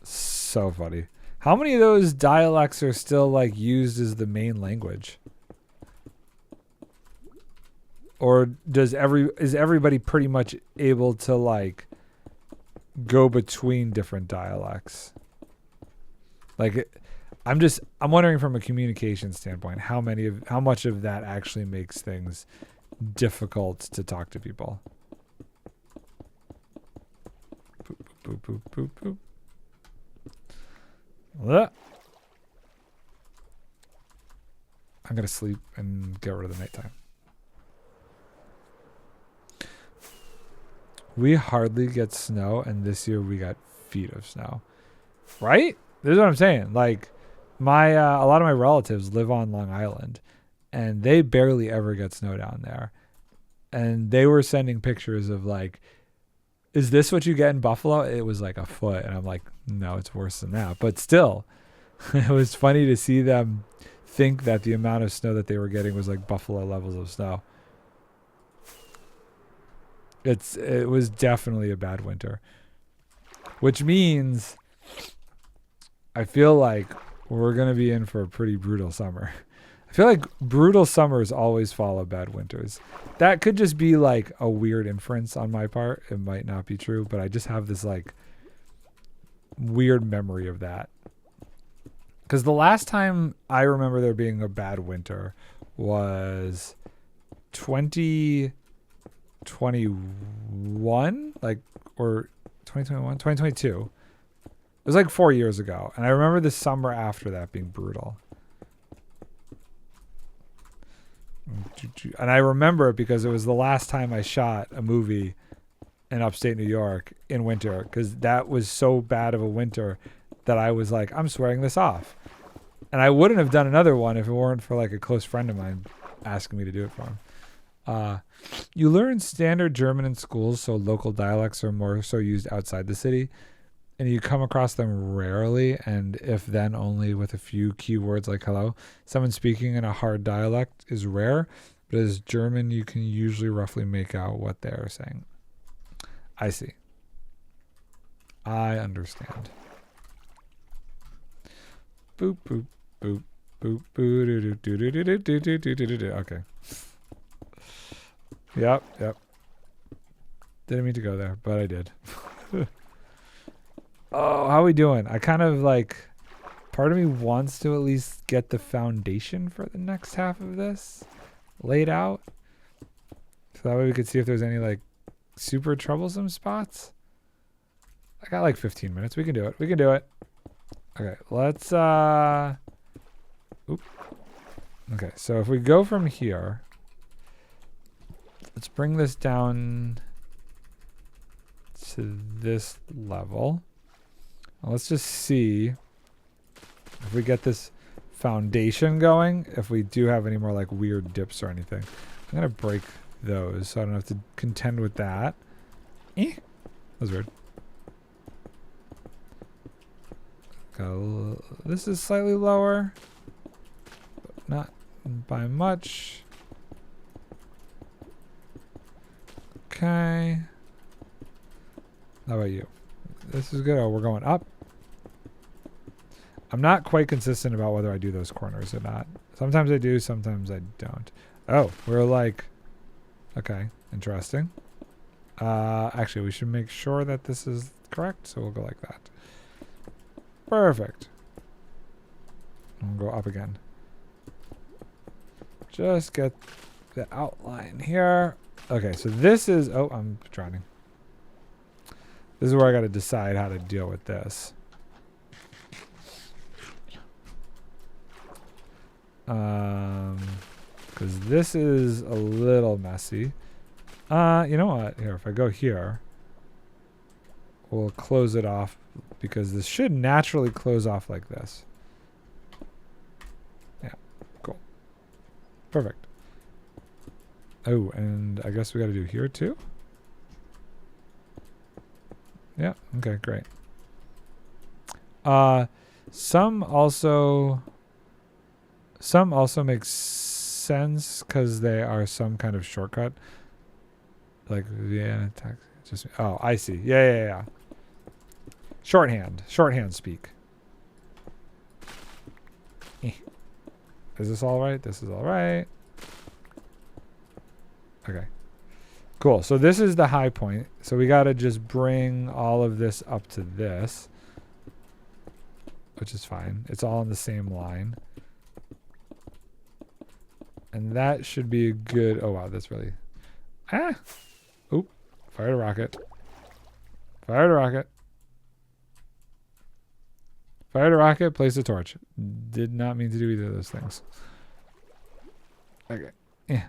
So funny. How many of those dialects are still like used as the main language? Or is everybody pretty much able to like go between different dialects? Like I'm wondering from a communication standpoint how much of that actually makes things difficult to talk to people. Boop, boop, boop, boop, boop. I'm gonna sleep and get rid of the nighttime. We hardly get snow, and this year we got feet of snow. Right? This is what I'm saying. Like, a lot of my relatives live on Long Island, and they barely ever get snow down there. And they were sending pictures of like, is this what you get in Buffalo? It was like a foot. And I'm like, no, it's worse than that. But still, it was funny to see them think that the amount of snow that they were getting was like Buffalo levels of snow. It was definitely a bad winter, which means I feel like we're going to be in for a pretty brutal summer. I feel like brutal summers always follow bad winters. That could just be like a weird inference on my part. It might not be true, but I just have this like weird memory of that. Because the last time I remember there being a bad winter was 2021, like, or 2021, 2022. It was like 4 years ago, and I remember the summer after that being brutal. And I remember it because it was the last time I shot a movie in upstate New York in winter, because that was so bad of a winter that I was like, I'm swearing this off. And I wouldn't have done another one if it weren't for like a close friend of mine asking me to do it for him. You learn standard German in schools, so local dialects are more so used outside the city, and you come across them rarely, and if then only with a few keywords like hello. Someone speaking in a hard dialect is rare, but as German, you can usually roughly make out what they are saying. I see. I understand. Boop, boop, boop, boop, boo, doo, doo, doo, doo, doo, doo, doo, doo, doo, doo. Okay. Yep. Didn't mean to go there, but I did. Oh, how are we doing? I kind of like, part of me wants to at least get the foundation for the next half of this laid out. So that way we could see if there's any like super troublesome spots. I got like 15 minutes. We can do it. Okay, let's okay, so if we go from here, let's bring this down to this level. Let's just see if we get this foundation going, if we do have any more like weird dips or anything. I'm gonna break those so I don't have to contend with that. That was weird. This is slightly lower, but not by much. Okay. How about you? This is good. Oh, we're going up. I'm not quite consistent about whether I do those corners or not. Sometimes I do, sometimes I don't. Oh, we're like, okay, interesting. Actually, we should make sure that this is correct, so we'll go like that. Perfect. And we'll go up again. Just get the outline here. Okay, so this is, oh, I'm drowning. This is where I got to decide how to deal with this. Because this is a little messy. You know what? Here, if I go here, we'll close it off because this should naturally close off like this. Yeah, cool. Perfect. Oh, and I guess we got to do here too. Yeah, okay, great. Some also make sense because they are some kind of shortcut. Like Vienna text. Just, oh, I see. Yeah. Shorthand speak. Is this all right? This is all right. Okay. Cool. So this is the high point. So we got to just bring all of this up to this, which is fine. It's all on the same line. And that should be a good... Oh, wow. That's really... Ah! Oop. Fired a rocket. Fired a rocket. Fired a rocket. Placed a torch. Did not mean to do either of those things. Okay. Yeah.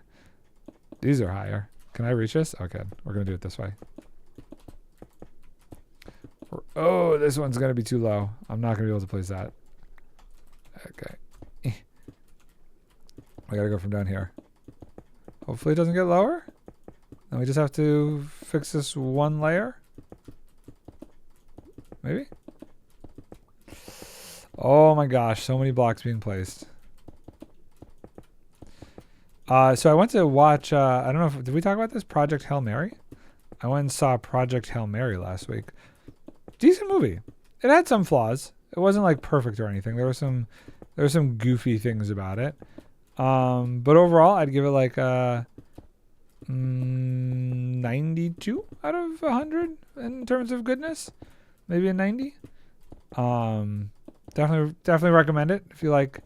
These are higher. Can I reach this? Okay. We're going to do it this way. Oh, this one's going to be too low. I'm not going to be able to place that. Okay. I got to go from down here. Hopefully it doesn't get lower. Then we just have to fix this one layer. Maybe? Oh my gosh, so many blocks being placed. So I went to watch, I don't know if, did we talk about this? Project Hail Mary? I went and saw Project Hail Mary last week. Decent movie. It had some flaws. It wasn't like perfect or anything. There were some goofy things about it. But overall, I'd give it like a 92 out of 100 in terms of goodness. Maybe a 90. Definitely recommend it if you like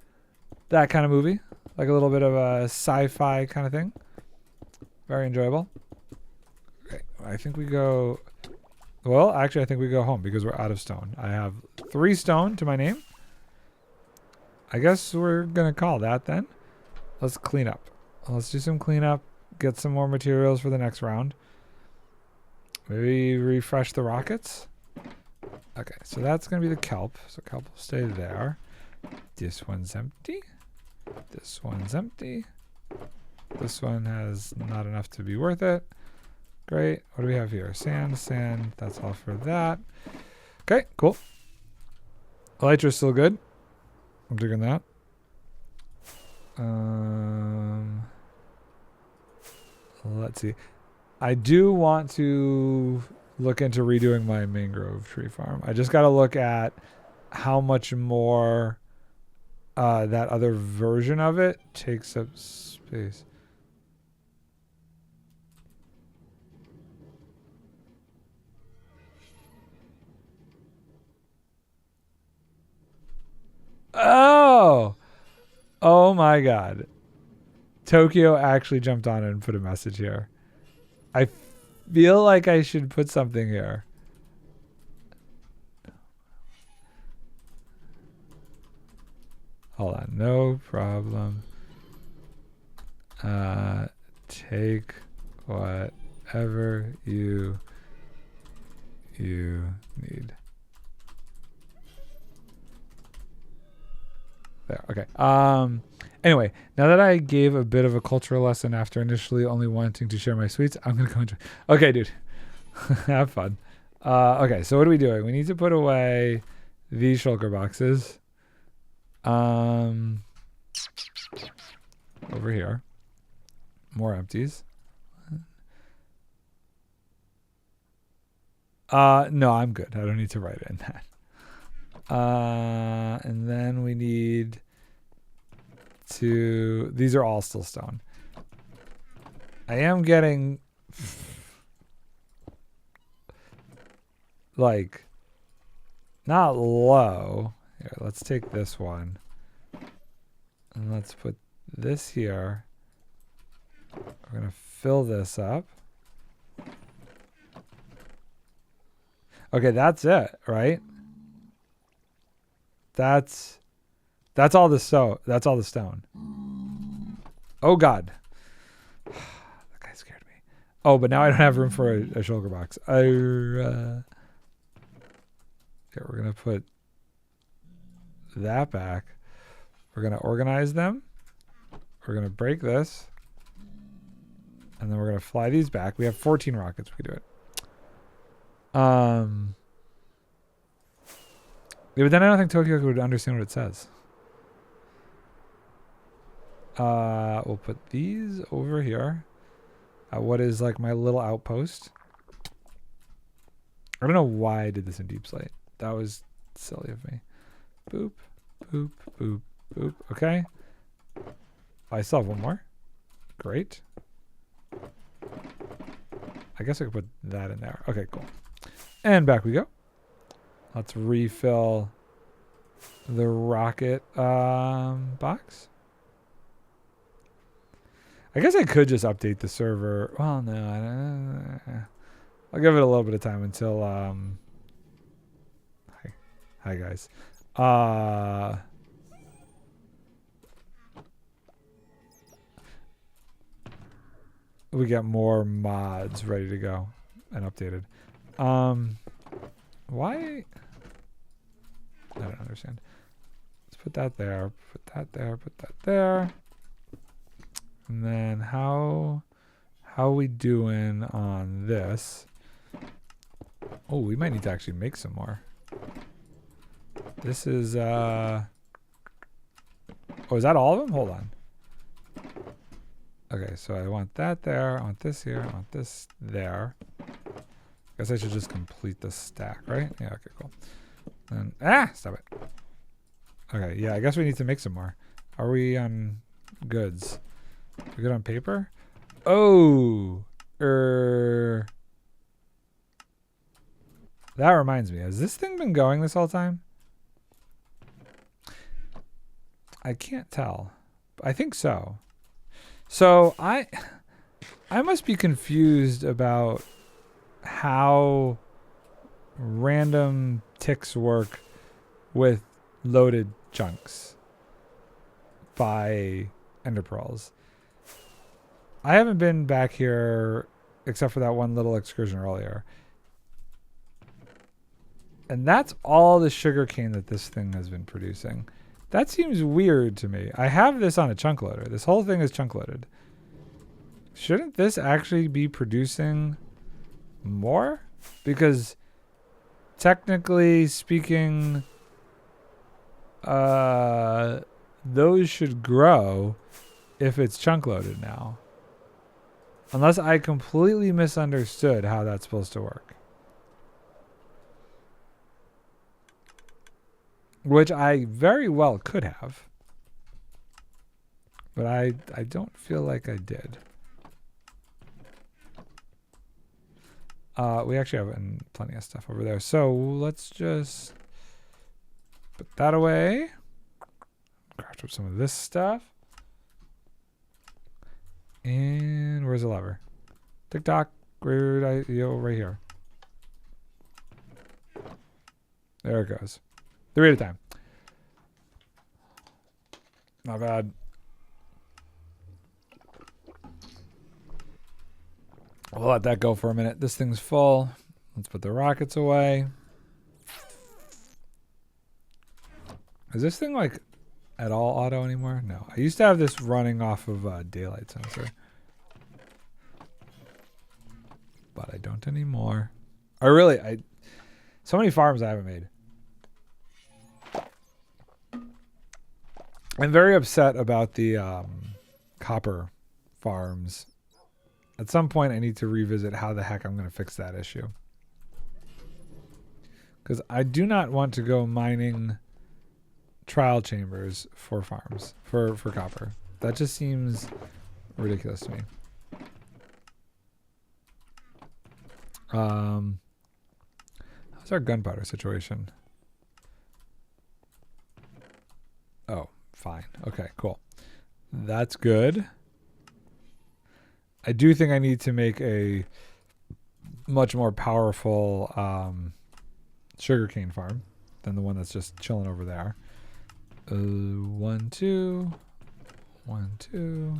that kind of movie. Like a little bit of a sci-fi kind of thing. Very enjoyable. Okay, I think we go Well, actually, I think we go home because we're out of stone. I have 3 stone to my name. I guess we're going to call that then. Let's clean up. Let's do some cleanup. Get some more materials for the next round. Maybe refresh the rockets. Okay, so that's going to be the kelp. So kelp will stay there. This one's empty. This one's empty. This one has not enough to be worth it. Great. What do we have here? Sand, sand. That's all for that. Okay, cool. Elytra's still good. I'm digging that. Let's see. I do want to look into redoing my mangrove tree farm. I just got to look at how much more that other version of it takes up space. Oh! Oh my god. Tokyo actually jumped on and put a message here. I feel like I should put something here. Hold on. No problem. Take whatever you need. There. Okay. Anyway, now that I gave a bit of a cultural lesson after initially only wanting to share my sweets, I'm gonna go into. Okay, dude. Have fun. Okay, so what are we doing? We need to put away these shulker boxes. Over here. More empties. No, I'm good. I don't need to write it in that. And then we need to, these are all still stone. I am getting like not low. Here, let's take this one and let's put this here. We're gonna fill this up. Okay, that's it, right? That's all the that's all the stone. Oh god. That guy scared me. Oh, but now I don't have room for a shulker box. Here, we're gonna put that back. We're gonna organize them. We're gonna break this. And then we're gonna fly these back. We have 14 rockets, we can do it. Yeah, but then I don't think Tokyo would understand what it says. We'll put these over here at what is like my little outpost. I don't know why I did this in deep slate. That was silly of me. Boop, boop, boop, boop. Okay. I still have one more. Great. I guess I could put that in there. Okay, cool. And back we go. Let's refill the rocket box. I guess I could just update the server. Well, no. I'll give it a little bit of time until... Hi, guys. We got more mods ready to go and updated. Why? I don't understand. Let's put that there. Put that there. Put that there. And then how are we doing on this? Oh, we might need to actually make some more. This is oh, is that all of them? Hold on. Okay, so I want that there. I want this here. I want this there. Guess I should just complete the stack, right? Yeah, okay, cool. And stop it. Okay, yeah, I guess we need to make some more. Are we on goods? We good on paper? Oh, that reminds me. Has this thing been going this whole time? I can't tell. I think so. So I must be confused about how random ticks work with loaded chunks by ender pearls. I haven't been back here except for that one little excursion earlier. And that's all the sugarcane that this thing has been producing. That seems weird to me. I have this on a chunk loader. This whole thing is chunk loaded. Shouldn't this actually be producing more? Because technically speaking, those should grow if it's chunk loaded now. Unless I completely misunderstood how that's supposed to work. Which I very well could have. But I don't feel like I did. We actually have plenty of stuff over there. So let's just put that away. Craft up some of this stuff. And where's the lever? TikTok, right here. There it goes. 3 at a time. Not bad. We'll let that go for a minute. This thing's full. Let's put the rockets away. Is this thing like at all auto anymore? No. I used to have this running off of a daylight sensor. But I don't anymore. So many farms I haven't made. I'm very upset about the copper farms. At some point, I need to revisit how the heck I'm going to fix that issue. Because I do not want to go mining trial chambers for farms, for copper. That just seems ridiculous to me. How's our gunpowder situation? Oh, fine. Okay, cool. That's good. I do think I need to make a much more powerful sugarcane farm than the one that's just chilling over there. 1, 2. 1, 2.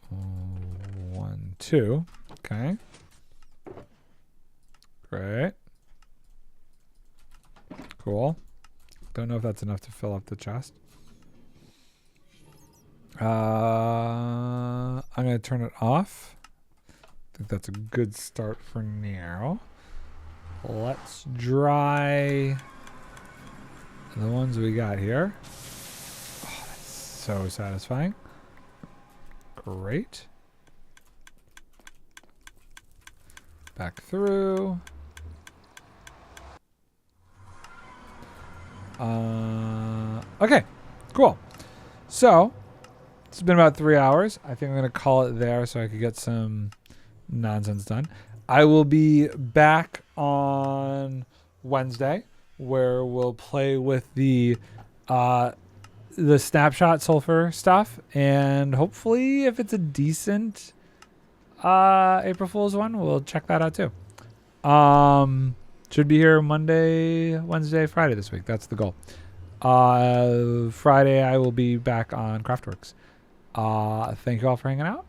1, 2. Okay. Great. Cool. Don't know if that's enough to fill up the chest. I'm going to turn it off. I think that's a good start for now. Let's dry the ones we got here. Oh, that's so satisfying. Great. Back through. Okay, cool. So, it's been about 3 hours. I think I'm going to call it there so I could get some nonsense done. I will be back on Wednesday where we'll play with the snapshot sulfur stuff, and hopefully if it's a decent April Fool's one, we'll check that out too. Should be here Monday, Wednesday, Friday this week. That's the goal. Friday I will be back on Craftworks. Thank you all for hanging out.